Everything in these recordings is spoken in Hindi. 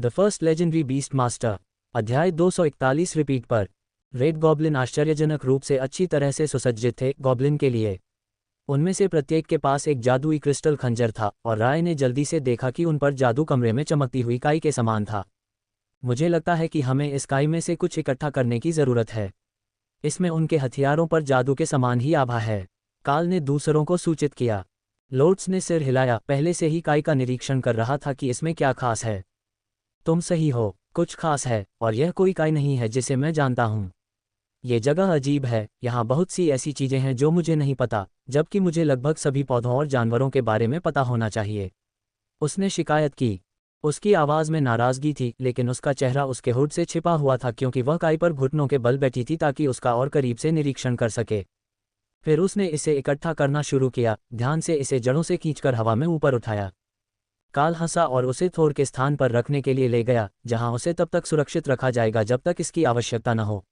The first legendary beast master. अध्याय 241 रिपीट पर। रेड गॉब्लिन आश्चर्यजनक रूप से अच्छी तरह से सुसज्जित थे गॉब्लिन के लिए। उनमें से प्रत्येक के पास एक जादुई क्रिस्टल खंजर था और राय ने जल्दी से देखा कि उन पर जादू कमरे में चमकती हुई काई के समान था। मुझे लगता है कि हमें इस काई में से कुछ इकट्ठा करने की ज़रूरत है। इसमें उनके हथियारों पर जादू के समान ही आभा है, काल ने दूसरों को सूचित किया। लोर्ड्स ने सिर हिलाया, पहले से ही काई का निरीक्षण कर रहा था कि इसमें क्या खास है। तुम सही हो, कुछ खास है, और यह कोई काई नहीं है जिसे मैं जानता हूँ। ये जगह अजीब है, यहाँ बहुत सी ऐसी चीज़ें हैं जो मुझे नहीं पता, जबकि मुझे लगभग सभी पौधों और जानवरों के बारे में पता होना चाहिए। उसने शिकायत की। उसकी आवाज़ में नाराज़गी थी, लेकिन उसका चेहरा उसके हुड से छिपा हुआ था क्योंकि वह काई पर घुटनों के बल बैठी थी ताकि उसका और करीब से निरीक्षण कर सके। फिर उसने इसे इकट्ठा करना शुरू किया, ध्यान से इसे जड़ों से खींचकर हवा में ऊपर उठाया। काल हंसा और उसे थोर के स्थान पर रखने के लिए ले गया, जहां उसे तब तक सुरक्षित रखा जाएगा जब तक इसकी आवश्यकता न हो।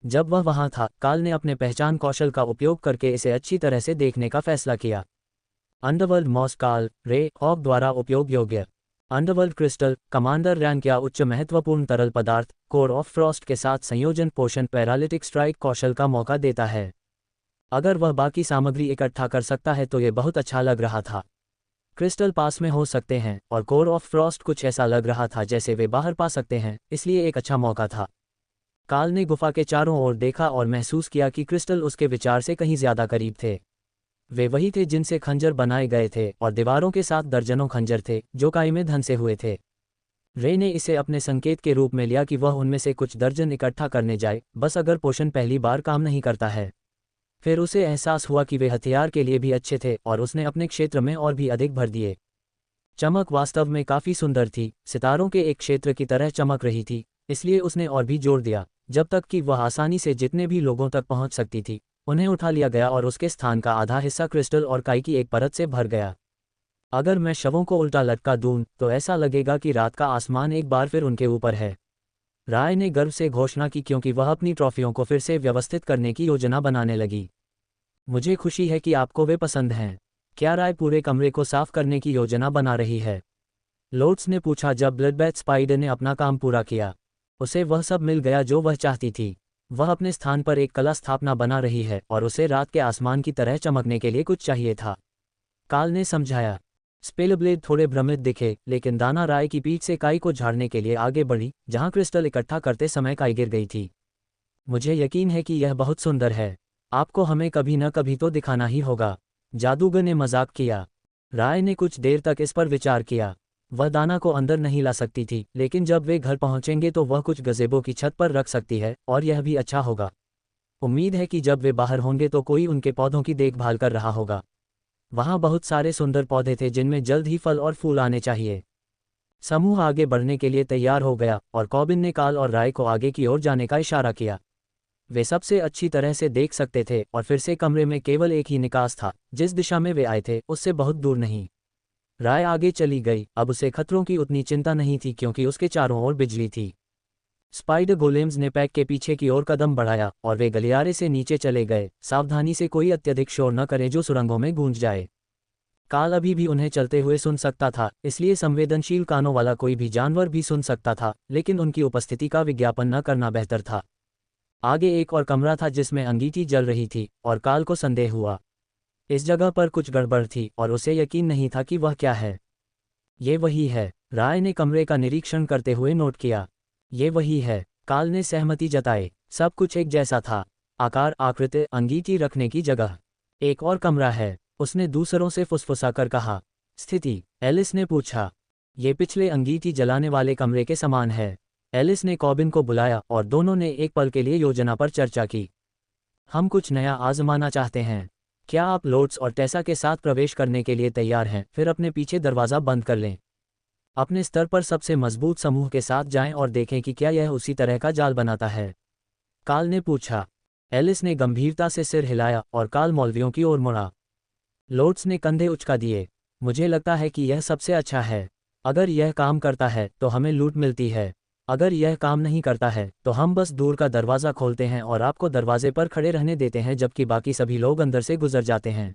जब वह वहां था, काल ने अपने पहचान कौशल का उपयोग करके इसे अच्छी तरह से देखने का फैसला किया। अंडरवर्ल्ड मॉस काल रे हॉक द्वारा उपयोग योग्य। अंडरवर्ल्ड क्रिस्टल कमांडर रैंक या उच्च महत्वपूर्ण तरल पदार्थ कोर ऑफ फ्रॉस्ट के साथ संयोजन पोषण पैरालिटिक स्ट्राइक कौशल का मौका देता है। अगर वह बाकी सामग्री इकट्ठा कर सकता है तो ये बहुत अच्छा लग रहा था। क्रिस्टल पास में हो सकते हैं और कोर ऑफ फ्रॉस्ट कुछ ऐसा लग रहा था जैसे वे बाहर पा सकते हैं, इसलिए एक अच्छा मौका था। काल ने गुफा के चारों ओर देखा और महसूस किया कि क्रिस्टल उसके विचार से कहीं ज्यादा करीब थे। वे वही थे जिनसे खंजर बनाए गए थे, और दीवारों के साथ दर्जनों खंजर थे जो काई में धंसे हुए थे। रे ने इसे अपने संकेत के रूप में लिया कि वह उनमें से कुछ दर्जन इकट्ठा करने जाए, बस अगर पोषण पहली बार काम नहीं करता है। फिर उसे एहसास हुआ कि वे हथियार के लिए भी अच्छे थे और उसने अपने क्षेत्र में और भी अधिक भर दिए। चमक वास्तव में काफ़ी सुंदर थी, सितारों के एक क्षेत्र की तरह चमक रही थी, इसलिए उसने और भी जोर दिया, जब तक कि वह आसानी से जितने भी लोगों तक पहुंच सकती थी उन्हें उठा लिया गया और उसके स्थान का आधा हिस्सा क्रिस्टल और काई की एक परत से भर गया। अगर मैं शवों को उल्टा लटका दूं तो ऐसा लगेगा कि रात का आसमान एक बार फिर उनके ऊपर है। राय ने गर्व से घोषणा की क्योंकि वह अपनी ट्रॉफियों को फिर से व्यवस्थित करने की योजना बनाने लगी। मुझे खुशी है कि आपको वे पसंद हैं। क्या राय पूरे कमरे को साफ करने की योजना बना रही है? लोर्ड्स ने पूछा जब ब्लडबैथ स्पाइडर ने अपना काम पूरा किया। उसे वह सब मिल गया जो वह चाहती थी। वह अपने स्थान पर एक कला स्थापना बना रही है और उसे रात के आसमान की तरह चमकने के लिए कुछ चाहिए था, काल ने समझाया। स्पेलब्लेड थोड़े भ्रमित दिखे, लेकिन दाना राय की पीठ से काई को झाड़ने के लिए आगे बढ़ी जहां क्रिस्टल इकट्ठा करते समय काई गिर गई थी। मुझे यकीन है कि यह बहुत सुंदर है। आपको हमें कभी न कभी तो दिखाना ही होगा, जादूगर ने मजाक किया। राय ने कुछ देर तक इस पर विचार किया। वह दाना को अंदर नहीं ला सकती थी, लेकिन जब वे घर पहुंचेंगे तो वह कुछ गज़ेबो की छत पर रख सकती है और यह भी अच्छा होगा। उम्मीद है कि जब वे बाहर होंगे तो कोई उनके पौधों की देखभाल कर रहा होगा। वहाँ बहुत सारे सुंदर पौधे थे जिनमें जल्द ही फल और फूल आने चाहिए। समूह आगे बढ़ने के लिए तैयार हो गया और कॉबिन ने काल और राय को आगे की ओर जाने का इशारा किया। वे सबसे अच्छी तरह से देख सकते थे और फिर से कमरे में केवल एक ही निकास था, जिस दिशा में वे आए थे उससे बहुत दूर नहीं। राय आगे चली गई, अब उसे खतरों की उतनी चिंता नहीं थी क्योंकि उसके चारों ओर बिजली थी। स्पाइडर गोलेम्स ने पैक के पीछे की ओर कदम बढ़ाया और वे गलियारे से नीचे चले गए। सावधानी से कोई अत्यधिक शोर न करे जो सुरंगों में गूंज जाए। काल अभी भी उन्हें चलते हुए सुन सकता था, इसलिए संवेदनशील कानों वाला कोई भी जानवर भी सुन सकता था, लेकिन उनकी उपस्थिति का विज्ञापन न करना बेहतर था। आगे एक और कमरा था जिसमें अंगीठी जल रही थी और काल को संदेह हुआ। इस जगह पर कुछ गड़बड़ थी और उसे यकीन नहीं था कि वह क्या है। ये वही है, राय ने कमरे का निरीक्षण करते हुए नोट किया। ये वही है, काल ने सहमति जताई। सब कुछ एक जैसा था, आकार, आकृति, अंगीठी रखने की जगह। एक और कमरा है, उसने दूसरों से फुसफुसाकर कहा। स्थिति? एलिस ने पूछा। ये पिछले अंगीठी जलाने वाले कमरे के समान है। एलिस ने कॉबिन को बुलाया और दोनों ने एक पल के लिए योजना पर चर्चा की। हम कुछ नया आजमाना चाहते हैं। क्या आप लोर्ड्स और टेसा के साथ प्रवेश करने के लिए तैयार हैं? फिर अपने पीछे दरवाज़ा बंद कर लें। अपने स्तर पर सबसे मजबूत समूह के साथ जाएं और देखें कि क्या यह उसी तरह का जाल बनाता है, काल ने पूछा। एलिस ने गंभीरता से सिर हिलाया और काल मौलवियों की ओर मुड़ा। लोर्ड्स ने कंधे उचका दिए। मुझे लगता है कि यह सबसे अच्छा है। अगर यह काम करता है तो हमें लूट मिलती है। अगर यह काम नहीं करता है तो हम बस दूर का दरवाज़ा खोलते हैं और आपको दरवाजे पर खड़े रहने देते हैं जबकि बाकी सभी लोग अंदर से गुजर जाते हैं।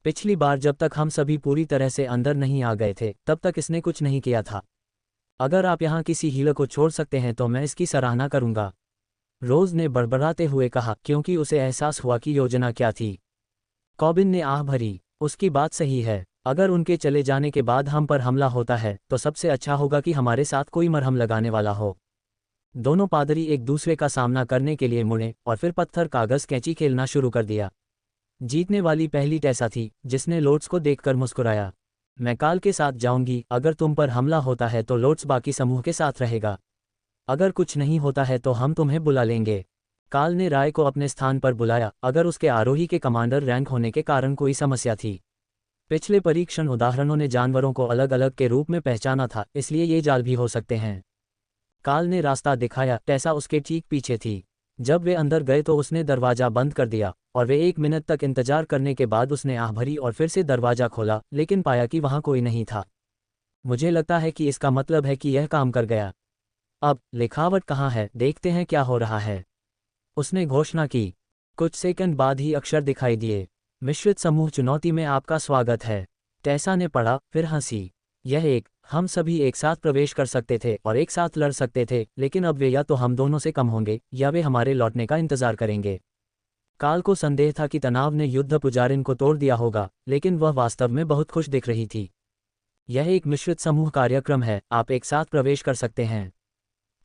पिछली बार जब तक हम सभी पूरी तरह से अंदर नहीं आ गए थे तब तक इसने कुछ नहीं किया था। अगर आप यहाँ किसी हीलर को छोड़ सकते हैं तो मैं इसकी सराहना करूँगा। रोज ने बड़बड़ाते हुए कहा, क्योंकि उसे एहसास हुआ कि योजना क्या थी। कॉबिन ने आह भरी, उसकी बात सही है। अगर उनके चले जाने के बाद हम पर हमला होता है तो सबसे अच्छा होगा कि हमारे साथ कोई मरहम लगाने वाला हो। दोनों पादरी एक दूसरे का सामना करने के लिए मुड़े और फिर पत्थर कागज कैंची खेलना शुरू कर दिया। जीतने वाली पहली टेसा थी, जिसने लोट्स को देखकर मुस्कुराया। मैं काल के साथ जाऊंगी। अगर तुम पर हमला होता है तो लोट्स बाकी समूह के साथ रहेगा। अगर कुछ नहीं होता है तो हम तुम्हें बुला लेंगे। काल ने राय को अपने स्थान पर बुलाया। अगर उसके आरोही के कमांडर रैंक होने के कारण कोई समस्या थी। पिछले परीक्षण उदाहरणों ने जानवरों को अलग अलग के रूप में पहचाना था, इसलिए ये जाल भी हो सकते हैं। काल ने रास्ता दिखाया। टेसा उसके ठीक पीछे थी। जब वे अंदर गए तो उसने दरवाजा बंद कर दिया और वे 1 मिनट तक इंतजार करने के बाद उसने आह भरी और फिर से दरवाजा खोला, लेकिन पाया कि वहां कोई नहीं था। मुझे लगता है कि इसका मतलब है कि यह काम कर गया। अब लिखावट कहाँ है, देखते हैं क्या हो रहा है, उसने घोषणा की। कुछ सेकंड बाद ही अक्षर दिखाई दिए। मिश्रित समूह चुनौती में आपका स्वागत है। टेसा ने पढ़ा, फिर हंसी। हम सभी एक साथ प्रवेश कर सकते थे और एक साथ लड़ सकते थे, लेकिन अब वे या तो हम दोनों से कम होंगे या वे हमारे लौटने का इंतजार करेंगे। काल को संदेह था कि तनाव ने युद्ध पुजारिन को तोड़ दिया होगा, लेकिन वह वास्तव में बहुत खुश दिख रही थी। यह एक मिश्रित समूह कार्यक्रम है, आप एक साथ प्रवेश कर सकते हैं।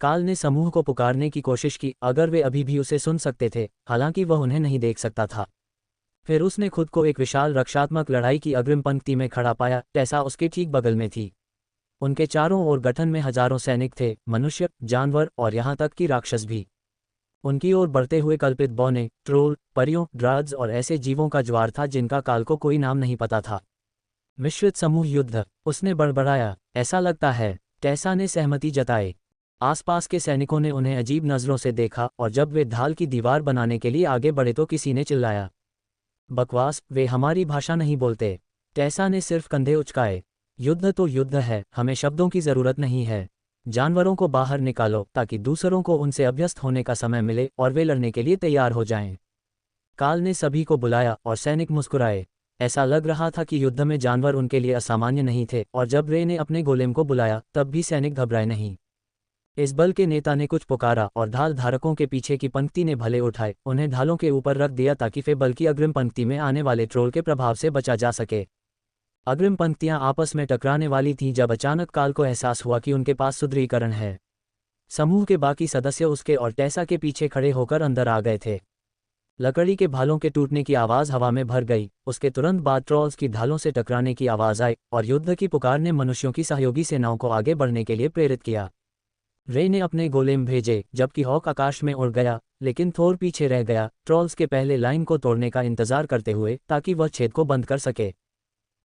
काल ने समूह को पुकारने की कोशिश की, अगर वे अभी भी उसे सुन सकते थे, हालांकि वह उन्हें नहीं देख सकता था। फिर उसने खुद को एक विशाल रक्षात्मक लड़ाई की अग्रिम पंक्ति में खड़ा पाया। टेसा उसके ठीक बगल में थी। उनके चारों ओर गठन में हजारों सैनिक थे, मनुष्य, जानवर और यहाँ तक कि राक्षस भी। उनकी ओर बढ़ते हुए कल्पित बौने, ट्रोल, परियों, ड्राड्स और ऐसे जीवों का ज्वार था जिनका काल को कोई नाम नहीं पता था। मिश्रित समूह युद्ध, उसने बड़बड़ाया। ऐसा लगता है। टेसा ने सहमति जताई। आसपास के सैनिकों ने उन्हें अजीब नजरों से देखा और जब वे ढाल की दीवार बनाने के लिए आगे बढ़े तो किसी ने चिल्लाया, बकवास, वे हमारी भाषा नहीं बोलते। टेसा ने सिर्फ कंधे उचकाए। युद्ध तो युद्ध है, हमें शब्दों की जरूरत नहीं है। जानवरों को बाहर निकालो ताकि दूसरों को उनसे अभ्यस्त होने का समय मिले और वे लड़ने के लिए तैयार हो जाएं। काल ने सभी को बुलाया और सैनिक मुस्कुराए। ऐसा लग रहा था कि युद्ध में जानवर उनके लिए असामान्य नहीं थे, और जब रे ने अपने गोलेम को बुलाया तब भी सैनिक घबराए नहीं। इस बल के नेता ने कुछ पुकारा और ढाल धारकों के पीछे की पंक्ति ने भले उठाए उन्हें ढालों के ऊपर रख दिया ताकि वे बल की अग्रिम पंक्ति में आने वाले ट्रोल के प्रभाव से बचा जा सके। अग्रिम पंक्तियां आपस में टकराने वाली थीं जब अचानक काल को एहसास हुआ कि उनके पास सुदृढ़ीकरण है। समूह के बाकी सदस्य उसके और टेसा के पीछे खड़े होकर अंदर आ गए थे। लकड़ी के भालों के टूटने की आवाज़ हवा में भर गई। उसके तुरंत बाद ट्रॉल्स की ढालों से टकराने की आवाज़ आई और युद्ध की पुकार ने मनुष्यों की सहयोगी सेनाओं को आगे बढ़ने के लिए प्रेरित किया। रे ने अपने गोलेम भेजे जबकि हॉक आकाश में उड़ गया, लेकिन थोर पीछे रह गया, ट्रॉल्स के पहले लाइन को तोड़ने का इंतजार करते हुए ताकि वह छेद को बंद कर सके।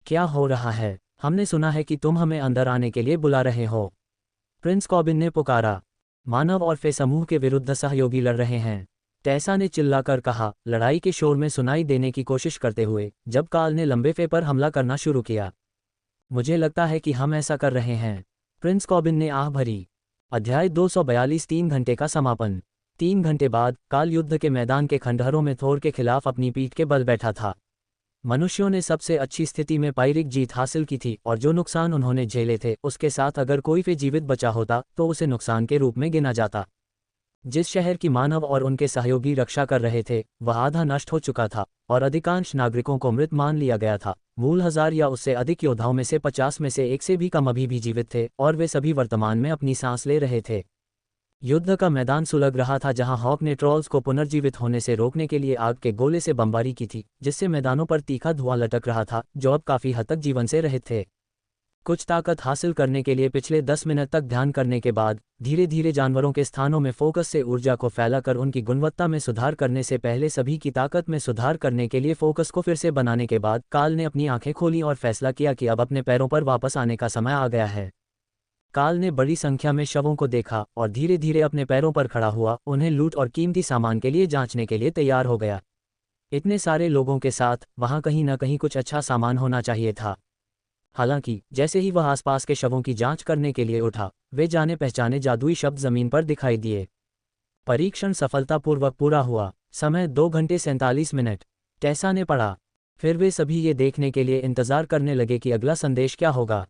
क्या हो रहा है? हमने सुना है कि तुम हमें अंदर आने के लिए बुला रहे हो, प्रिंस कॉबिन ने पुकारा। मानव और फे समूह के विरुद्ध सहयोगी लड़ रहे हैं, टेसा ने चिल्लाकर कहा, लड़ाई के शोर में सुनाई देने की कोशिश करते हुए जब काल ने लंबे फे पर हमला करना शुरू किया। मुझे लगता है कि हम ऐसा कर रहे हैं, प्रिंस कॉबिन ने आह भरी। अध्याय 242 3 घंटे का समापन। 3 घंटे बाद काल युद्ध के मैदान के खंडहरों में थोर के खिलाफ अपनी पीठ के बल बैठा था। मनुष्यों ने सबसे अच्छी स्थिति में पायरिक जीत हासिल की थी और जो नुकसान उन्होंने झेले थे उसके साथ अगर कोई वे जीवित बचा होता तो उसे नुकसान के रूप में गिना जाता। जिस शहर की मानव और उनके सहयोगी रक्षा कर रहे थे वह आधा नष्ट हो चुका था और अधिकांश नागरिकों को मृत मान लिया गया था। मूल 1000 या उससे अधिक योद्धाओं में से 50 में से एक से भी कम अभी भी जीवित थे और वे सभी वर्तमान में अपनी सांस ले रहे थे। युद्ध का मैदान सुलग रहा था जहां हॉक ने ट्रॉल्स को पुनर्जीवित होने से रोकने के लिए आग के गोले से बमबारी की थी, जिससे मैदानों पर तीखा धुआं लटक रहा था जो अब काफी हद तक जीवन से रहित थे। कुछ ताकत हासिल करने के लिए पिछले 10 मिनट तक ध्यान करने के बाद धीरे धीरे जानवरों के स्थानों में फोकस से ऊर्जा को फैलाकर उनकी गुणवत्ता में सुधार करने से पहले सभी की ताकत में सुधार करने के लिए फोकस को फिर से बनाने के बाद काल ने अपनी आंखें खोली और फैसला किया कि अब अपने पैरों पर वापस आने का समय आ गया है। काल ने बड़ी संख्या में शवों को देखा और धीरे धीरे अपने पैरों पर खड़ा हुआ, उन्हें लूट और कीमती सामान के लिए जांचने के लिए तैयार हो गया। इतने सारे लोगों के साथ वहां कहीं न कहीं कुछ अच्छा सामान होना चाहिए था। हालांकि जैसे ही वह आसपास के शवों की जांच करने के लिए उठा, वे जाने पहचाने जादुई शब्द जमीन पर दिखाई दिए। परीक्षण सफलतापूर्वक पूरा हुआ। समय 2 घंटे 47 मिनट। टेसा ने पढ़ा। फिर वे सभी ये देखने के लिए इंतजार करने लगे कि अगला संदेश क्या होगा।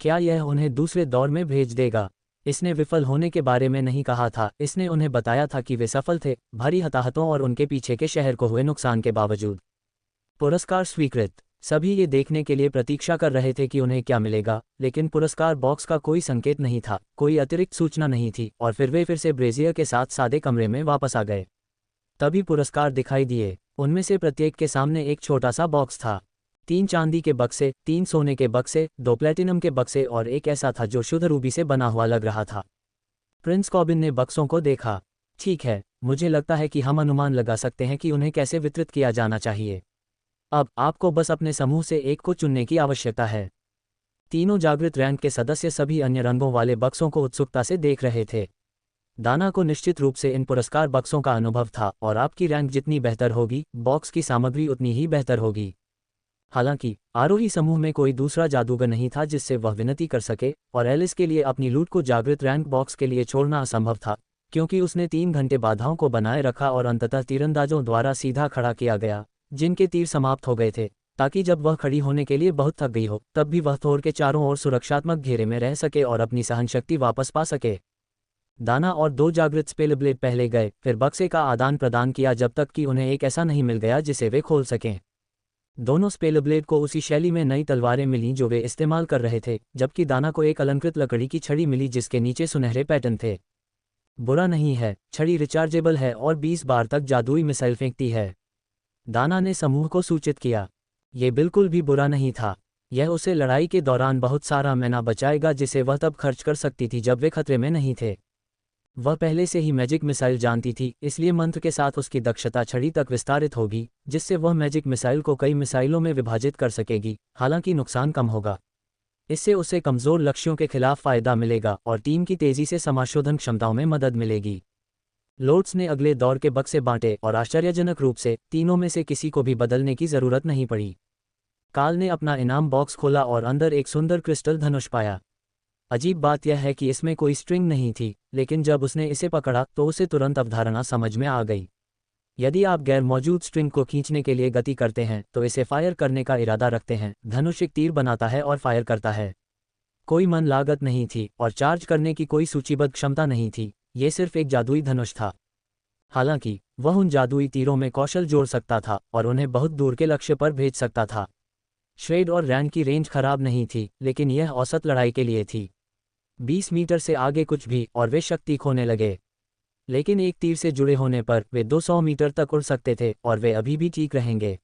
क्या यह उन्हें दूसरे दौर में भेज देगा? इसने विफल होने के बारे में नहीं कहा था, इसने उन्हें बताया था कि वे सफल थे, भारी हताहतों और उनके पीछे के शहर को हुए नुकसान के बावजूद। पुरस्कार स्वीकृत। सभी ये देखने के लिए प्रतीक्षा कर रहे थे कि उन्हें क्या मिलेगा, लेकिन पुरस्कार बॉक्स का कोई संकेत नहीं था, कोई अतिरिक्त सूचना नहीं थी, और वे फिर से ब्रेजियर के साथ सादे कमरे में वापस आ गए। तभी पुरस्कार दिखाई दिए। उनमें से प्रत्येक के सामने एक छोटा सा बॉक्स था। 3 चांदी के बक्से, 3 सोने के बक्से, 2 प्लेटिनम के बक्से और एक ऐसा था जो शुद्ध रूबी से बना हुआ लग रहा था। प्रिंस कॉबिन ने बक्सों को देखा। ठीक है, मुझे लगता है कि हम अनुमान लगा सकते हैं कि उन्हें कैसे वितरित किया जाना चाहिए। अब आपको बस अपने समूह से एक को चुनने की आवश्यकता है। तीनों जागृत रैंक के सदस्य सभी अन्य रंगों वाले बक्सों को उत्सुकता से देख रहे थे। दाना को निश्चित रूप से इन पुरस्कार बक्सों का अनुभव था, और आपकी रैंक जितनी बेहतर होगी, बॉक्स की सामग्री उतनी ही बेहतर होगी। हालांकि आरोही समूह में कोई दूसरा जादूगर नहीं था जिससे वह विनती कर सके, और एलिस के लिए अपनी लूट को जागृत रैंक बॉक्स के लिए छोड़ना असंभव था, क्योंकि उसने 3 घंटे बाधाओं को बनाए रखा और अंततः तीरंदाजों द्वारा सीधा खड़ा किया गया, जिनके तीर समाप्त हो गए थे, ताकि जब वह खड़ी होने के लिए बहुत थक गई हो, तब भी वह थोर के चारों ओर सुरक्षात्मक घेरे में रह सके और अपनी सहनशक्ति वापस पा सके। दाना और 2 जागृत स्पेलब्लेड पहले गए, फिर बक्से का आदान प्रदान किया जब तक कि उन्हें एक ऐसा नहीं मिल गया जिसे वे खोल सकें। दोनों स्पेलब्लेड को उसी शैली में नई तलवारें मिलीं जो वे इस्तेमाल कर रहे थे, जबकि दाना को एक अलंकृत लकड़ी की छड़ी मिली जिसके नीचे सुनहरे पैटर्न थे। बुरा नहीं है, छड़ी रिचार्जेबल है और 20 बार तक जादुई मिसाइल फेंकती है, दाना ने समूह को सूचित किया। ये बिल्कुल भी बुरा नहीं था। यह उसे लड़ाई के दौरान बहुत सारा मैना बचाएगा जिसे वह तब खर्च कर सकती थी जब वे खतरे में नहीं थे। वह पहले से ही मैजिक मिसाइल जानती थी, इसलिए मंत्र के साथ उसकी दक्षता छड़ी तक विस्तारित होगी, जिससे वह मैजिक मिसाइल को कई मिसाइलों में विभाजित कर सकेगी, हालांकि नुकसान कम होगा। इससे उसे कमज़ोर लक्ष्यों के खिलाफ फायदा मिलेगा और टीम की तेज़ी से समाशोधन क्षमताओं में मदद मिलेगी। लोर्ड्स ने अगले दौर के बक्से बांटे और आश्चर्यजनक रूप से तीनों में से किसी को भी बदलने की ज़रूरत नहीं पड़ी। काल ने अपना इनाम बॉक्स खोला और अंदर एक सुंदर क्रिस्टल धनुष पाया। अजीब बात यह है कि इसमें कोई स्ट्रिंग नहीं थी, लेकिन जब उसने इसे पकड़ा तो उसे तुरंत अवधारणा समझ में आ गई। यदि आप गैर मौजूद स्ट्रिंग को खींचने के लिए गति करते हैं तो इसे फायर करने का इरादा रखते हैं, धनुष एक तीर बनाता है और फायर करता है। कोई मन लागत नहीं थी और चार्ज करने की कोई सूचीबद्ध क्षमता नहीं थी, ये सिर्फ एक जादुई धनुष था। हालांकि वह उन जादुई तीरों में कौशल जोड़ सकता था और उन्हें बहुत दूर के लक्ष्य पर भेज सकता था। श्रेड और रैन की रेंज खराब नहीं थी, लेकिन यह औसत लड़ाई के लिए थी। 20 मीटर से आगे कुछ भी और वे शक्ति खोने लगे, लेकिन एक तीर से जुड़े होने पर वे 200 मीटर तक उड़ सकते थे और वे अभी भी ठीक रहेंगे।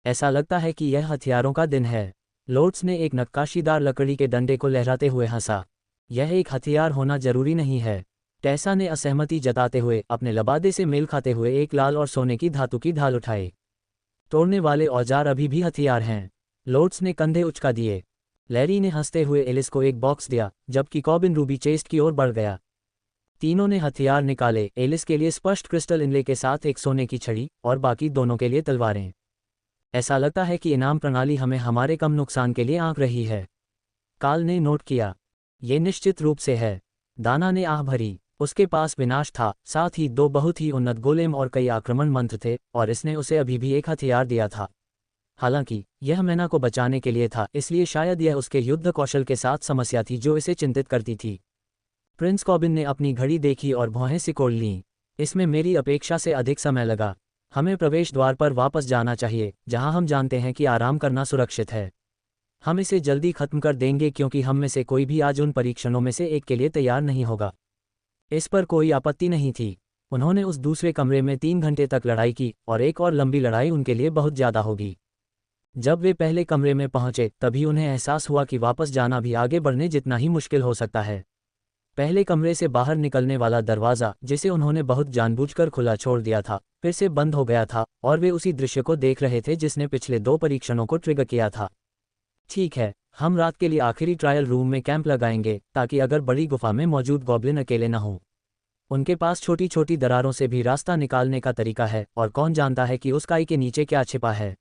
ऐसा लगता है कि यह हथियारों का दिन है। लोर्ड्स ने एक नक्काशीदार लकड़ी के डंडे को लहराते हुए हंसा। यह एक हथियार होना जरूरी नहीं है। टेसा ने असहमति जताते हुए अपने लबादे से मेल खाते हुए एक लाल और सोने की धातु की ढाल उठाई। तोड़ने वाले औजार अभी भी हथियार हैं। लोर्ड्स ने कंधे उचका दिए। लैरी ने हंसते हुए एलिस को एक बॉक्स दिया, जबकि कॉबिन रूबी चेस्ट की ओर बढ़ गया। तीनों ने हथियार निकाले, एलिस के लिए स्पष्ट क्रिस्टल इनले के साथ एक सोने की छड़ी और बाकी दोनों के लिए तलवारें। ऐसा लगता है कि इनाम प्रणाली हमें हमारे कम नुकसान के लिए आंक रही है, काल ने नोट किया। ये निश्चित रूप से है, दाना ने आह भरी। उसके पास विनाश था, साथ ही 2 बहुत ही उन्नत गोलेम और कई आक्रमण मंत्र थे, और इसने उसे अभी भी एक हथियार दिया था। हालांकि यह मैना को बचाने के लिए था, इसलिए शायद यह उसके युद्ध कौशल के साथ समस्या थी जो इसे चिंतित करती थी। प्रिंस कॉबिन ने अपनी घड़ी देखी और भौहें सिकोड़ लीं। इसमें मेरी अपेक्षा से अधिक समय लगा। हमें प्रवेश द्वार पर वापस जाना चाहिए, जहां हम जानते हैं कि आराम करना सुरक्षित है। हम इसे जल्दी खत्म कर देंगे क्योंकि हम में से कोई भी आज उन परीक्षणों में से एक के लिए तैयार नहीं होगा। इस पर कोई आपत्ति नहीं थी। उन्होंने उस दूसरे कमरे में 3 घंटे तक लड़ाई की और एक और लंबी लड़ाई उनके लिए बहुत ज़्यादा होगी। जब वे पहले कमरे में पहुंचे तभी उन्हें एहसास हुआ कि वापस जाना भी आगे बढ़ने जितना ही मुश्किल हो सकता है। पहले कमरे से बाहर निकलने वाला दरवाज़ा, जिसे उन्होंने बहुत जानबूझकर खुला छोड़ दिया था, फिर से बंद हो गया था और वे उसी दृश्य को देख रहे थे जिसने पिछले 2 परीक्षणों को ट्रिगर किया था। ठीक है, हम रात के लिए आखिरी ट्रायल रूम में कैंप लगाएंगे ताकि अगर बड़ी गुफा में मौजूद गॉब्लिन अकेले न हों। उनके पास छोटी छोटी दरारों से भी रास्ता निकालने का तरीका है, और कौन जानता है कि उस काई के नीचे क्या छिपा है।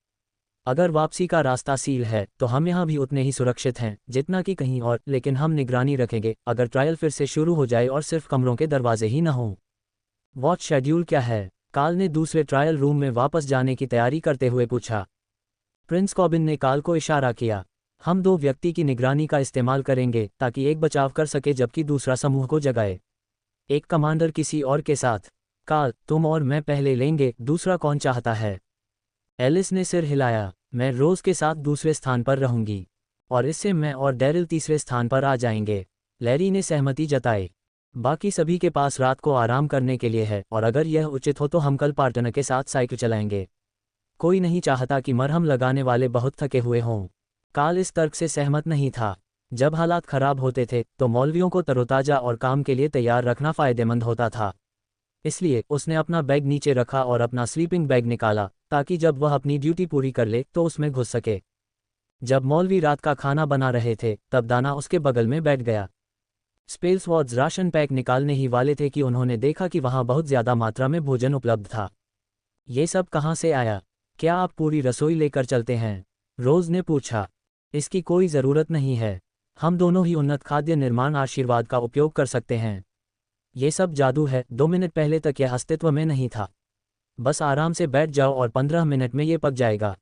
अगर वापसी का रास्ता सील है तो हम यहाँ भी उतने ही सुरक्षित हैं जितना कि कहीं और, लेकिन हम निगरानी रखेंगे अगर ट्रायल फिर से शुरू हो जाए और सिर्फ कमरों के दरवाजे ही न हों। वॉच शेड्यूल क्या है? काल ने दूसरे ट्रायल रूम में वापस जाने की तैयारी करते हुए पूछा। प्रिंस कॉबिन ने काल को इशारा किया। हम 2 व्यक्ति की निगरानी का इस्तेमाल करेंगे ताकि एक बचाव कर सके जबकि दूसरा समूह को जगाए। एक कमांडर किसी और के साथ। कार्ल, तुम और मैं पहले लेंगे, दूसरा कौन चाहता है? एलिस ने सिर हिलाया। मैं रोज के साथ दूसरे स्थान पर रहूंगी। और इससे मैं और डैरिल तीसरे स्थान पर आ जाएंगे। लैरी ने सहमति जताई। बाकी सभी के पास रात को आराम करने के लिए है और अगर यह उचित हो तो हम कल पार्टनर के साथ साइकिल चलाएंगे। कोई नहीं चाहता कि मरहम लगाने वाले बहुत थके हुए हों। कार्ल इस तर्क से सहमत नहीं था। जब हालात खराब होते थे तो मौलवियों को तरोताजा और काम के लिए तैयार रखना फ़ायदेमंद होता था। इसलिए उसने अपना बैग नीचे रखा और अपना स्लीपिंग बैग निकाला ताकि जब वह अपनी ड्यूटी पूरी कर ले तो उसमें घुस सके। जब मौलवी रात का खाना बना रहे थे तब दाना उसके बगल में बैठ गया। स्पेल्सवॉर्ड्स राशन पैक निकालने ही वाले थे कि उन्होंने देखा कि वहाँ बहुत ज़्यादा मात्रा में भोजन उपलब्ध था। ये सब कहाँ से आया? क्या आप पूरी रसोई लेकर चलते हैं? रोज़ ने पूछा। इसकी कोई ज़रूरत नहीं है। हम दोनों ही उन्नत खाद्य निर्माण आशीर्वाद का उपयोग कर सकते हैं। ये सब जादू है। 2 मिनट पहले तक यह अस्तित्व में नहीं था। बस आराम से बैठ जाओ और 15 मिनट में ये पक जाएगा।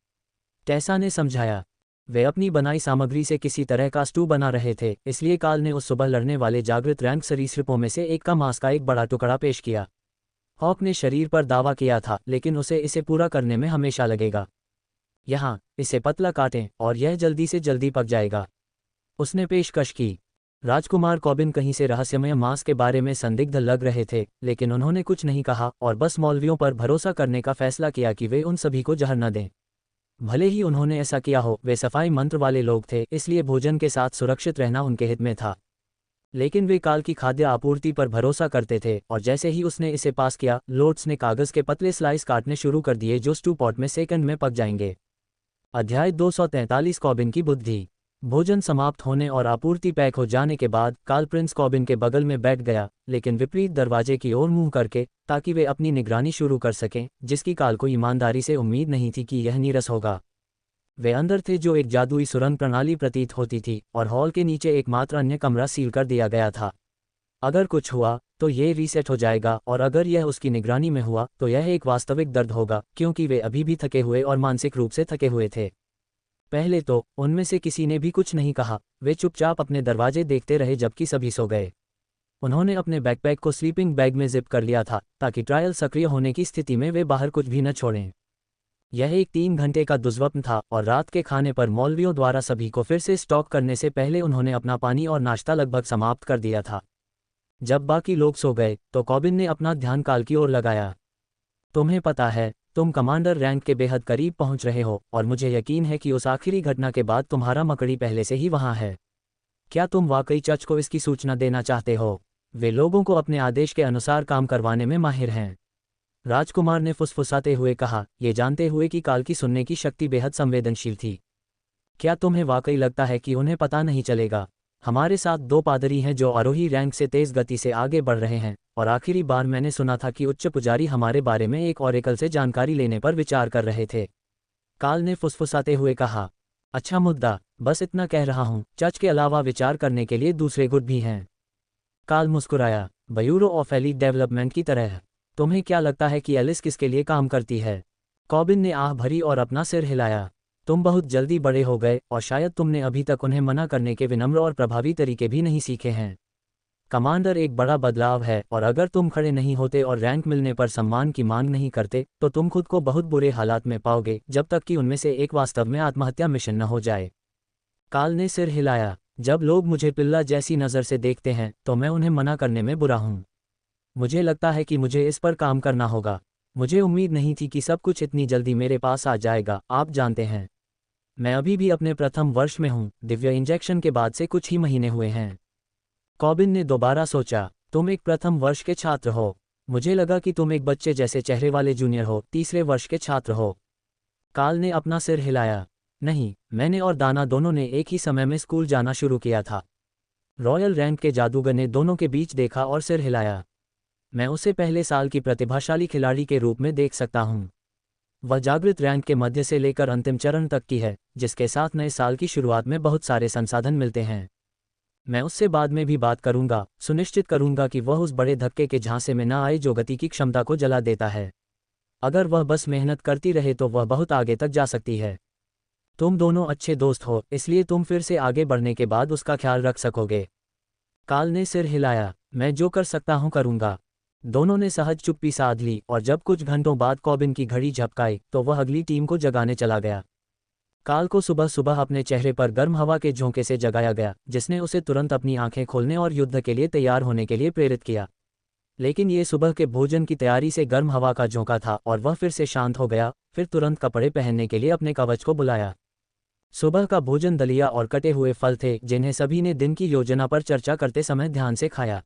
टेसा ने समझाया। वे अपनी बनाई सामग्री से किसी तरह का स्टू बना रहे थे, इसलिए कार्ल ने उस सुबह लड़ने वाले जागृत रैंक सरीसृपों में से एक का मांस का एक बड़ा टुकड़ा पेश किया। हॉक ने शरीर पर दावा किया था, लेकिन उसे इसे पूरा करने में हमेशा लगेगा। यहाँ, इसे पतला काटें और यह जल्दी से जल्दी पक जाएगा। उसने पेशकश की। राजकुमार कॉबिन कहीं से रहस्यमय मांस के बारे में संदिग्ध लग रहे थे, लेकिन उन्होंने कुछ नहीं कहा और बस मौलवियों पर भरोसा करने का फैसला किया कि वे उन सभी को जहर न दें। भले ही उन्होंने ऐसा किया हो, वे सफाई मंत्र वाले लोग थे, इसलिए भोजन के साथ सुरक्षित रहना उनके हित में था। लेकिन वे काल की खाद्य आपूर्ति पर भरोसा करते थे और जैसे ही उसने इसे पास किया, लोट्स ने कागज के पतले स्लाइस काटने शुरू कर दिए जो स्टू पॉट में सेकंड में पक जाएंगे। अध्याय 243 कॉबिन की बुद्धि। भोजन समाप्त होने और आपूर्ति पैक हो जाने के बाद कार्ल प्रिंस कॉबिन के बगल में बैठ गया, लेकिन विपरीत दरवाजे की ओर मुंह करके, ताकि वे अपनी निगरानी शुरू कर सकें, जिसकी काल को ईमानदारी से उम्मीद नहीं थी कि यह नीरस होगा। वे अंदर थे जो एक जादुई सुरंग प्रणाली प्रतीत होती थी और हॉल के नीचे एकमात्र अन्य कमरा सील कर दिया गया था। अगर कुछ हुआ तो ये रीसेट हो जाएगा और अगर यह उसकी निगरानी में हुआ तो यह एक वास्तविक दर्द होगा, क्योंकि वे अभी भी थके हुए और मानसिक रूप से थके हुए थे। पहले तो उनमें से किसी ने भी कुछ नहीं कहा। वे चुपचाप अपने दरवाजे देखते रहे जबकि सभी सो गए। उन्होंने अपने बैकपैक को स्लीपिंग बैग में जिप कर लिया था ताकि ट्रायल सक्रिय होने की स्थिति में वे बाहर कुछ भी न छोड़ें। यह एक 3 घंटे का दुर्स्वप्न था और रात के खाने पर मौलवियों द्वारा सभी को फिर से स्टॉक करने से पहले उन्होंने अपना पानी और नाश्ता लगभग समाप्त कर दिया था। जब बाकी लोग सो गए तो कॉबिन ने अपना ध्यान काल की ओर लगाया। तुम्हें पता है, तुम कमांडर रैंक के बेहद करीब पहुंच रहे हो और मुझे यकीन है कि उस आखिरी घटना के बाद तुम्हारा मकड़ी पहले से ही वहां है। क्या तुम वाकई चर्च को इसकी सूचना देना चाहते हो? वे लोगों को अपने आदेश के अनुसार काम करवाने में माहिर हैं। राजकुमार ने फुसफुसाते हुए कहा, ये जानते हुए कि काल की सुनने की शक्ति बेहद संवेदनशील थी। क्या तुम्हें वाकई लगता है कि उन्हें पता नहीं चलेगा? हमारे साथ 2 पादरी हैं जो आरोही रैंक से तेज गति से आगे बढ़ रहे हैं और आखिरी बार मैंने सुना था कि उच्च पुजारी हमारे बारे में एक ऑरेकल से जानकारी लेने पर विचार कर रहे थे। काल ने फुसफुसाते हुए कहा, अच्छा मुद्दा, बस इतना कह रहा हूँ। चर्च के अलावा विचार करने के लिए दूसरे गुट भी हैं। काल मुस्कुराया, ब्यूरो ऑफ एलीट डेवलपमेंट की तरह। तुम्हें क्या लगता है कि एलिस किसके लिए काम करती है? कॉबिन ने आह भरी और अपना सिर हिलाया। तुम बहुत जल्दी बड़े हो गए और शायद तुमने अभी तक उन्हें मना करने के विनम्र और प्रभावी तरीके भी नहीं सीखे हैं। कमांडर एक बड़ा बदलाव है और अगर तुम खड़े नहीं होते और रैंक मिलने पर सम्मान की मांग नहीं करते तो तुम खुद को बहुत बुरे हालात में पाओगे जब तक कि उनमें से एक वास्तव में आत्महत्या मिशन न हो जाए। काल ने सिर हिलाया। जब लोग मुझे पिल्ला जैसी नज़र से देखते हैं तो मैं उन्हें मना करने में बुरा हूँ। मुझे लगता है कि मुझे इस पर काम करना होगा। मुझे उम्मीद नहीं थी कि सब कुछ इतनी जल्दी मेरे पास आ जाएगा। आप जानते हैं, मैं अभी भी अपने प्रथम वर्ष में हूँ। दिव्य इंजेक्शन के बाद से कुछ ही महीने हुए हैं। कॉबिन ने दोबारा सोचा, तुम एक प्रथम वर्ष के छात्र हो। मुझे लगा कि तुम एक बच्चे जैसे चेहरे वाले जूनियर हो, तीसरे वर्ष के छात्र हो। काल ने अपना सिर हिलाया। नहीं, मैंने और दाना दोनों ने एक ही समय में स्कूल जाना शुरू किया था। रॉयल रैंक के जादूगर ने दोनों के बीच देखा और सिर हिलाया। मैं उसे पहले साल की प्रतिभाशाली खिलाड़ी के रूप में देख सकता हूँ। वह जागृत रैंक के मध्य से लेकर अंतिम चरण तक की है, जिसके साथ नए साल की शुरुआत में बहुत सारे संसाधन मिलते हैं। मैं उससे बाद में भी बात करूंगा, सुनिश्चित करूंगा कि वह उस बड़े धक्के के झांसे में न आए जो गति की क्षमता को जला देता है। अगर वह बस मेहनत करती रहे तो वह बहुत आगे तक जा सकती है। तुम दोनों अच्छे दोस्त हो, इसलिए तुम फिर से आगे बढ़ने के बाद उसका ख्याल रख सकोगे। काल ने सिर हिलाया। मैं जो कर सकता हूँ करूँगा। दोनों ने सहज चुप्पी साध ली और जब कुछ घंटों बाद कॉबिन की घड़ी झपकाई तो वह अगली टीम को जगाने चला गया। काल को सुबह सुबह अपने चेहरे पर गर्म हवा के झोंके से जगाया गया, जिसने उसे तुरंत अपनी आंखें खोलने और युद्ध के लिए तैयार होने के लिए प्रेरित किया। लेकिन ये सुबह के भोजन की तैयारी से गर्म हवा का झोंका था और वह फिर से शांत हो गया। फिर तुरंत कपड़े पहनने के लिए अपने कवच को बुलाया। सुबह का भोजन दलिया और कटे हुए फल थे, जिन्हें सभी ने दिन की योजना पर चर्चा करते समय ध्यान से खाया।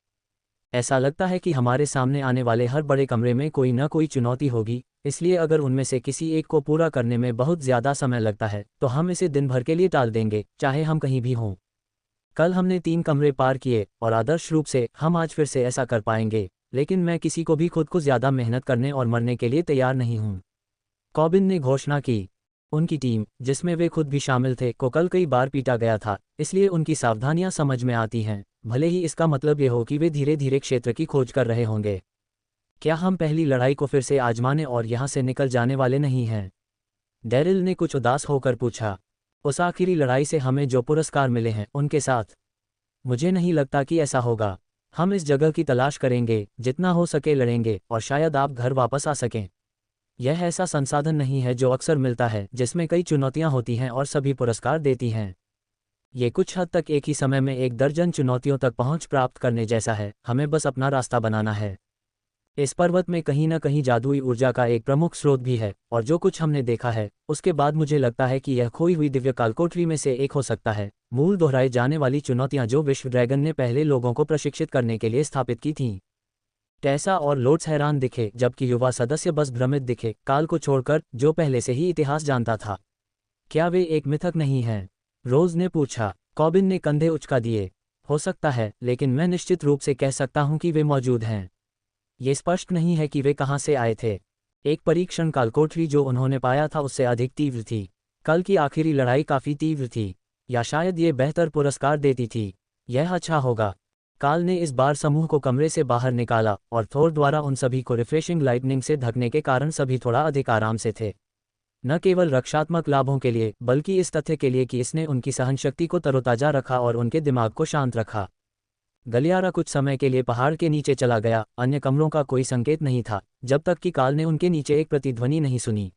ऐसा लगता है कि हमारे सामने आने वाले हर बड़े कमरे में कोई न कोई चुनौती होगी, इसलिए अगर उनमें से किसी एक को पूरा करने में बहुत ज़्यादा समय लगता है तो हम इसे दिन भर के लिए टाल देंगे, चाहे हम कहीं भी हों। कल हमने 3 कमरे पार किए और आदर्श रूप से हम आज फिर से ऐसा कर पाएंगे, लेकिन मैं किसी को भी खुद को ज़्यादा मेहनत करने और मरने के लिए तैयार नहीं हूँ। कॉबिन ने घोषणा की। उनकी टीम, जिसमें वे खुद भी शामिल थे, को कल कई बार पीटा गया था, इसलिए उनकी सावधानियां समझ में आती हैं, भले ही इसका मतलब ये हो कि वे धीरे धीरे क्षेत्र की खोज कर रहे होंगे। क्या हम पहली लड़ाई को फिर से आजमाने और यहाँ से निकल जाने वाले नहीं हैं? डैरिल ने कुछ उदास होकर पूछा। उस आखिरी लड़ाई से हमें जो पुरस्कार मिले हैं उनके साथ? मुझे नहीं लगता कि ऐसा होगा। हम इस जगह की तलाश करेंगे, जितना हो सके लड़ेंगे और शायद आप घर वापस आ सकें। यह ऐसा संसाधन नहीं है जो अक्सर मिलता है, जिसमें कई चुनौतियां होती हैं और सभी पुरस्कार देती हैं। ये कुछ हद तक एक ही समय में 1 दर्जन चुनौतियों तक पहुंच प्राप्त करने जैसा है। हमें बस अपना रास्ता बनाना है। इस पर्वत में कहीं न कहीं जादुई ऊर्जा का एक प्रमुख स्रोत भी है, और जो कुछ हमने देखा है उसके बाद मुझे लगता है कि यह खोई हुई दिव्य कालकोठरी में से एक हो सकता है। मूल दोहराई जाने वाली चुनौतियां जो विश्व ड्रैगन ने पहले लोगों को प्रशिक्षित करने के लिए स्थापित की थीं। टेसा और लोड्स हैरान दिखे, जबकि युवा सदस्य बस भ्रमित दिखे, काल को छोड़कर, जो पहले से ही इतिहास जानता था। क्या वे एक मिथक नहीं हैं? रोज ने पूछा। कॉबिन ने कंधे उचका दिए। हो सकता है, लेकिन मैं निश्चित रूप से कह सकता हूं कि वे मौजूद हैं। ये स्पष्ट नहीं है कि वे कहां से आए थे। एक परीक्षण कालकोठरी जो उन्होंने पाया था उससे अधिक तीव्र थी। कल की आखिरी लड़ाई काफी तीव्र थी, या शायद ये बेहतर पुरस्कार देती थी। यह अच्छा होगा। काल ने इस बार समूह को कमरे से बाहर निकाला और थोर द्वारा उन सभी को रिफ्रेशिंग लाइटनिंग से ढकने के कारण सभी थोड़ा अधिक आराम से थे। न केवल रक्षात्मक लाभों के लिए, बल्कि इस तथ्य के लिए कि इसने उनकी सहनशक्ति को तरोताजा रखा और उनके दिमाग को शांत रखा। गलियारा कुछ समय के लिए पहाड़ के नीचे चला गया। अन्य कमरों का कोई संकेत नहीं था, जब तक कि काल ने उनके नीचे एक प्रतिध्वनि नहीं सुनी।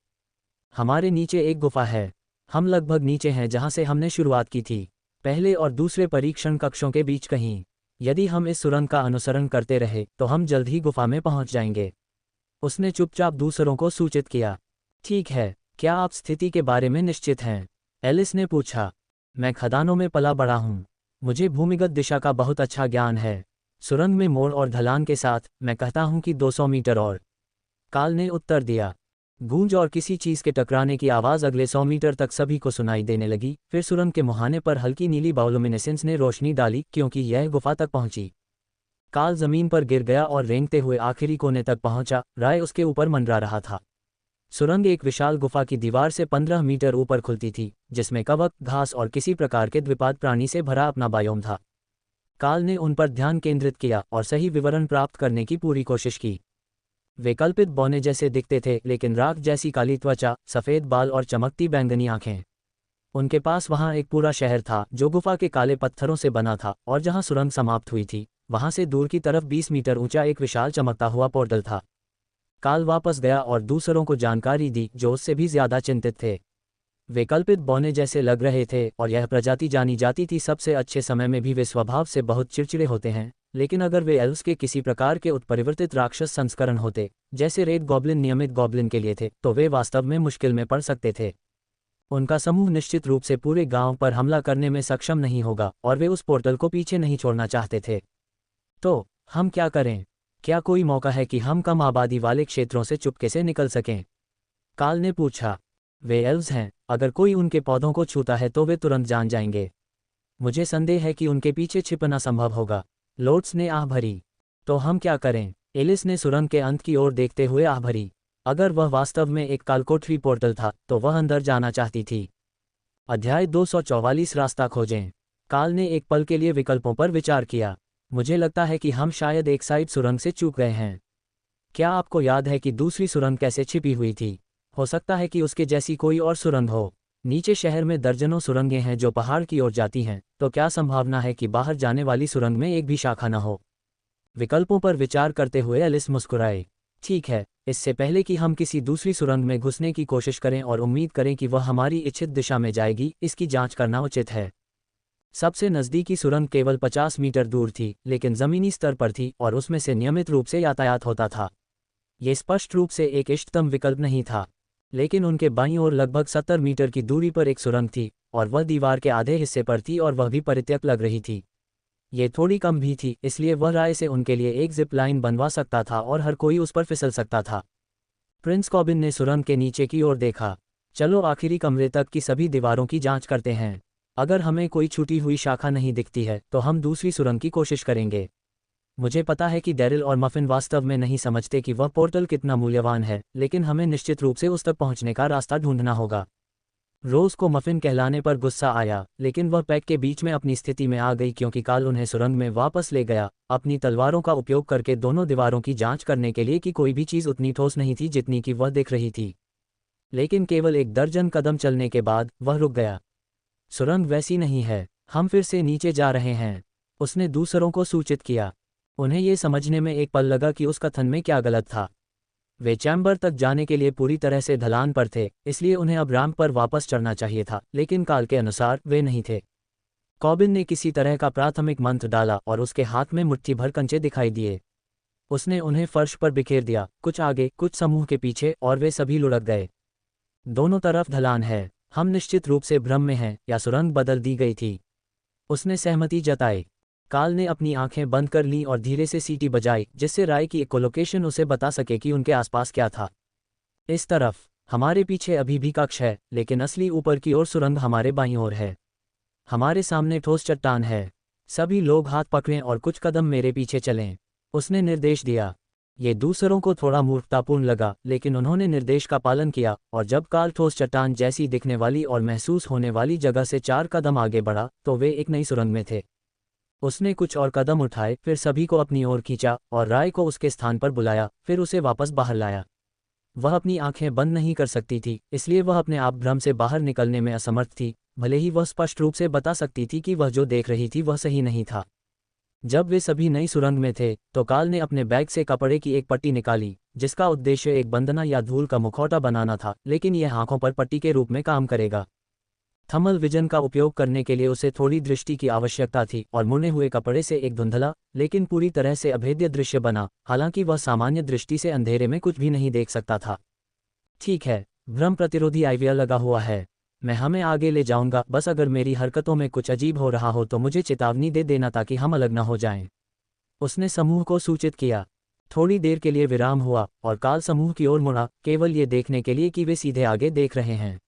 हमारे नीचे एक गुफा है। हम लगभग नीचे हैं जहां से हमने शुरुआत की थी, पहले और दूसरे परीक्षण कक्षों के बीच कहीं। यदि हम इस सुरंग का अनुसरण करते रहे तो हम जल्द ही गुफा में पहुंच जाएंगे। उसने चुपचाप दूसरों को सूचित किया। ठीक है, क्या आप स्थिति के बारे में निश्चित हैं? एलिस ने पूछा। मैं खदानों में पला बड़ा हूं। मुझे भूमिगत दिशा का बहुत अच्छा ज्ञान है। सुरंग में मोड़ और ढलान के साथ, मैं कहता हूं कि 200 मीटर और। काल ने उत्तर दिया। गूंज और किसी चीज के टकराने की आवाज अगले 100 मीटर तक सभी को सुनाई देने लगी। फिर सुरंग के मुहाने पर हल्की नीली बायोलुमिनेसेंस ने रोशनी डाली, क्योंकि यह गुफा तक पहुंची। काल जमीन पर गिर गया और रेंगते हुए आखिरी कोने तक पहुंचा। राय उसके ऊपर मंडरा रहा था। सुरंग एक विशाल गुफा की दीवार से 15 मीटर ऊपर खुलती थी, जिसमें कवक, घास और किसी प्रकार के द्विपाद प्राणी से भरा अपना बायोम था। काल ने उन पर ध्यान केंद्रित किया और सही विवरण प्राप्त करने की पूरी कोशिश की। वे कल्पित बौने जैसे दिखते थे, लेकिन राख जैसी काली त्वचा, सफ़ेद बाल और चमकती बैंगनी आंखें। उनके पास वहां एक पूरा शहर था जो गुफा के काले पत्थरों से बना था, और जहां सुरंग समाप्त हुई थी वहां से दूर की तरफ 20 मीटर ऊंचा एक विशाल चमकता हुआ पोर्टल था। काल वापस गया और दूसरों को जानकारी दी जो उससे भी ज्यादा चिंतित थे। वे कल्पित बौने जैसे लग रहे थे और यह प्रजाति जानी जाती थी। सबसे अच्छे समय में भी वे स्वभाव से बहुत चिड़चिड़े होते हैं, लेकिन अगर वे एल्व्स के किसी प्रकार के उत्परिवर्तित राक्षस संस्करण होते, जैसे रेड गॉब्लिन नियमित गॉब्लिन के लिए थे, तो वे वास्तव में मुश्किल में पड़ सकते थे। उनका समूह निश्चित रूप से पूरे गांव पर हमला करने में सक्षम नहीं होगा, और वे उस पोर्टल को पीछे नहीं छोड़ना चाहते थे। तो हम क्या करें? क्या कोई मौका है कि हम कम आबादी वाले क्षेत्रों से चुपके से निकल सकें? काल ने पूछा। वे एल्व्स हैं, अगर कोई उनके पौधों को छूता है तो वे तुरंत जान जाएंगे। मुझे संदेह है कि उनके पीछे छिपना संभव होगा। लोड्स ने आह भरी। तो हम क्या करें? एलिस ने सुरंग के अंत की ओर देखते हुए आह भरी। अगर वह वास्तव में एक कालकोठरी पोर्टल था तो वह अंदर जाना चाहती थी। अध्याय 244 रास्ता खोजें। काल ने एक पल के लिए विकल्पों पर विचार किया। मुझे लगता है कि हम शायद एक साइड सुरंग से चूक गए हैं। क्या आपको याद है कि दूसरी सुरंग कैसे छिपी हुई थी? हो सकता है कि उसके जैसी कोई और सुरंग हो। नीचे शहर में दर्जनों सुरंगें हैं जो पहाड़ की ओर जाती हैं, तो क्या संभावना है कि बाहर जाने वाली सुरंग में एक भी शाखा न हो? विकल्पों पर विचार करते हुए एलिस मुस्कुराए। ठीक है, इससे पहले कि हम किसी दूसरी सुरंग में घुसने की कोशिश करें और उम्मीद करें कि वह हमारी इच्छित दिशा में जाएगी, इसकी जांच करना उचित है। सबसे नज़दीकी सुरंग केवल 50 मीटर दूर थी, लेकिन ज़मीनी स्तर पर थी और उसमें से नियमित रूप से यातायात होता था। ये स्पष्ट रूप से एक इष्टतम विकल्प नहीं था, लेकिन उनके बाईं ओर लगभग 70 मीटर की दूरी पर एक सुरंग थी, और वह दीवार के आधे हिस्से पर थी और वह भी परित्यक्त लग रही थी। ये थोड़ी कम भी थी, इसलिए वह राय से उनके लिए एक जिप लाइन बनवा सकता था और हर कोई उस पर फिसल सकता था। प्रिंस कॉबिन ने सुरंग के नीचे की ओर देखा। चलो आखिरी कमरे तक की सभी दीवारों की जांच करते हैं। अगर हमें कोई छूटी हुई शाखा नहीं दिखती है तो हम दूसरी सुरंग की कोशिश करेंगे। मुझे पता है कि डैरिल और मफिन वास्तव में नहीं समझते कि वह पोर्टल कितना मूल्यवान है, लेकिन हमें निश्चित रूप से उस तक पहुंचने का रास्ता ढूंढना होगा। रोज को मफिन कहलाने पर गुस्सा आया, लेकिन वह पैक के बीच में अपनी स्थिति में आ गई क्योंकि काल उन्हें सुरंग में वापस ले गया, अपनी तलवारों का उपयोग करके दोनों दीवारों की जांच करने के लिए कि कोई भी चीज़ उतनी ठोस नहीं थी जितनी कि वह देख रही थी। लेकिन केवल एक दर्जन कदम चलने के बाद वह रुक गया। सुरंग वैसी नहीं है, हम फिर से नीचे जा रहे हैं, उसने दूसरों को सूचित किया। उन्हें ये समझने में एक पल लगा कि उस कथन में क्या गलत था। वे चैम्बर तक जाने के लिए पूरी तरह से ढलान पर थे, इसलिए उन्हें अब रैंप पर वापस चढ़ना चाहिए था, लेकिन काल के अनुसार वे नहीं थे। कॉबिन ने किसी तरह का प्राथमिक मंत्र डाला और उसके हाथ में मुट्ठी भर कंचे दिखाई दिए। उसने उन्हें फर्श पर बिखेर दिया, कुछ आगे कुछ समूह के पीछे, और वे सभी लुढ़क गए। दोनों तरफ ढलान है, हम निश्चित रूप से भ्रम में हैं या सुरंग बदल दी गई थी। उसने सहमति जताई। काल ने अपनी आंखें बंद कर लीं और धीरे से सीटी बजाई, जिससे राय की इकोलोकेशन उसे बता सके कि उनके आसपास क्या था। इस तरफ हमारे पीछे अभी भी कक्ष है, लेकिन असली ऊपर की ओर सुरंग हमारे बाईं ओर है। हमारे सामने ठोस चट्टान है। सभी लोग हाथ पकड़ें और कुछ कदम मेरे पीछे चलें, उसने निर्देश दिया। ये दूसरों को थोड़ा मूर्खतापूर्ण लगा, लेकिन उन्होंने निर्देश का पालन किया, और जब काल ठोस चट्टान जैसी दिखने वाली और महसूस होने वाली जगह से 4 कदम आगे बढ़ा तो वे एक नई सुरंग में थे। उसने कुछ और कदम उठाए, फिर सभी को अपनी ओर खींचा और राय को उसके स्थान पर बुलाया, फिर उसे वापस बाहर लाया। वह अपनी आंखें बंद नहीं कर सकती थी, इसलिए वह अपने आप भ्रम से बाहर निकलने में असमर्थ थी, भले ही वह स्पष्ट रूप से बता सकती थी कि वह जो देख रही थी वह सही नहीं था। जब वे सभी नई सुरंग में थे तो काल ने अपने बैग से कपड़े की एक पट्टी निकाली, जिसका उद्देश्य एक बंदना या धूल का मुखौटा बनाना था, लेकिन यह आंखों पर पट्टी के रूप में काम करेगा। थर्मल विजन का उपयोग करने के लिए उसे थोड़ी दृष्टि की आवश्यकता थी, और मुड़े हुए कपड़े से एक धुंधला लेकिन पूरी तरह से अभेद्य दृश्य बना, हालांकि वह सामान्य दृष्टि से अंधेरे में कुछ भी नहीं देख सकता था। ठीक है, भ्रम प्रतिरोधी आईवीआर लगा हुआ है, मैं हमें आगे ले जाऊंगा, बस अगर मेरी हरकतों में कुछ अजीब हो रहा हो तो मुझे चेतावनी दे देना ताकि हम अलग न हो जाएं। उसने समूह को सूचित किया। थोड़ी देर के लिए विराम हुआ और काल समूह की ओर मुड़ा, केवल ये देखने के लिए कि वे सीधे आगे देख रहे हैं।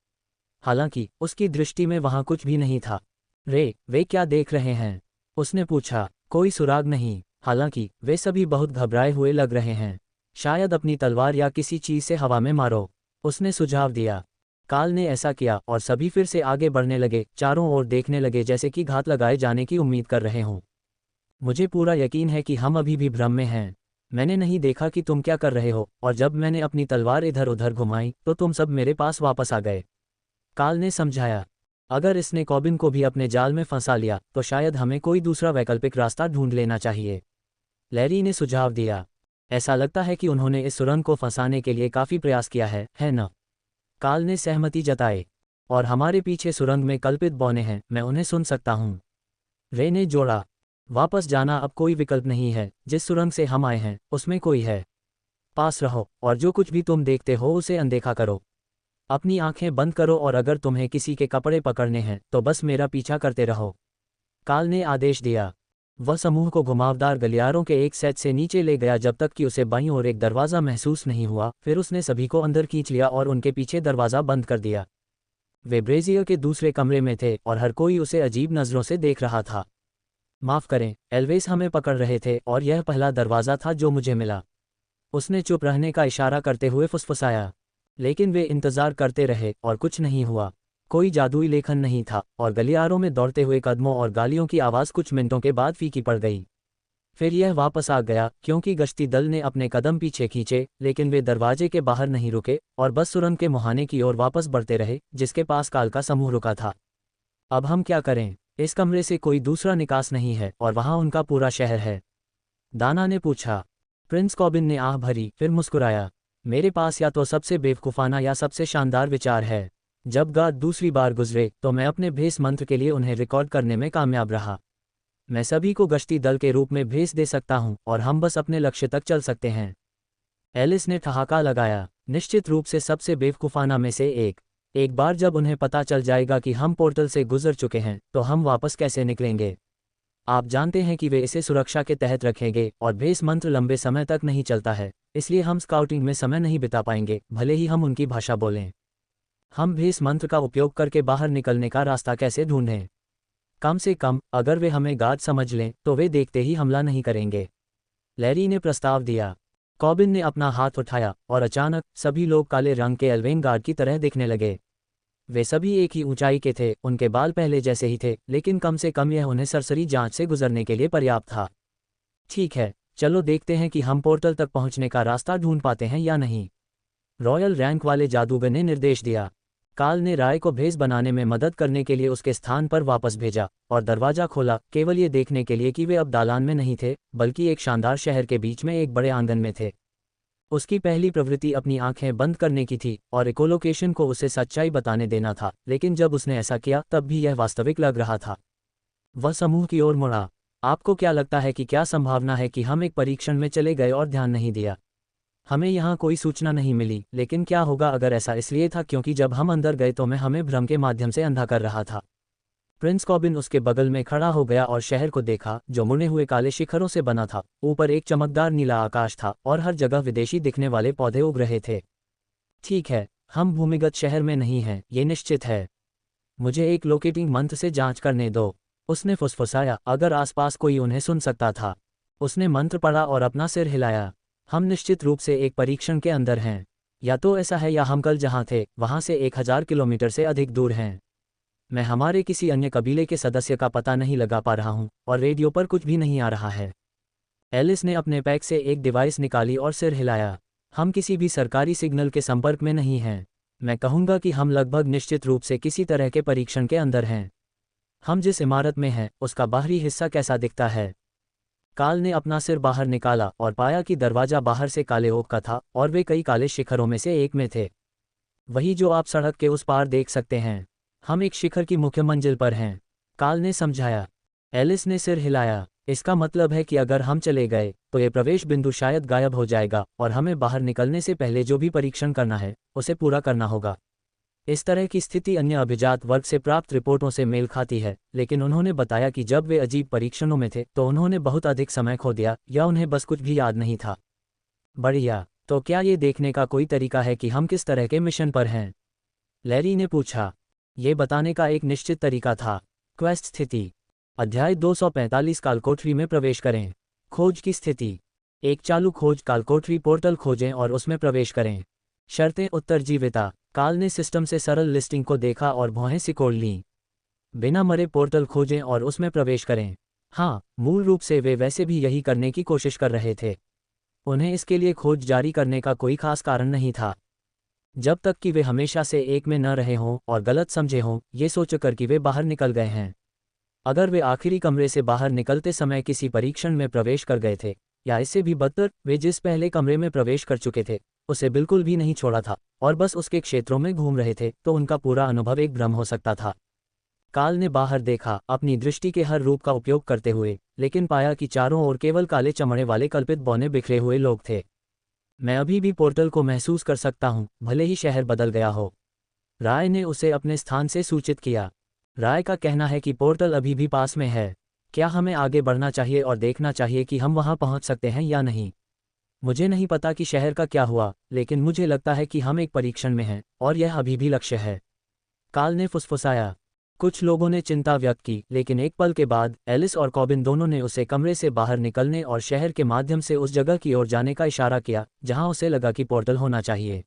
हालांकि उसकी दृष्टि में वहां कुछ भी नहीं था। वे क्या देख रहे हैं? उसने पूछा। कोई सुराग नहीं, हालांकि वे सभी बहुत घबराए हुए लग रहे हैं। शायद अपनी तलवार या किसी चीज से हवा में मारो, उसने सुझाव दिया। काल ने ऐसा किया और सभी फिर से आगे बढ़ने लगे, चारों ओर देखने लगे जैसे कि घात लगाए जाने की उम्मीद कर रहे हों। मुझे पूरा यकीन है कि हम अभी भी भ्रम में हैं। मैंने नहीं देखा कि तुम क्या कर रहे हो, और जब मैंने अपनी तलवार इधर उधर घुमाई तो तुम सब मेरे पास वापस आ गए, काल ने समझाया। अगर इसने कॉबिन को भी अपने जाल में फंसा लिया तो शायद हमें कोई दूसरा वैकल्पिक रास्ता ढूंढ लेना चाहिए, लैरी ने सुझाव दिया। ऐसा लगता है कि उन्होंने इस सुरंग को फंसाने के लिए काफ़ी प्रयास किया है न? काल ने सहमति जताई। और हमारे पीछे सुरंग में कल्पित बौने हैं, मैं उन्हें सुन सकता हूँ, रे ने जोड़ा। वापस जाना अब कोई विकल्प नहीं है, जिस सुरंग से हम आए हैं उसमें कोई है। पास रहो और जो कुछ भी तुम देखते हो उसे अनदेखा करो। अपनी आंखें बंद करो और अगर तुम्हें किसी के कपड़े पकड़ने हैं तो बस मेरा पीछा करते रहो, काल ने आदेश दिया। वह समूह को घुमावदार गलियारों के एक सेट से नीचे ले गया जब तक कि उसे बाईं ओर एक दरवाज़ा महसूस नहीं हुआ, फिर उसने सभी को अंदर खींच लिया और उनके पीछे दरवाज़ा बंद कर दिया। वे ब्रेजियर के दूसरे कमरे में थे और हर कोई उसे अजीब नज़रों से देख रहा था। माफ़ करें, एल्वेस हमें पकड़ रहे थे और यह पहला दरवाज़ा था जो मुझे मिला, उसने चुप रहने का इशारा करते हुए फुसफुसाया। लेकिन वे इंतज़ार करते रहे और कुछ नहीं हुआ। कोई जादुई लेखन नहीं था और गलियारों में दौड़ते हुए कदमों और गालियों की आवाज़ कुछ मिनटों के बाद फीकी पड़ गई। फिर यह वापस आ गया क्योंकि गश्ती दल ने अपने कदम पीछे खींचे, लेकिन वे दरवाजे के बाहर नहीं रुके और बस सुरंग के मुहाने की ओर वापस बढ़ते रहे जिसके पास काल का समूह रुका था। अब हम क्या करें? इस कमरे से कोई दूसरा निकास नहीं है और वहां उनका पूरा शहर है, दाना ने पूछा। प्रिंस कॉबिन ने आह भरी, फिर मुस्कुराया। मेरे पास या तो सबसे बेवकूफाना या सबसे शानदार विचार है। जब गार्ड दूसरी बार गुजरे तो मैं अपने भेस मंत्र के लिए उन्हें रिकॉर्ड करने में कामयाब रहा। मैं सभी को गश्ती दल के रूप में भेस दे सकता हूं और हम बस अपने लक्ष्य तक चल सकते हैं। एलिस ने ठहाका लगाया। निश्चित रूप से सबसे बेवकूफाना में से एक बार जब उन्हें पता चल जाएगा कि हम पोर्टल से गुजर चुके हैं तो हम वापस कैसे निकलेंगे? आप जानते हैं कि वे इसे सुरक्षा के तहत रखेंगे और भेस मंत्र लंबे समय तक नहीं चलता है, इसलिए हम स्काउटिंग में समय नहीं बिता पाएंगे भले ही हम उनकी भाषा बोलें। हम भेस मंत्र का उपयोग करके बाहर निकलने का रास्ता कैसे ढूंढें? कम से कम अगर वे हमें गार्ड समझ लें तो वे देखते ही हमला नहीं करेंगे, लैरी ने प्रस्ताव दिया। कॉबिन ने अपना हाथ उठाया और अचानक सभी लोग काले रंग के एल्वेन गार्ड की तरह दिखने लगे। वे सभी एक ही ऊंचाई के थे, उनके बाल पहले जैसे ही थे, लेकिन कम से कम यह उन्हें सरसरी जांच से गुजरने के लिए पर्याप्त था। ठीक है, चलो देखते हैं कि हम पोर्टल तक पहुंचने का रास्ता ढूंढ पाते हैं या नहीं, रॉयल रैंक वाले जादूगर ने निर्देश दिया। काल ने राय को भेस बनाने में मदद करने के लिए उसके स्थान पर वापस भेजा और दरवाजा खोला, केवल ये देखने के लिए कि वे अब दालान में नहीं थे बल्कि एक शानदार शहर के बीच में एक बड़े आंगन में थे। उसकी पहली प्रवृत्ति अपनी आंखें बंद करने की थी और इकोलोकेशन को उसे सच्चाई बताने देना था, लेकिन जब उसने ऐसा किया तब भी यह वास्तविक लग रहा था। वह समूह की ओर मुड़ा। आपको क्या लगता है कि क्या संभावना है कि हम एक परीक्षण में चले गए और ध्यान नहीं दिया? हमें यहाँ कोई सूचना नहीं मिली, लेकिन क्या होगा अगर ऐसा इसलिए था क्योंकि जब हम अंदर गए तो मैं हमें भ्रम के माध्यम से अंधा कर रहा था। प्रिंस कॉबिन उसके बगल में खड़ा हो गया और शहर को देखा जो मुड़े हुए काले शिखरों से बना था। ऊपर एक चमकदार नीला आकाश था और हर जगह विदेशी दिखने वाले पौधे उग रहे थे। ठीक है, हम भूमिगत शहर में नहीं हैं, ये निश्चित है। मुझे एक लोकेटिंग मंत्र से जांच करने दो, उसने फुसफुसाया, अगर आसपास कोई उन्हें सुन सकता था। उसने मंत्र पढ़ा और अपना सिर हिलाया। हम निश्चित रूप से एक परीक्षण के अंदर हैं। या तो ऐसा है या हम कल जहां थे वहां से 1000 किलोमीटर से अधिक दूर हैं। मैं हमारे किसी अन्य कबीले के सदस्य का पता नहीं लगा पा रहा हूं और रेडियो पर कुछ भी नहीं आ रहा है। एलिस ने अपने पैक से एक डिवाइस निकाली और सिर हिलाया। हम किसी भी सरकारी सिग्नल के संपर्क में नहीं हैं। मैं कहूंगा कि हम लगभग निश्चित रूप से किसी तरह के परीक्षण के अंदर हैं। हम जिस इमारत में हैं उसका बाहरी हिस्सा कैसा दिखता है? काल ने अपना सिर बाहर निकाला और पाया कि दरवाजा बाहर से काले ओक का था और वे कई काले शिखरों में से एक में थे। वही जो आप सड़क के उस पार देख सकते हैं। हम एक शिखर की मुख्य मंजिल पर हैं, काल ने समझाया। एलिस ने सिर हिलाया। इसका मतलब है कि अगर हम चले गए तो ये प्रवेश बिंदु शायद गायब हो जाएगा और हमें बाहर निकलने से पहले जो भी परीक्षण करना है उसे पूरा करना होगा। इस तरह की स्थिति अन्य अभिजात वर्ग से प्राप्त रिपोर्टों से मेल खाती है, लेकिन उन्होंने बताया कि जब वे अजीब परीक्षणों में थे तो उन्होंने बहुत अधिक समय खो दिया या उन्हें बस कुछ भी याद नहीं था। बढ़िया, तो क्या ये देखने का कोई तरीका है कि हम किस तरह के मिशन पर हैं? लैरी ने पूछा। ये बताने का एक निश्चित तरीका था। क्वेस्ट स्थिति। अध्याय 245 कालकोठरी में प्रवेश करें। खोज की स्थिति। एक चालू खोज कालकोठरी पोर्टल खोजें और उसमें प्रवेश करें। शर्तें उत्तरजीविता। काल ने सिस्टम से सरल लिस्टिंग को देखा और भौहें सिकोड़ लीं। बिना मरे पोर्टल खोजें और उसमें प्रवेश करें। हाँ, मूल रूप से वे वैसे भी यही करने की कोशिश कर रहे थे। उन्हें इसके लिए खोज जारी करने का कोई खास कारण नहीं था, जब तक कि वे हमेशा से एक में न रहे हों और गलत समझे हों, ये सोचकर कि वे बाहर निकल गए हैं। अगर वे आखिरी कमरे से बाहर निकलते समय किसी परीक्षण में प्रवेश कर गए थे, या इससे भी बदतर वे जिस पहले कमरे में प्रवेश कर चुके थे उसे बिल्कुल भी नहीं छोड़ा था और बस उसके क्षेत्रों में घूम रहे थे, तो उनका पूरा अनुभव एक भ्रम हो सकता था। काल ने बाहर देखा, अपनी दृष्टि के हर रूप का उपयोग करते हुए, लेकिन पाया कि चारों ओर केवल काले चमड़े वाले कल्पित बौने बिखरे हुए लोग थे। मैं अभी भी पोर्टल को महसूस कर सकता हूँ, भले ही शहर बदल गया हो, राय ने उसे अपने स्थान से सूचित किया। राय का कहना है कि पोर्टल अभी भी पास में है। क्या हमें आगे बढ़ना चाहिए और देखना चाहिए कि हम वहां पहुंच सकते हैं या नहीं? मुझे नहीं पता कि शहर का क्या हुआ, लेकिन मुझे लगता है कि हम एक परीक्षण में हैं और यह अभी भी लक्ष्य है, काल ने फुसफुसाया। कुछ लोगों ने चिंता व्यक्त की, लेकिन एक पल के बाद एलिस और कॉबिन दोनों ने उसे कमरे से बाहर निकलने और शहर के माध्यम से उस जगह की ओर जाने का इशारा किया जहां उसे लगा कि पोर्टल होना चाहिए।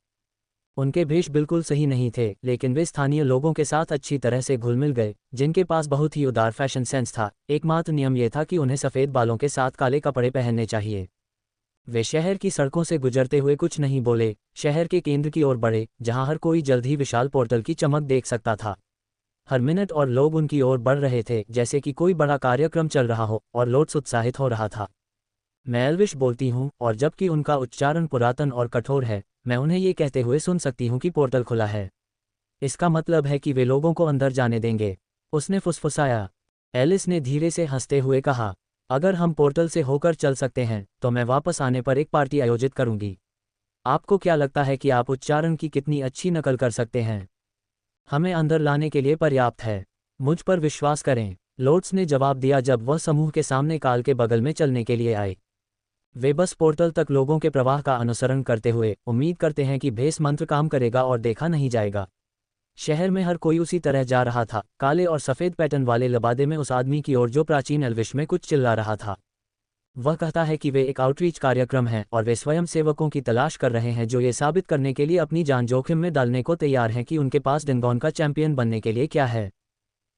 उनके भेष बिल्कुल सही नहीं थे, लेकिन वे स्थानीय लोगों के साथ अच्छी तरह से घुल मिल गए, जिनके पास बहुत ही उदार फैशन सेंस था। एकमात्र नियम यह था कि उन्हें सफ़ेद बालों के साथ काले कपड़े पहनने चाहिए। वे शहर की सड़कों से गुजरते हुए कुछ नहीं बोले, शहर के केंद्र की ओर बढ़े, जहां हर कोई जल्द ही विशाल पोर्टल की चमक देख सकता था। हर मिनट और लोग उनकी ओर बढ़ रहे थे, जैसे कि कोई बड़ा कार्यक्रम चल रहा हो, और लोट्स उत्साहित हो रहा था। मैं एल्विश बोलती हूँ, और जबकि उनका उच्चारण पुरातन और कठोर है, मैं उन्हें ये कहते हुए सुन सकती हूँ कि पोर्टल खुला है। इसका मतलब है कि वे लोगों को अंदर जाने देंगे, उसने फुसफुसाया। एलिस ने धीरे से हंसते हुए कहा, अगर हम पोर्टल से होकर चल सकते हैं तो मैं वापस आने पर एक पार्टी आयोजित करूंगी। आपको क्या लगता है कि आप उच्चारण की कितनी अच्छी नकल कर सकते हैं? हमें अंदर लाने के लिए पर्याप्त है, मुझ पर विश्वास करें, लोट्स ने जवाब दिया जब वह समूह के सामने काल के बगल में चलने के लिए आए। वे बस पोर्टल तक लोगों के प्रवाह का अनुसरण करते हुए उम्मीद करते हैं कि भेस मंत्र काम करेगा और देखा नहीं जाएगा। शहर में हर कोई उसी तरह जा रहा था, काले और सफ़ेद पैटर्न वाले लबादे में उस आदमी की ओर जो प्राचीन एल्विश में कुछ चिल्ला रहा था। वह कहता है कि वे एक आउटरीच कार्यक्रम है और वे स्वयं सेवकों की तलाश कर रहे हैं जो ये साबित करने के लिए अपनी जान जोखिम में डालने को तैयार हैं कि उनके पास डिंगोन का चैंपियन बनने के लिए क्या है।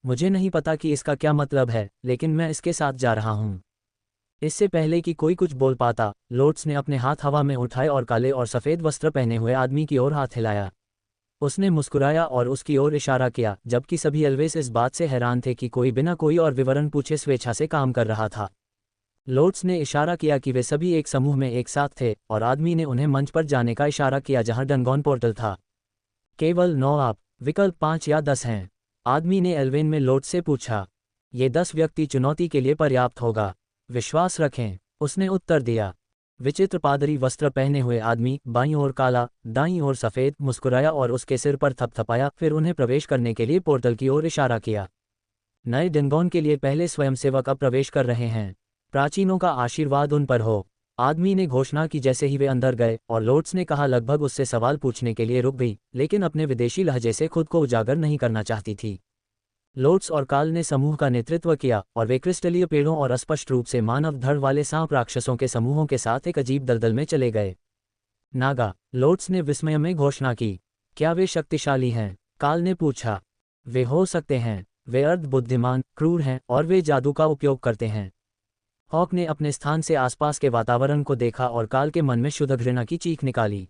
मुझे नहीं पता कि इसका क्या मतलब है, लेकिन मैं इसके साथ जा रहा हूँ। इससे पहले कि कोई कुछ बोल पाता, लोट्स ने अपने हाथ हवा में उठाए और काले और सफ़ेद वस्त्र पहने हुए आदमी की ओर हाथ हिलाया। उसने मुस्कुराया और उसकी ओर इशारा किया, जबकि सभी एल्विस इस बात से हैरान थे कि कोई बिना कोई और विवरण पूछे स्वेच्छा से काम कर रहा था। लोट्स ने इशारा किया कि वे सभी एक समूह में एक साथ थे, और आदमी ने उन्हें मंच पर जाने का इशारा किया जहां डंगोन पोर्टल था। केवल 9 आप, विकल्प 5 या 10 हैं, आदमी ने एल्वेन में लोट्स से पूछा। ये 10 व्यक्ति चुनौती के लिए पर्याप्त होगा, विश्वास रखें, उसने उत्तर दिया। विचित्र पादरी वस्त्र पहने हुए आदमी, बाईं ओर काला, दाईं ओर सफ़ेद, मुस्कुराया और उसके सिर पर थपथपाया, फिर उन्हें प्रवेश करने के लिए पोर्टल की ओर इशारा किया। नए डिंगोन के लिए पहले स्वयंसेवक अब प्रवेश कर रहे हैं, प्राचीनों का आशीर्वाद उन पर हो, आदमी ने घोषणा की जैसे ही वे अंदर गए, और लोट्स ने कहा लगभग उससे सवाल पूछने के लिए रुक गई, लेकिन अपने विदेशी लहजे से खुद को उजागर नहीं करना चाहती थी। लोट्स और काल ने समूह का नेतृत्व किया, और वे क्रिस्टलीय पेड़ों और स्पष्ट रूप से मानव धड़ वाले सांप राक्षसों के समूहों के साथ एक अजीब दलदल में चले गए। नागा, लोट्स ने विस्मय में घोषणा की। क्या वे शक्तिशाली हैं? काल ने पूछा। वे हो सकते हैं, वे अर्ध बुद्धिमान, क्रूर हैं, और वे जादू का उपयोग करते हैं। हॉक ने अपने स्थान से आसपास के वातावरण को देखा और काल के मन में शुद्ध घृणा की चीख निकाली।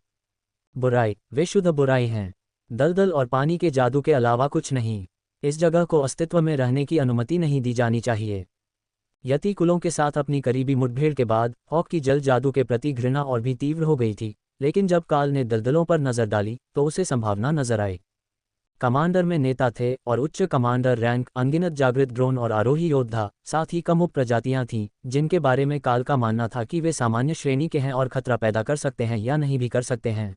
बुराई, वे शुद्ध बुराई हैं, दलदल और पानी के जादू के अलावा कुछ नहीं। इस जगह को अस्तित्व में रहने की अनुमति नहीं दी जानी चाहिए। यति कुलों के साथ अपनी करीबी मुठभेड़ के बाद हॉक की जल जादू के प्रति घृणा और भी तीव्र हो गई थी, लेकिन जब काल ने दलदलों पर नजर डाली तो उसे संभावना नजर आई। कमांडर में नेता थे और उच्च कमांडर रैंक, अनगिनत जागृत ड्रोन और आरोही योद्धा, साथ ही कम उप प्रजातियां थीं जिनके बारे में काल का मानना था कि वे सामान्य श्रेणी के हैं और खतरा पैदा कर सकते हैं या नहीं भी कर सकते हैं।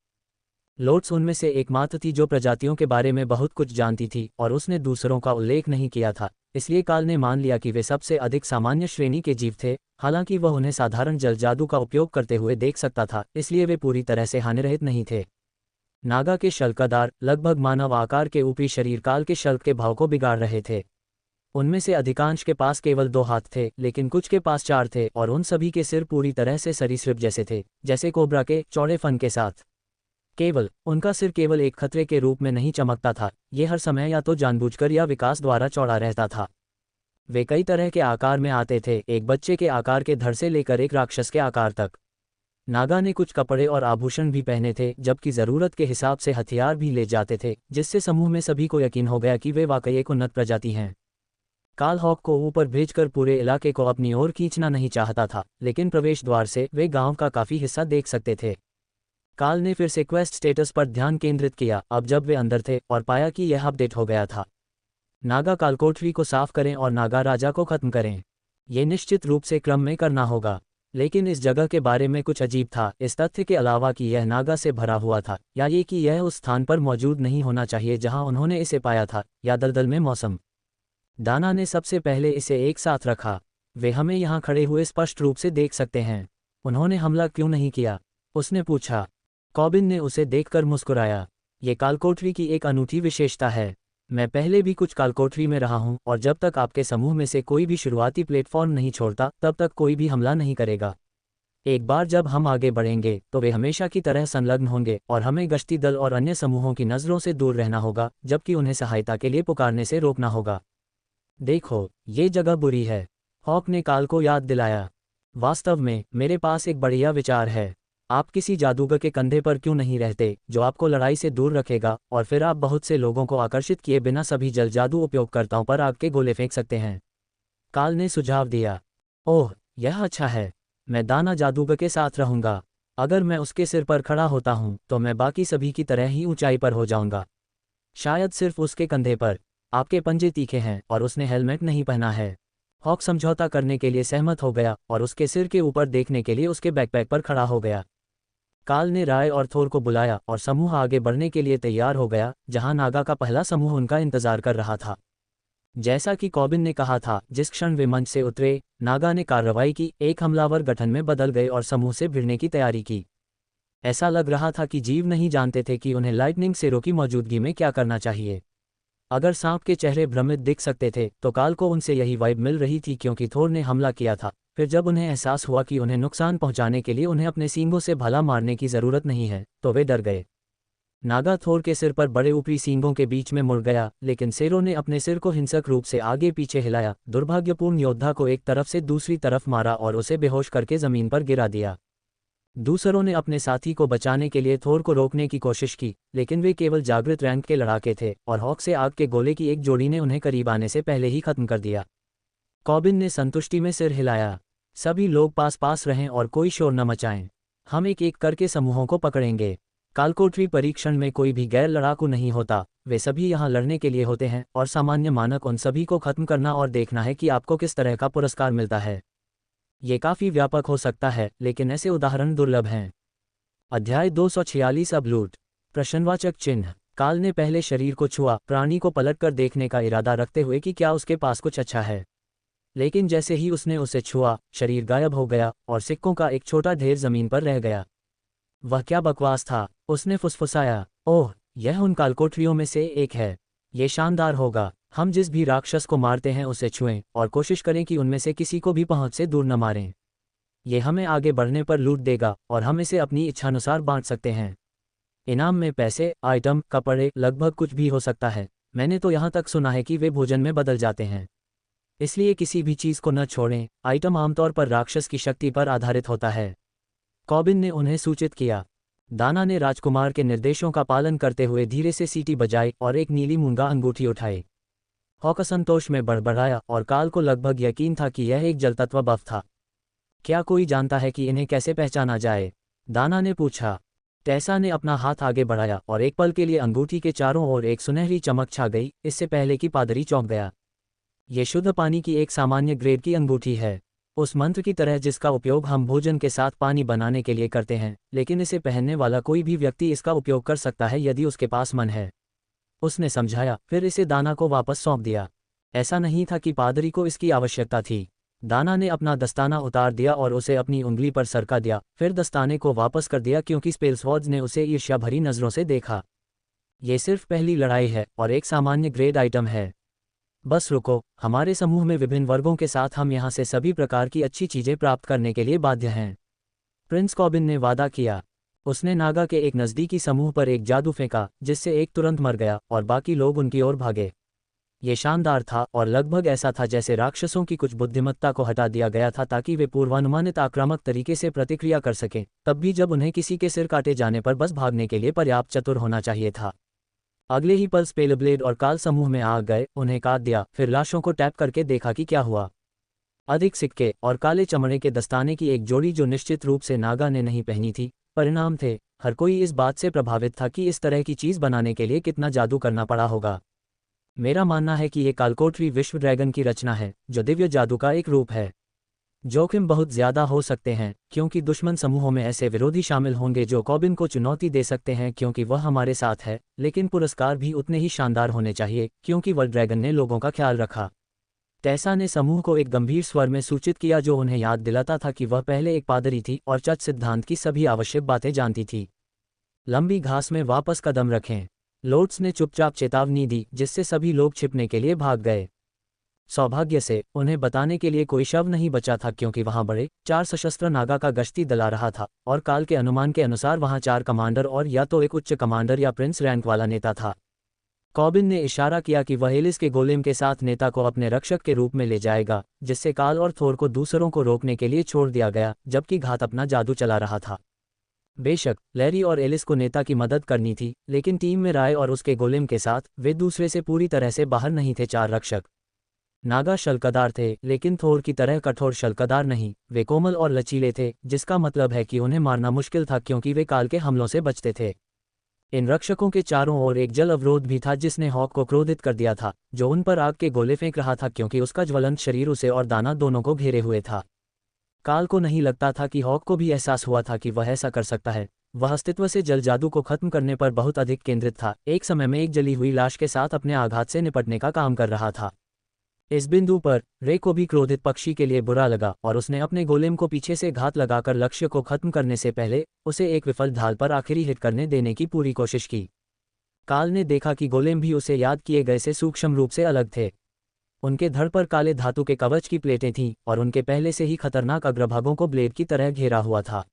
लोट्स उनमें से एकमात्र थी जो प्रजातियों के बारे में बहुत कुछ जानती थी, और उसने दूसरों का उल्लेख नहीं किया था, इसलिए काल ने मान लिया कि वे सबसे अधिक सामान्य श्रेणी के जीव थे। हालांकि वह उन्हें साधारण जल जादू का उपयोग करते हुए देख सकता था, इसलिए वे पूरी तरह से हानिरहित नहीं थे। नागा के शल्कदार, लगभग मानव आकार के ऊपरी शरीर काल के शल्क के भाव को बिगाड़ रहे थे। उनमें से अधिकांश के पास केवल 2 हाथ थे, लेकिन कुछ के पास 4 थे, और उन सभी के सिर पूरी तरह से सरीसृप जैसे थे, जैसे कोबरा के चौड़े फन के साथ। केवल उनका सिर केवल एक खतरे के रूप में नहीं चमकता था, ये हर समय या तो जानबूझकर या विकास द्वारा चौड़ा रहता था। वे कई तरह के आकार में आते थे, एक बच्चे के आकार के धड़ से लेकर एक राक्षस के आकार तक। नागा ने कुछ कपड़े और आभूषण भी पहने थे, जबकि ज़रूरत के हिसाब से हथियार भी ले जाते थे, जिससे समूह में सभी को यकीन हो गया कि वे वाकई एक उन्नत प्रजाति हैं। काल हॉक को ऊपर भेजकर पूरे इलाके को अपनी ओर खींचना नहीं चाहता था, लेकिन प्रवेश द्वार से वे गांव का काफ़ी हिस्सा देख सकते थे। काल ने फिर से क्वेस्ट स्टेटस पर ध्यान केंद्रित किया, अब जब वे अंदर थे, और पाया कि यह अपडेट हो गया था। नागा कालकोठरी को साफ करें और नागा राजा को खत्म करें। ये निश्चित रूप से क्रम में करना होगा, लेकिन इस जगह के बारे में कुछ अजीब था, इस तथ्य के अलावा कि यह नागा से भरा हुआ था, या ये कि यह उस स्थान पर मौजूद नहीं होना चाहिए जहां उन्होंने इसे पाया था, या दलदल में मौसम। दाना ने सबसे पहले इसे एक साथ रखा। वे हमें यहाँ खड़े हुए स्पष्ट रूप से देख सकते हैं। उन्होंने हमला क्यों नहीं किया? उसने पूछा। कॉबिन ने उसे देखकर मुस्कुराया। ये कालकोठरी की एक अनूठी विशेषता है। मैं पहले भी कुछ कालकोठरी में रहा हूं, और जब तक आपके समूह में से कोई भी शुरुआती प्लेटफॉर्म नहीं छोड़ता, तब तक कोई भी हमला नहीं करेगा। एक बार जब हम आगे बढ़ेंगे तो वे हमेशा की तरह संलग्न होंगे और हमें गश्ती दल और अन्य समूहों की नज़रों से दूर रहना होगा, जबकि उन्हें सहायता के लिए पुकारने से रोकना होगा। देखो, ये जगह बुरी है, हॉक ने काल को याद दिलाया। वास्तव में मेरे पास एक बढ़िया विचार है। आप किसी जादूगर के कंधे पर क्यों नहीं रहते जो आपको लड़ाई से दूर रखेगा, और फिर आप बहुत से लोगों को आकर्षित किए बिना सभी जल जादू उपयोगकर्ताओं पर आग के गोले फेंक सकते हैं। काल ने सुझाव दिया। ओह, यह अच्छा है। मैं दाना जादूगर के साथ रहूंगा। अगर मैं उसके सिर पर खड़ा होता हूं तो मैं बाकी सभी की तरह ही ऊंचाई पर हो जाऊंगा। शायद सिर्फ उसके कंधे पर। आपके पंजे तीखे हैं और उसने हेलमेट नहीं पहना है। हॉक समझौता करने के लिए सहमत हो गया और उसके सिर के ऊपर देखने के लिए उसके बैकपैक पर खड़ा हो गया। काल ने राय और थोर को बुलाया और समूह आगे बढ़ने के लिए तैयार हो गया, जहां नागा का पहला समूह उनका इंतजार कर रहा था। जैसा कि कॉबिन ने कहा था, जिस क्षण वे मंच से उतरे, नागा ने कार्रवाई की, एक हमलावर गठन में बदल गए और समूह से भिड़ने की तैयारी की। ऐसा लग रहा था कि जीव नहीं जानते थे कि उन्हें लाइटनिंग सेरों की मौजूदगी में क्या करना चाहिए। अगर सांप के चेहरे भ्रमित दिख सकते थे तो काल को उनसे यही वाइब मिल रही थी, क्योंकि थोर ने हमला किया था। फिर जब उन्हें एहसास हुआ कि उन्हें नुकसान पहुंचाने के लिए उन्हें अपने सींगों से भला मारने की ज़रूरत नहीं है, तो वे डर गए। नागा थोर के सिर पर बड़े ऊपरी सींगों के बीच में मुड़ गया, लेकिन सेरो ने अपने सिर को हिंसक रूप से आगे पीछे हिलाया, दुर्भाग्यपूर्ण योद्धा को एक तरफ से दूसरी तरफ मारा और उसे बेहोश करके जमीन पर गिरा दिया। दूसरों ने अपने साथी को बचाने के लिए थोर को रोकने की कोशिश की, लेकिन वे केवल जागृत रैंक के लड़ाके थे और हॉक से आग के गोले की एक जोड़ी ने उन्हें करीब आने से पहले ही खत्म कर दिया। कॉबिन ने संतुष्टि में सिर हिलाया। सभी लोग पास पास रहें और कोई शोर न मचाएं। हम एक एक करके समूहों को पकड़ेंगे। कालकोटरी परीक्षण में कोई भी गैर लड़ाकू नहीं होता, वे सभी यहाँ लड़ने के लिए होते हैं, और सामान्य मानक उन सभी को खत्म करना और देखना है कि आपको किस तरह का पुरस्कार मिलता है। ये काफ़ी व्यापक हो सकता है, लेकिन ऐसे उदाहरण दुर्लभ हैं। अध्याय 246 अब लूट। प्रश्नवाचक चिन्ह। काल ने पहले शरीर को छुआ, प्राणी को पलटकर देखने का इरादा रखते हुए कि क्या उसके पास कुछ अच्छा है। लेकिन जैसे ही उसने उसे छुआ, शरीर गायब हो गया और सिक्कों का एक छोटा ढेर जमीन पर रह गया। वह क्या बकवास था, उसने फुसफुसाया। ओह, यह उन कालकोठरियों में से एक है। ये शानदार होगा। हम जिस भी राक्षस को मारते हैं उसे छुएं और कोशिश करें कि उनमें से किसी को भी पहुंच से दूर न मारें। ये हमें आगे बढ़ने पर लूट देगा और हम इसे अपनी इच्छानुसार बांट सकते हैं। इनाम में पैसे, आइटम, कपड़े, लगभग कुछ भी हो सकता है। मैंने तो यहाँ तक सुना है कि वे भोजन में बदल जाते हैं। इसलिए किसी भी चीज़ को न छोड़ें। आइटम आमतौर पर राक्षस की शक्ति पर आधारित होता है। कॉबिन ने उन्हें सूचित किया। दाना ने राजकुमार के निर्देशों का पालन करते हुए धीरे से सीटी बजाई और एक नीली मूंगा अंगूठी उठाई। हॉक असंतोष में बड़बड़ाया और काल को लगभग यकीन था कि यह एक जलतत्व बफ था। क्या कोई जानता है कि इन्हें कैसे पहचाना जाए? दाना ने पूछा। टेसा ने अपना हाथ आगे बढ़ाया और एक पल के लिए अंगूठी के चारों ओर एक सुनहरी चमक छा गई, इससे पहले कि पादरी चौंक गया। ये शुद्ध पानी की एक सामान्य ग्रेड की अंगूठी है, उस मंत्र की तरह जिसका उपयोग हम भोजन के साथ पानी बनाने के लिए करते हैं, लेकिन इसे पहनने वाला कोई भी व्यक्ति इसका उपयोग कर सकता है यदि उसके पास मन है। उसने समझाया, फिर इसे दाना को वापस सौंप दिया। ऐसा नहीं था कि पादरी को इसकी आवश्यकता थी। दाना ने अपना दस्ताना उतार दिया और उसे अपनी उंगली पर सरका दिया, फिर दस्ताने को वापस कर दिया क्योंकि स्पेल्सवॉर्ड्स ने उसे ईर्ष्या भरी नज़रों से देखा। ये सिर्फ पहली लड़ाई है और एक सामान्य ग्रेड आइटम है। बस रुको, हमारे समूह में विभिन्न वर्गों के साथ हम यहाँ से सभी प्रकार की अच्छी चीज़ें प्राप्त करने के लिए बाध्य हैं। प्रिंस कॉबिन ने वादा किया। उसने नागा के एक नज़दीकी समूह पर एक जादू फेंका, जिससे एक तुरंत मर गया और बाकी लोग उनकी ओर भागे। ये शानदार था और लगभग ऐसा था जैसे राक्षसों की कुछ बुद्धिमत्ता को हटा दिया गया था ताकि वे पूर्वानुमानित आक्रामक तरीके से प्रतिक्रिया कर सकें, तब भी जब उन्हें किसी के सिर काटे जाने पर बस भागने के लिए पर्याप्त चतुर होना चाहिए था। अगले ही पल स्पेलब्लेड और काल समूह में आ गए, उन्हें काट दिया, फिर लाशों को टैप करके देखा कि क्या हुआ। अधिक सिक्के और काले चमड़े के दस्ताने की एक जोड़ी जो निश्चित रूप से नागा ने नहीं पहनी थी। परिणाम थे, हर कोई इस बात से प्रभावित था कि इस तरह की चीज़ बनाने के लिए कितना जादू करना पड़ा होगा। मेरा मानना है कि ये कालकोटरी विश्व ड्रैगन की रचना है, जो दिव्य जादू का एक रूप है। जोखिम बहुत ज़्यादा हो सकते हैं क्योंकि दुश्मन समूहों में ऐसे विरोधी शामिल होंगे जो कॉबिन को चुनौती दे सकते हैं क्योंकि वह हमारे साथ है, लेकिन पुरस्कार भी उतने ही शानदार होने चाहिए क्योंकि वर्ल्ड ड्रैगन ने लोगों का ख्याल रखा। टेसा ने समूह को एक गंभीर स्वर में सूचित किया जो उन्हें याद दिलाता था कि वह पहले एक पादरी थी और चर्च सिद्धांत की सभी आवश्यक बातें जानती थी। लंबी घास में वापस कदम रखें। लोड्स ने चुपचाप चेतावनी दी, जिससे सभी लोग छिपने के लिए भाग गए। सौभाग्य से उन्हें बताने के लिए कोई शव नहीं बचा था, क्योंकि वहां बड़े 4 सशस्त्र नागा का गश्ती दल आ रहा था और काल के अनुमान के अनुसार वहां 4 कमांडर और या तो एक उच्च कमांडर या प्रिंस रैंक वाला नेता था। कॉबिन ने इशारा किया कि वह एलिस के गोलेम के साथ नेता को अपने रक्षक के रूप में ले जाएगा, जिससे काल और थोर को दूसरों को रोकने के लिए छोड़ दिया गया, जबकि घात अपना जादू चला रहा था। बेशक लैरी और एलिस को नेता की मदद करनी थी, लेकिन टीम में राय और उसके गोलेम के साथ वे दूसरे से पूरी तरह से बाहर नहीं थे। 4 रक्षक नागा शल्कदार थे, लेकिन थोर की तरह कठोर शल्कदार नहीं। वे कोमल और लचीले थे, जिसका मतलब है कि उन्हें मारना मुश्किल था, क्योंकि वे काल के हमलों से बचते थे। इन रक्षकों के चारों ओर एक जल अवरोध भी था, जिसने हॉक को क्रोधित कर दिया था, जो उन पर आग के गोले फेंक रहा था, क्योंकि उसका ज्वलंत शरीर उसे और दाना दोनों को घेरे हुए था। काल को नहीं लगता था कि हॉक को भी एहसास हुआ था कि वह ऐसा कर सकता है। वह अस्तित्व से जल जादू को खत्म करने पर बहुत अधिक केंद्रित था, एक समय में एक जली हुई लाश के साथ अपने आघात से निपटने का काम कर रहा था। इस बिंदु पर रे को भी क्रोधित पक्षी के लिए बुरा लगा और उसने अपने गोलेम को पीछे से घात लगाकर लक्ष्य को खत्म करने से पहले उसे एक विफल ढाल पर आखिरी हिट करने देने की पूरी कोशिश की। काल ने देखा कि गोलेम भी उसे याद किए गए से सूक्ष्म रूप से अलग थे। उनके धड़ पर काले धातु के कवच की प्लेटें थीं और उनके पहले से ही खतरनाक अग्रभागों को ब्लेड की तरह घेरा हुआ था।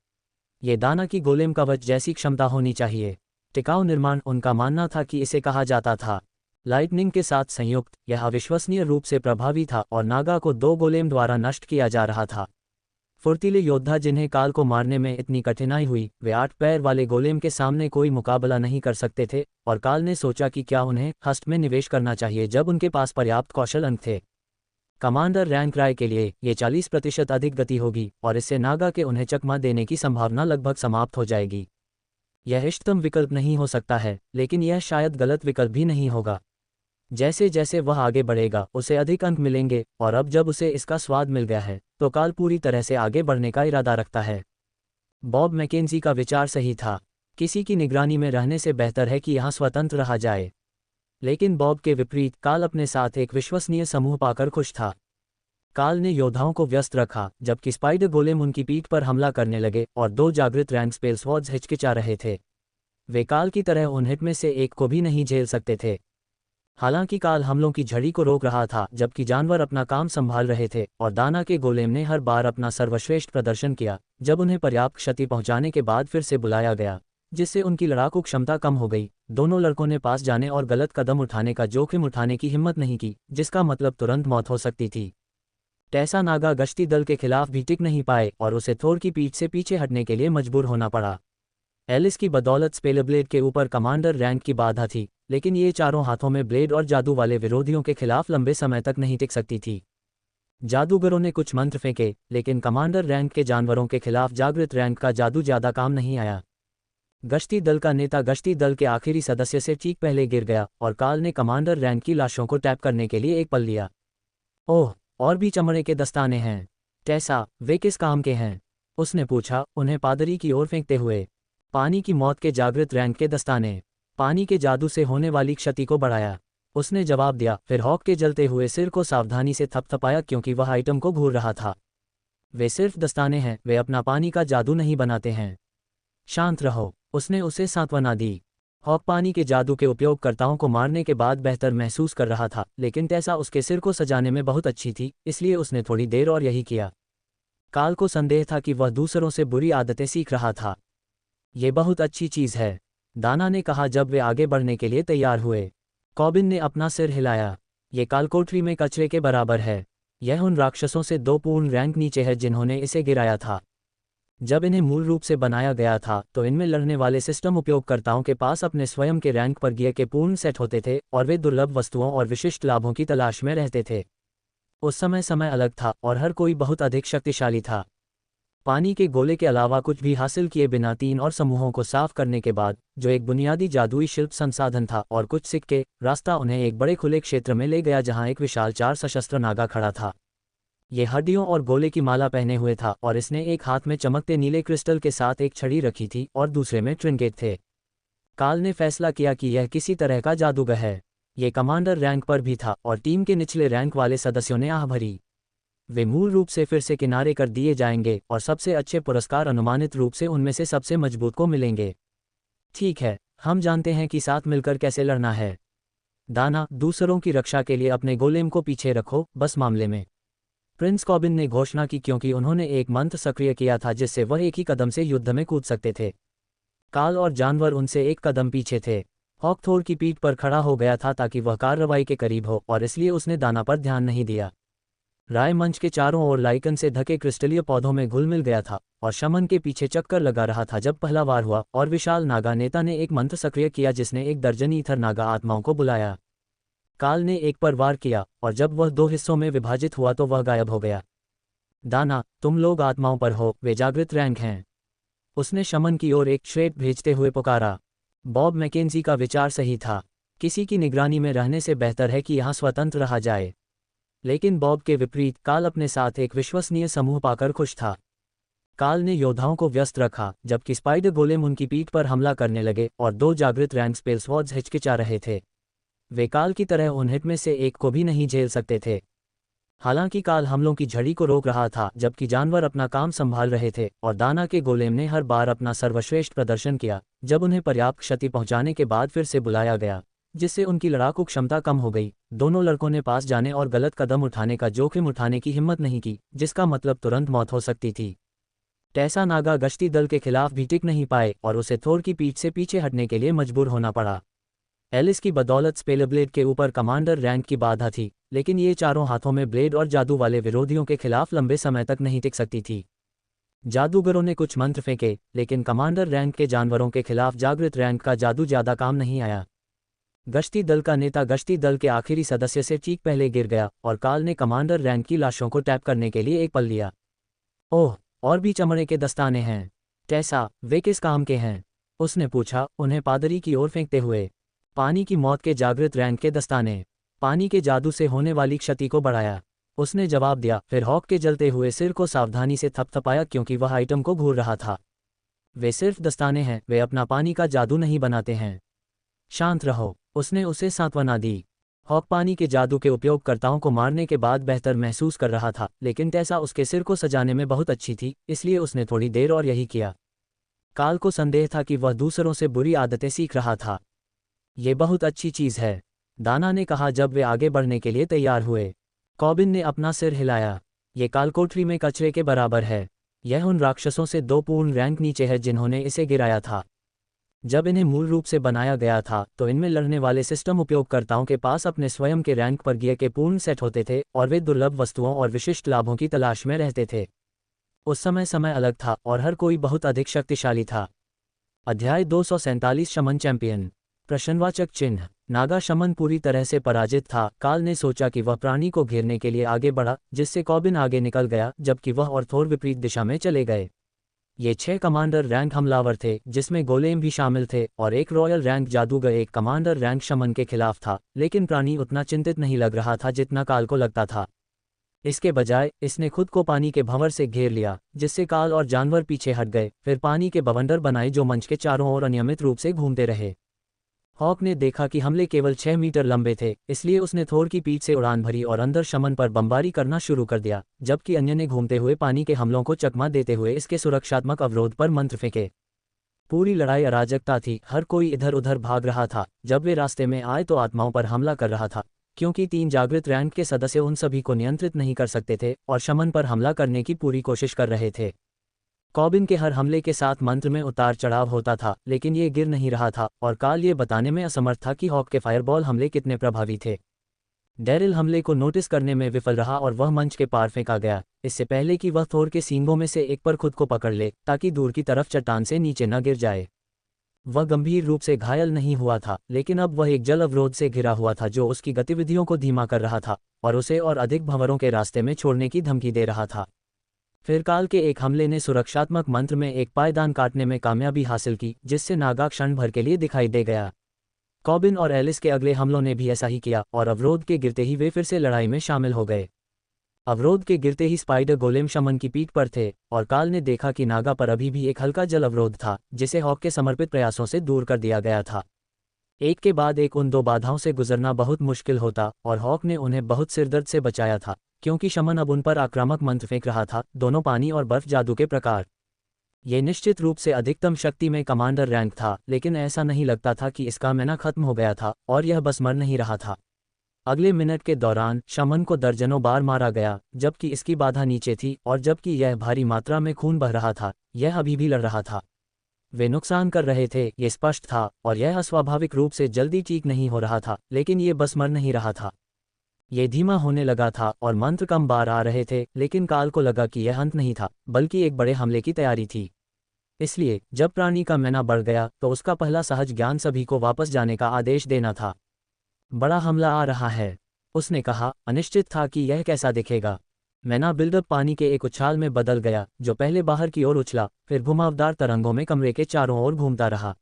ये दाना की गोलेम कवच जैसी क्षमता होनी चाहिए। टिकाऊ निर्माण उनका मानना था कि इसे कहा जाता था लाइटनिंग के साथ संयुक्त। यह अविश्वसनीय रूप से प्रभावी था और नागा को 2 गोलेम द्वारा नष्ट किया जा रहा था। फुर्तीले योद्धा जिन्हें काल को मारने में इतनी कठिनाई हुई, वे 8 पैर वाले गोलेम के सामने कोई मुकाबला नहीं कर सकते थे, और काल ने सोचा कि क्या उन्हें हस्ट में निवेश करना चाहिए जब उनके पास पर्याप्त कौशल अंक थे। कमांडर रैंक राय के लिए ये 40% अधिक गति होगी और इससे नागा के उन्हें चकमा देने की संभावना लगभग समाप्त हो जाएगी। यह इष्टतम विकल्प नहीं हो सकता है, लेकिन यह शायद गलत विकल्प भी नहीं होगा। जैसे जैसे वह आगे बढ़ेगा उसे अधिक अंक मिलेंगे, और अब जब उसे इसका स्वाद मिल गया है तो काल पूरी तरह से आगे बढ़ने का इरादा रखता है। बॉब मैकेंजी का विचार सही था। किसी की निगरानी में रहने से बेहतर है कि यहाँ स्वतंत्र रहा जाए। लेकिन बॉब के विपरीत काल अपने साथ एक विश्वसनीय समूह पाकर खुश था। काल ने योद्धाओं को व्यस्त रखा, जबकि स्पाइडर गोलेम उनकी पीठ पर हमला करने लगे और 2 जागृत रैंक स्पेल्सवॉर्ड्स हिचकिचा रहे थे। वे काल की तरह उन हिट में से एक को भी नहीं झेल सकते थे। हालांकि काल हमलों की झड़ी को रोक रहा था, जबकि जानवर अपना काम संभाल रहे थे, और दाना के गोलेम ने हर बार अपना सर्वश्रेष्ठ प्रदर्शन किया जब उन्हें पर्याप्त क्षति पहुंचाने के बाद फिर से बुलाया गया, जिससे उनकी लड़ाकू क्षमता कम हो गई। दोनों लड़कों ने पास जाने और गलत कदम उठाने का जोखिम उठाने की हिम्मत नहीं की, जिसका मतलब तुरंत मौत हो सकती थी। टेसा नागा गश्ती दल के खिलाफ भी टिक नहीं पाए और उसे थोर की पीठ से पीछे हटने के लिए मजबूर होना पड़ा। एलिस की बदौलत स्पेलब्लेड के ऊपर कमांडर रैंक की बाधा थी, लेकिन ये चारों हाथों में ब्लेड और जादू वाले विरोधियों के खिलाफ लंबे समय तक नहीं टिक सकती थी। जादूगरों ने कुछ मंत्र फेंके, लेकिन कमांडर रैंक के जानवरों के खिलाफ जागृत रैंक का जादू ज्यादा काम नहीं आया। गश्ती दल का नेता गश्ती दल के आखिरी सदस्य से ठीक पहले गिर गया और काल ने कमांडर रैंक की लाशों को टैप करने के लिए एक पल लिया। ओह, और भी चमड़े के दस्ताने हैं। टेसा, वे किस काम के हैं? उसने पूछा, उन्हें पादरी की ओर फेंकते हुए। पानी की मौत के जागृत रैंक के दस्ताने। पानी के जादू से होने वाली क्षति को बढ़ाया, उसने जवाब दिया, फिर हॉक के जलते हुए सिर को सावधानी से थपथपाया क्योंकि वह आइटम को घूर रहा था। वे सिर्फ दस्ताने हैं, वे अपना पानी का जादू नहीं बनाते हैं। शांत रहो, उसने उसे सांत्वना दी। हॉक पानी के जादू के उपयोगकर्ताओं को मारने के बाद बेहतर महसूस कर रहा था, लेकिन टेसा उसके सिर को सजाने में बहुत अच्छी थी, इसलिए उसने थोड़ी देर और यही किया। काल को संदेह था कि वह दूसरों से बुरी आदतें सीख रहा था। ये बहुत अच्छी चीज़ है, दाना ने कहा जब वे आगे बढ़ने के लिए तैयार हुए। कॉबिन ने अपना सिर हिलाया। ये कालकोठरी में कचरे के बराबर है। यह उन राक्षसों से 2 पूर्ण रैंक नीचे है जिन्होंने इसे गिराया था। जब इन्हें मूल रूप से बनाया गया था तो इनमें लड़ने वाले सिस्टम उपयोगकर्ताओं के पास अपने स्वयं के रैंक पर गियर के पूर्ण सेट होते थे और वे दुर्लभ वस्तुओं और विशिष्ट लाभों की तलाश में रहते थे। उस समय अलग था और हर कोई बहुत अधिक शक्तिशाली था। पानी के गोले के अलावा कुछ भी हासिल किए बिना 3 और समूहों को साफ करने के बाद, जो एक बुनियादी जादुई शिल्प संसाधन था और कुछ सिक्के, रास्ता उन्हें एक बड़े खुले क्षेत्र में ले गया जहां एक विशाल 4 सशस्त्र नागा खड़ा था। ये हड्डियों और गोले की माला पहने हुए था और इसने एक हाथ में चमकते नीले क्रिस्टल के साथ एक छड़ी रखी थी और दूसरे में ट्रिंकेट थे। काल ने फैसला किया कि यह किसी तरह का जादूगर है। ये कमांडर रैंक पर भी था और टीम के निचले रैंक वाले सदस्यों ने आह भरी। वे मूल रूप से फिर से किनारे कर दिए जाएंगे और सबसे अच्छे पुरस्कार अनुमानित रूप से उनमें से सबसे मजबूत को मिलेंगे। ठीक है, हम जानते हैं कि साथ मिलकर कैसे लड़ना है। दाना, दूसरों की रक्षा के लिए अपने गोलेम को पीछे रखो, बस मामले में। प्रिंस कॉबिन ने घोषणा की क्योंकि उन्होंने एक मंत्र सक्रिय किया था जिससे वह एक ही कदम से युद्ध में कूद सकते थे। काल और जानवर उनसे एक कदम पीछे थे। हॉक थोर की पीठ पर खड़ा हो गया था ताकि वह कार्रवाई के करीब हो और इसलिए उसने दाना पर ध्यान नहीं दिया। राय मंच के चारों ओर लाइकन से ढके क्रिस्टलीय पौधों में घुल मिल गया था और शमन के पीछे चक्कर लगा रहा था जब पहला वार हुआ और विशाल नागा नेता ने एक मंत्र सक्रिय किया जिसने 1 दर्जन ईथर नागा आत्माओं को बुलाया। काल ने एक पर वार किया और जब वह 2 हिस्सों में विभाजित हुआ तो वह गायब हो गया। दाना, तुम लोग आत्माओं पर हो, वे जागृत रैंक हैं। उसने शमन की ओर एक श्वेत भेजते हुए पुकारा। बॉब मैकेंजी का विचार सही था। किसी की निगरानी में रहने से बेहतर है कि यहाँ स्वतंत्र रहा जाए। लेकिन बॉब के विपरीत काल अपने साथ एक विश्वसनीय समूह पाकर खुश था। काल ने योद्धाओं को व्यस्त रखा जबकि स्पाइडर गोलेम उनकी पीठ पर हमला करने लगे और 2 जागृत रैंक स्पेल्सवॉर्ड्स हिचकिचा रहे थे। वे काल की तरह उन हिट में से एक को भी नहीं झेल सकते थे। हालांकि काल हमलों की झड़ी को रोक रहा था जबकि जानवर अपना काम संभाल रहे थे और दाना के गोलेम ने हर बार अपना सर्वश्रेष्ठ प्रदर्शन किया जब उन्हें पर्याप्त क्षति पहुंचाने के बाद फिर से बुलाया गया, जिससे उनकी लड़ाकू क्षमता कम हो गई। दोनों लड़कों ने पास जाने और गलत कदम उठाने का जोखिम उठाने की हिम्मत नहीं की, जिसका मतलब तुरंत मौत हो सकती थी। टेसा नागा गश्ती दल के खिलाफ भी टिक नहीं पाए और उसे थोर की पीठ से पीछे हटने के लिए मजबूर होना पड़ा। एलिस की बदौलत स्पेलब्लेड के ऊपर कमांडर रैंक की बाधा थी, लेकिन ये चारों हाथों में ब्लेड और जादू वाले विरोधियों के खिलाफ लंबे समय तक नहीं टिक सकती थी। जादूगरों ने कुछ मंत्र फेंके, लेकिन कमांडर रैंक के जानवरों के खिलाफ जागृत रैंक का जादू ज्यादा काम नहीं आया। गश्ती दल का नेता गश्ती दल के आखिरी सदस्य से ठीक पहले गिर गया और काल ने कमांडर रैंक की लाशों को टैप करने के लिए एक पल लिया। ओह, और भी चमड़े के दस्ताने हैं। टेसा, वे किस काम के हैं? उसने पूछा, उन्हें पादरी की ओर फेंकते हुए। पानी की मौत के जागृत रैंक के दस्ताने। पानी के जादू से होने वाली क्षति को बढ़ाया, उसने जवाब दिया, फिर हॉक के जलते हुए सिर को सावधानी से थपथपाया क्योंकि वह आइटम को घूर रहा था। वे सिर्फ दस्ताने हैं, वे अपना पानी का जादू नहीं बनाते हैं। शांत रहो, उसने उसे सांत्वना दी। हॉक पानी के जादू के उपयोगकर्ताओं को मारने के बाद बेहतर महसूस कर रहा था, लेकिन टेसा उसके सिर को सजाने में बहुत अच्छी थी, इसलिए उसने थोड़ी देर और यही किया। काल को संदेह था कि वह दूसरों से बुरी आदतें सीख रहा था। ये बहुत अच्छी चीज़ है, दाना ने कहा जब वे आगे बढ़ने के लिए तैयार हुए। कॉबिन ने अपना सिर हिलाया। ये कालकोठरी में कचरे के बराबर है। यह उन राक्षसों से 2 पूर्ण रैंक नीचे है जिन्होंने इसे गिराया था। जब इन्हें मूल रूप से बनाया गया था तो इनमें लड़ने वाले सिस्टम उपयोगकर्ताओं के पास अपने स्वयं के रैंक पर गियर के पूर्ण सेट होते थे और वे दुर्लभ वस्तुओं और विशिष्ट लाभों की तलाश में रहते थे। उस समय अलग था और हर कोई बहुत अधिक शक्तिशाली था। अध्याय 247 शमन चैंपियन। प्रश्नवाचक चिन्ह। नागा शमन पूरी तरह से पराजित था। काल ने सोचा कि वह प्राणी को घेरने के लिए आगे बढ़ा, जिससे कॉबिन आगे निकल गया जबकि वह और थोर विपरीत दिशा में चले गए। ये 6 कमांडर रैंक हमलावर थे जिसमें गोलेम भी शामिल थे और एक रॉयल रैंक जादूगर एक कमांडर रैंक शमन के खिलाफ था, लेकिन प्राणी उतना चिंतित नहीं लग रहा था जितना काल को लगता था। इसके बजाय इसने खुद को पानी के भंवर से घेर लिया, जिससे काल और जानवर पीछे हट गए, फिर पानी के बवंडर बनाए जो मंच के चारों ओर अनियमित रूप से घूमते रहे। हॉक ने देखा कि हमले केवल 6 मीटर लंबे थे, इसलिए उसने थोर की पीठ से उड़ान भरी और अंदर शमन पर बमबारी करना शुरू कर दिया, जबकि अन्य ने घूमते हुए पानी के हमलों को चकमा देते हुए इसके सुरक्षात्मक अवरोध पर मंत्र फेंके। पूरी लड़ाई अराजकता थी, हर कोई इधर उधर भाग रहा था। जब वे रास्ते में आए तो आत्माओं पर हमला कर रहा था, क्योंकि 3 जागृत रैंक के सदस्य उन सभी को नियंत्रित नहीं कर सकते थे और शमन पर हमला करने की पूरी कोशिश कर रहे थे। कॉबिन के हर हमले के साथ मंत्र में उतार चढ़ाव होता था, लेकिन ये गिर नहीं रहा था और काल ये बताने में असमर्थ था कि हॉक के फायरबॉल हमले कितने प्रभावी थे। डैरिल हमले को नोटिस करने में विफल रहा और वह मंच के पार फेंका गया, इससे पहले कि वह थोर के सींगों में से एक पर खुद को पकड़ ले ताकि दूर की तरफ चट्टान से नीचे न गिर जाए। वह गंभीर रूप से घायल नहीं हुआ था, लेकिन अब वह एक जल अवरोध से घिरा हुआ था जो उसकी गतिविधियों को धीमा कर रहा था और उसे और अधिक भंवरों के रास्ते में छोड़ने की धमकी दे रहा था। फिर काल के एक हमले ने सुरक्षात्मक मंत्र में एक पायदान काटने में कामयाबी हासिल की, जिससे नागा क्षण भर के लिए दिखाई दे गया। कॉबिन और एलिस के अगले हमलों ने भी ऐसा ही किया और अवरोध के गिरते ही वे फिर से लड़ाई में शामिल हो गए। अवरोध के गिरते ही स्पाइडर गोलेम शमन की पीठ पर थे और काल ने देखा कि नागा पर अभी भी एक हल्का जल अवरोध था, जिसे हॉक के समर्पित प्रयासों से दूर कर दिया गया था। एक के बाद एक उन 2 बाधाओं से गुजरना बहुत मुश्किल होता और हॉक ने उन्हें बहुत सिरदर्द से बचाया था, क्योंकि शमन अब उन पर आक्रामक मंत्र फेंक रहा था, दोनों पानी और बर्फ जादू के प्रकार। ये निश्चित रूप से अधिकतम शक्ति में कमांडर रैंक था, लेकिन ऐसा नहीं लगता था कि इसका मैना खत्म हो गया था, और यह बस मर नहीं रहा था। अगले मिनट के दौरान शमन को दर्जनों बार मारा गया, जबकि इसकी बाधा नीचे थी, और जबकि यह भारी मात्रा में खून बह रहा था, यह अभी भी लड़ रहा था। वे नुकसान कर रहे थे, ये स्पष्ट था, और यह अस्वाभाविक रूप से जल्दी ठीक नहीं हो रहा था, लेकिन ये बस मर नहीं रहा था। ये धीमा होने लगा था और मंत्र कम बार आ रहे थे, लेकिन काल को लगा कि यह अंत नहीं था, बल्कि एक बड़े हमले की तैयारी थी। इसलिए जब प्राणी का मैना बढ़ गया तो उसका पहला सहज ज्ञान सभी को वापस जाने का आदेश देना था। बड़ा हमला आ रहा है, उसने कहा। अनिश्चित था कि यह कैसा दिखेगा। मैना बिल्डअप पानी के एक उछाल में बदल गया, जो पहले बाहर की ओर उछला, फिर घुमावदार तरंगों में कमरे के चारों ओर घूमता रहा।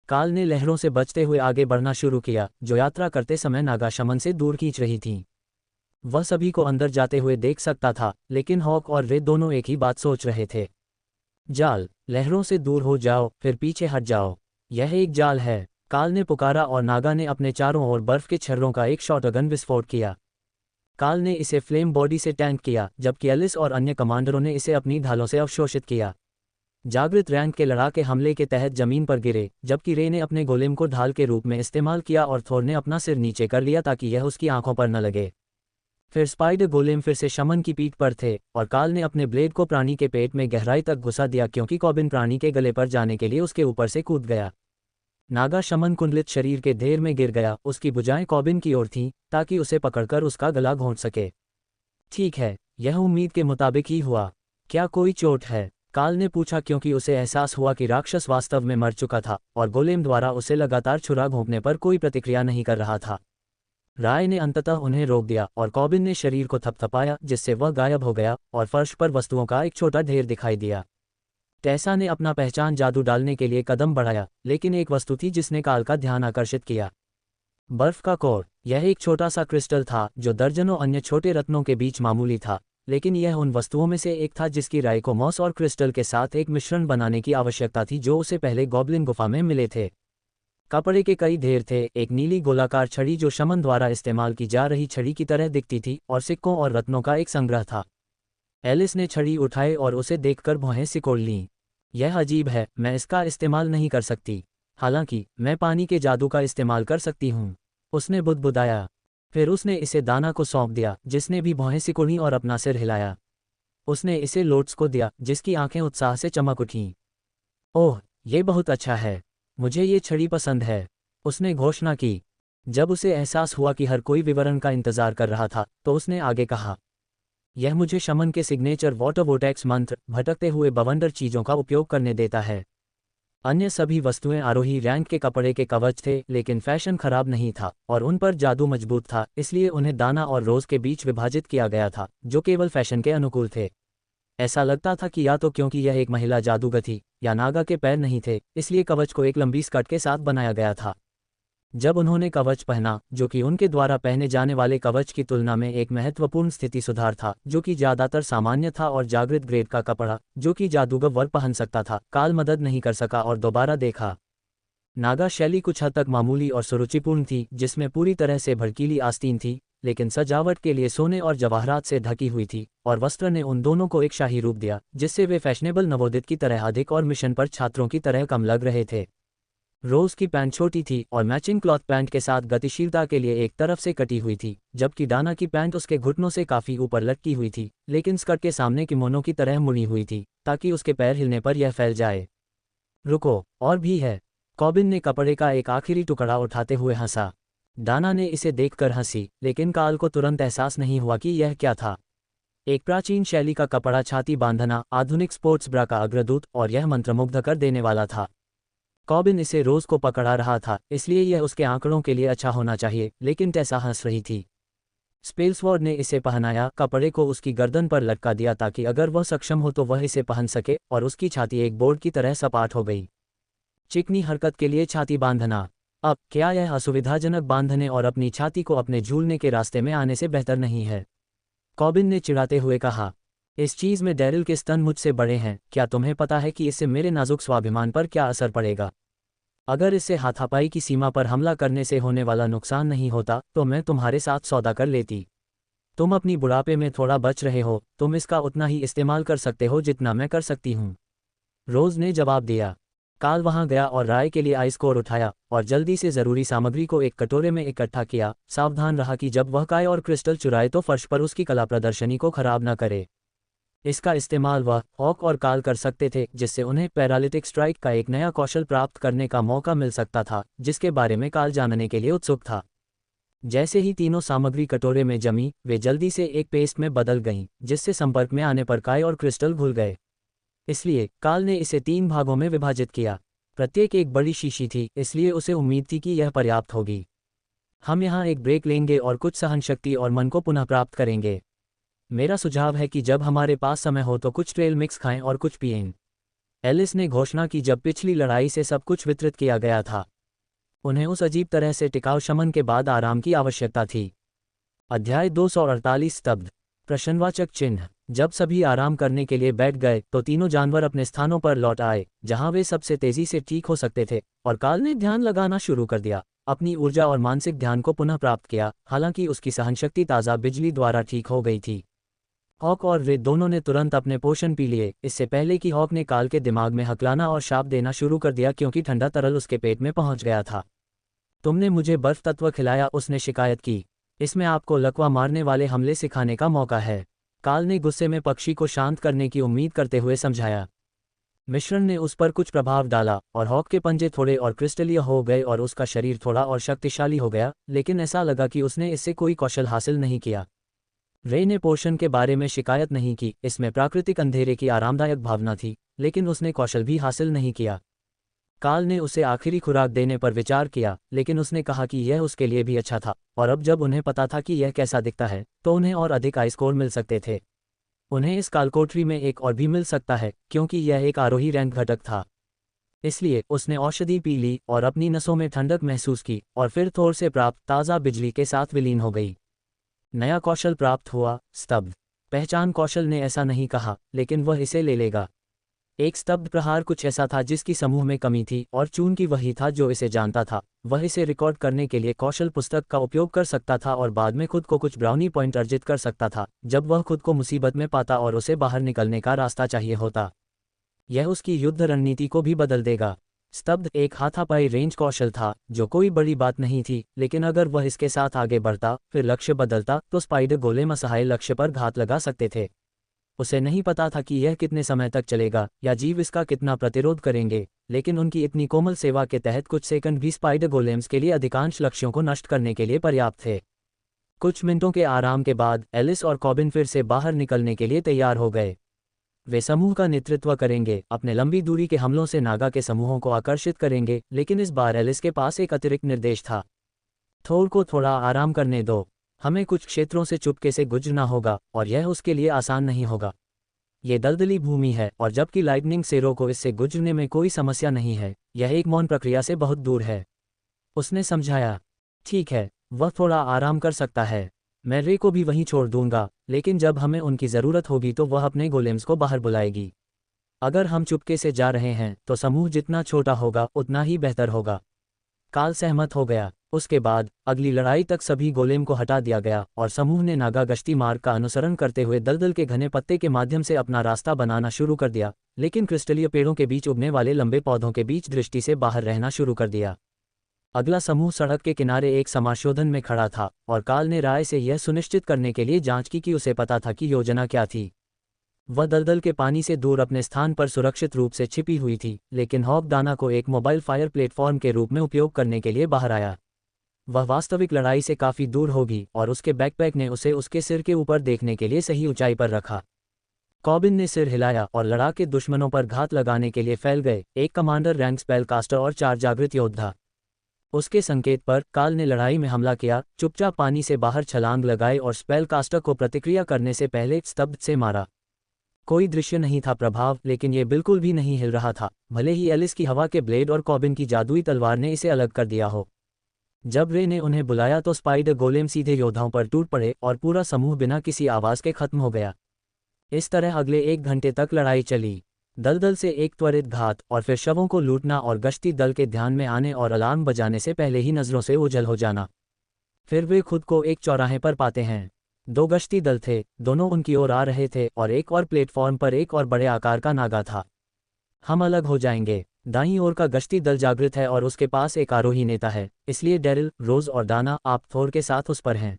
काल ने लहरों से बचते हुए आगे बढ़ना शुरू किया, जो यात्रा करते समय नागा शमन से दूर खींच रही थीं। वह सभी को अंदर जाते हुए देख सकता था, लेकिन हॉक और रे दोनों एक ही बात सोच रहे थे। जाल, लहरों से दूर हो जाओ, फिर पीछे हट जाओ। यह एक जाल है, काल ने पुकारा, और नागा ने अपने चारों ओर बर्फ के छर्रों का एक शॉटगन विस्फोट किया। काल ने इसे फ्लेम बॉडी से टैंक किया, जबकि एलिस और अन्य कमांडरों ने इसे अपनी ढालों से अवशोषित किया। जागृत रैंक के लड़ाके हमले के तहत जमीन पर गिरे, जबकि रे ने अपने गोलेम को ढाल के रूप में इस्तेमाल किया और थोर ने अपना सिर नीचे कर लिया ताकि यह उसकी आंखों पर न लगे। फिर स्पाइडर गोलेम फिर से शमन की पीठ पर थे, और काल ने अपने ब्लेड को प्राणी के पेट में गहराई तक घुसा दिया, क्योंकि कॉबिन प्राणी के गले पर जाने के लिए उसके ऊपर से कूद गया। नागा शमन कुंडलित शरीर के ढेर में गिर गया, उसकी भुजाएं कॉबिन की ओर थीं, ताकि उसे पकड़कर उसका गला घोंट सके। ठीक है, यह उम्मीद के मुताबिक ही हुआ। क्या कोई चोट है? काल ने पूछा, क्योंकि उसे एहसास हुआ कि राक्षस वास्तव में मर चुका था, और गोलेम द्वारा उसे लगातार छुरा घोंपने पर कोई प्रतिक्रिया नहीं कर रहा था। राय ने अंततः उन्हें रोक दिया, और कॉबिन ने शरीर को थपथपाया, जिससे वह गायब हो गया, और फर्श पर वस्तुओं का एक छोटा ढेर दिखाई दिया। टेसा ने अपना पहचान जादू डालने के लिए कदम बढ़ाया, लेकिन एक वस्तु थी जिसने काल का ध्यान आकर्षित किया। बर्फ का कोर। यह एक छोटा सा क्रिस्टल था, जो दर्जनों अन्य छोटे रत्नों के बीच मामूली था, लेकिन यह उन वस्तुओं में से एक था जिसकी राय को मॉस और क्रिस्टल के साथ एक मिश्रण बनाने की आवश्यकता थी, जो उसे पहले गॉब्लिन गुफा में मिले थे। कपड़े के कई ढेर थे, एक नीली गोलाकार छड़ी जो शमन द्वारा इस्तेमाल की जा रही छड़ी की तरह दिखती थी, और सिक्कों और रत्नों का एक संग्रह था। एलिस ने छड़ी उठाई और उसे देखकर भौहें सिकोड़ लीं। यह अजीब है, मैं इसका इस्तेमाल नहीं कर सकती। हालांकि मैं पानी के जादू का इस्तेमाल कर सकती हूँ, उसने बुदबुदाया। फिर उसने इसे दाना को सौंप दिया, जिसने भी भौहें सिकोड़ी और अपना सिर हिलाया। उसने इसे लोट्स को दिया, जिसकी आंखें उत्साह से चमक उठीं। ओह, ये बहुत अच्छा है, मुझे ये छड़ी पसंद है, उसने घोषणा की। जब उसे एहसास हुआ कि हर कोई विवरण का इंतजार कर रहा था, तो उसने आगे कहा, यह मुझे शमन के सिग्नेचर वाटर वोटेक्स मंत्र, भटकते हुए बवंडर चीज़ों का उपयोग करने देता है। अन्य सभी वस्तुएं आरोही रैंक के कपड़े के कवच थे, लेकिन फैशन खराब नहीं था, और उन पर जादू मजबूत था, इसलिए उन्हें दाना और रोज के बीच विभाजित किया गया था, जो केवल फैशन के अनुकूल थे। ऐसा लगता था कि या तो क्योंकि यह एक महिला जादूगर थी, या नागा के पैर नहीं थे, इसलिए कवच को एक लंबी स्कर्ट के साथ बनाया गया था। जब उन्होंने कवच पहना, जो कि उनके द्वारा पहने जाने वाले कवच की तुलना में एक महत्वपूर्ण स्थिति सुधार था, जो कि ज्यादातर सामान्य था, और जागृत ग्रेड का कपड़ा, जो कि जादूगर वर्ग पहन सकता था, काल मदद नहीं कर सका और दोबारा देखा। नागा शैली कुछ हद तक मामूली और सुरुचिपूर्ण थी, जिसमें पूरी तरह से भड़कीली आस्तीन थी, लेकिन सजावट के लिए सोने और जवाहरात से ढकी हुई थी, और वस्त्र ने उन दोनों को एक शाही रूप दिया, जिससे वे फैशनेबल नवोदित की तरह अधिक और मिशन पर छात्रों की तरह कम लग रहे थे। रोज की पैंट छोटी थी और मैचिंग क्लॉथ पैंट के साथ गतिशीलता के लिए एक तरफ से कटी हुई थी, जबकि डाना की पैंट उसके घुटनों से काफी ऊपर लटकी हुई थी, लेकिन स्कर्ट के सामने किमोनो की तरह मुड़ी हुई थी, ताकि उसके पैर हिलने पर यह फैल जाए। रुको, और भी है। कॉबिन ने कपड़े का एक आखिरी टुकड़ा उठाते हुए हंसा। डाना ने इसे देखकर हंसी, लेकिन काल को तुरंत एहसास नहीं हुआ कि यह क्या था। एक प्राचीन शैली का कपड़ा, छाती बांधना, आधुनिक स्पोर्ट्स ब्रा का अग्रदूत, और यह मंत्रमुग्ध कर देने वाला था। कॉबिन इसे रोज को पकड़ा रहा था, इसलिए यह उसके आंकड़ों के लिए अच्छा होना चाहिए, लेकिन टेसा हंस रही थी। स्पेल्सवॉर्ड ने इसे पहनाया, कपड़े को उसकी गर्दन पर लटका दिया ताकि अगर वह सक्षम हो तो वह इसे पहन सके, और उसकी छाती एक बोर्ड की तरह सपाट हो गई। चिकनी हरकत के लिए छाती बांधना। अब क्या यह असुविधाजनक बांधने और अपनी छाती को अपने झूलने के रास्ते में आने से बेहतर नहीं है? कॉबिन ने चिढ़ाते हुए कहा, इस चीज में डैरिल के स्तन मुझसे बड़े हैं, क्या तुम्हें पता है कि इससे मेरे नाजुक स्वाभिमान पर क्या असर पड़ेगा? अगर इससे हाथापाई की सीमा पर हमला करने से होने वाला नुकसान नहीं होता, तो मैं तुम्हारे साथ सौदा कर लेती। तुम अपनी बुढ़ापे में थोड़ा बच रहे हो, तुम इसका उतना ही इस्तेमाल कर सकते हो जितना मैं कर सकती हूँ। रोज ने जवाब दिया। काल वहां गया और राय के लिए आइस कोर उठाया और जल्दी से जरूरी सामग्री को एक कटोरे में इकट्ठा किया। सावधान रहा कि जब वह काय और क्रिस्टल चुराए तो फर्श पर उसकी कला प्रदर्शनी को खराब न करे। इसका इस्तेमाल वह, हॉक और काल कर सकते थे, जिससे उन्हें पैरालिटिक स्ट्राइक का एक नया कौशल प्राप्त करने का मौका मिल सकता था, जिसके बारे में काल जानने के लिए उत्सुक था। जैसे ही तीनों सामग्री कटोरे में जमी, वे जल्दी से एक पेस्ट में बदल गईं, जिससे संपर्क में आने पर काय और क्रिस्टल घुल गए। इसलिए काल ने इसे 3 भागों में विभाजित किया। प्रत्येक एक बड़ी शीशी थी, इसलिए उसे उम्मीद थी कि यह पर्याप्त होगी। हम यहाँ एक ब्रेक लेंगे और कुछ सहनशक्ति और मन को पुनः प्राप्त करेंगे। मेरा सुझाव है कि जब हमारे पास समय हो तो कुछ ट्रेल मिक्स खाएं और कुछ पिएं। एलिस ने घोषणा की जब पिछली लड़ाई से सब कुछ वितरित किया गया था। उन्हें उस अजीब तरह से टिकाऊ शमन के बाद आराम की आवश्यकता थी। अध्याय 248 स्तब्ध प्रश्नवाचक चिन्ह। जब सभी आराम करने के लिए बैठ गए तो तीनों जानवर अपने स्थानों पर लौट आए, जहां वे सबसे तेजी से ठीक हो सकते थे, और काल ने ध्यान लगाना शुरू कर दिया। अपनी ऊर्जा और मानसिक ध्यान को पुनः प्राप्त किया, हालांकि उसकी सहनशक्ति ताज़ा बिजली द्वारा ठीक हो गई थी। हॉक और रे दोनों ने तुरंत अपने पोषण पी लिए, इससे पहले कि हॉक ने काल के दिमाग में हकलाना और शाप देना शुरू कर दिया क्योंकि ठंडा तरल उसके पेट में पहुंच गया था। तुमने मुझे बर्फ तत्व खिलाया, उसने शिकायत की। इसमें आपको लकवा मारने वाले हमले सिखाने का मौका है। काल ने गुस्से में पक्षी को शांत करने की उम्मीद करते हुए समझाया। मिश्रण ने उस पर कुछ प्रभाव डाला और हॉक के पंजे थोड़े और क्रिस्टलीय हो गए और उसका शरीर थोड़ा और शक्तिशाली हो गया, लेकिन ऐसा लगा कि उसने इससे कोई कौशल हासिल नहीं किया। रे ने पोषण के बारे में शिकायत नहीं की, इसमें प्राकृतिक अंधेरे की आरामदायक भावना थी, लेकिन उसने कौशल भी हासिल नहीं किया। काल ने उसे आखिरी खुराक देने पर विचार किया, लेकिन उसने कहा कि यह उसके लिए भी अच्छा था, और अब जब उन्हें पता था कि यह कैसा दिखता है, तो उन्हें और अधिक आइस कोर मिल सकते थे। उन्हें इस कालकोठरी में एक और भी मिल सकता है, क्योंकि यह एक आरोही रैंक घटक था। इसलिए उसने औषधि पी ली और अपनी नसों में ठंडक महसूस की, और फिर थोर से प्राप्त ताज़ा बिजली के साथ विलीन हो गई। नया कौशल प्राप्त हुआ, स्तब्ध पहचान कौशल ने ऐसा नहीं कहा, लेकिन वह इसे ले लेगा। एक स्तब्ध प्रहार कुछ ऐसा था जिसकी समूह में कमी थी, और चूंकि वही था जो इसे जानता था, वह इसे रिकॉर्ड करने के लिए कौशल पुस्तक का उपयोग कर सकता था और बाद में खुद को कुछ ब्राउनी पॉइंट अर्जित कर सकता था जब वह खुद को मुसीबत में पाता और उसे बाहर निकलने का रास्ता चाहिए होता। यह उसकी युद्ध रणनीति को भी बदल देगा। स्तब्ध एक हाथापाई रेंज कौशल था, जो कोई बड़ी बात नहीं थी, लेकिन अगर वह इसके साथ आगे बढ़ता, फिर लक्ष्य बदलता, तो स्पाइडर गोलेम असहाय लक्ष्य पर घात लगा सकते थे। उसे नहीं पता था कि यह कितने समय तक चलेगा या जीव इसका कितना प्रतिरोध करेंगे, लेकिन उनकी इतनी कोमल सेवा के तहत कुछ सेकंड भी स्पाइडर गोलेम्स के लिए अधिकांश लक्ष्यों को नष्ट करने के लिए पर्याप्त थे। कुछ मिनटों के आराम के बाद एलिस और कॉबिन फिर से बाहर निकलने के लिए तैयार हो गए। वे समूह का नेतृत्व करेंगे, अपने लंबी दूरी के हमलों से नागा के समूहों को आकर्षित करेंगे, लेकिन इस बार एलिस के पास एक अतिरिक्त निर्देश था। थोर को थोड़ा आराम करने दो। हमें कुछ क्षेत्रों से चुपके से गुजरना होगा, और यह उसके लिए आसान नहीं होगा। ये दलदली भूमि है, और जबकि लाइटनिंग सेरो को इससे गुजरने में कोई समस्या नहीं है, यह एक मौन प्रक्रिया से बहुत दूर है। उसने समझाया। ठीक है, वह थोड़ा आराम कर सकता है। मैं रे को भी वहीं छोड़ दूंगा, लेकिन जब हमें उनकी ज़रूरत होगी तो वह अपने गोलेम्स को बाहर बुलाएगी। अगर हम चुपके से जा रहे हैं तो समूह जितना छोटा होगा उतना ही बेहतर होगा। काल सहमत हो गया। उसके बाद अगली लड़ाई तक सभी गोलेम को हटा दिया गया और समूह ने नागा गश्ती मार्ग का अनुसरण करते हुए दलदल के घने पत्ते के माध्यम से अपना रास्ता बनाना शुरू कर दिया, लेकिन क्रिस्टलीय पेड़ों के बीच उगने वाले लंबे पौधों के बीच दृष्टि से बाहर रहना शुरू कर दिया। अगला समूह सड़क के किनारे एक समाशोधन में खड़ा था, और काल ने राय से यह सुनिश्चित करने के लिए जांच की कि उसे पता था कि योजना क्या थी। वह दलदल के पानी से दूर अपने स्थान पर सुरक्षित रूप से छिपी हुई थी, लेकिन हॉक दाना को एक मोबाइल फायर प्लेटफॉर्म के रूप में उपयोग करने के लिए बाहर आया। वह वास्तविक लड़ाई से काफी दूर होगी, और उसके बैकपैक ने उसे उसके सिर के ऊपर देखने के लिए सही ऊंचाई पर रखा। कॉबिन ने सिर हिलाया और लड़ाके दुश्मनों पर घात लगाने के लिए फैल गए, एक कमांडर रैंक स्पेल कास्टर और 4 जागृत योद्धा। उसके संकेत पर काल ने लड़ाई में हमला किया, चुपचाप पानी से बाहर छलांग लगाई और स्पेल कास्टर को प्रतिक्रिया करने से पहले स्तब्ध से मारा। कोई दृश्य नहीं था प्रभाव, लेकिन ये बिल्कुल भी नहीं हिल रहा था, भले ही एलिस की हवा के ब्लेड और कॉबिन की जादुई तलवार ने इसे अलग कर दिया हो। जब रे ने उन्हें बुलाया तो स्पाइडर गोलेम सीधे योद्धाओं पर टूट पड़े और पूरा समूह बिना किसी आवाज के खत्म हो गया। इस तरह अगले 1 घंटे तक लड़ाई चली। दलदल से एक त्वरित घात, और फिर शवों को लूटना और गश्ती दल के ध्यान में आने और अलार्म बजाने से पहले ही नजरों से ओझल हो जाना। फिर वे खुद को एक चौराहे पर पाते हैं। 2 गश्ती दल थे, दोनों उनकी ओर आ रहे थे, और एक और प्लेटफॉर्म पर एक और बड़े आकार का नागा था। हम अलग हो जाएंगे। दाईं ओर का गश्ती दल जागृत है और उसके पास एक आरोही नेता है, इसलिए डेरिल, रोज और दाना, आप थोर के साथ उस पर हैं।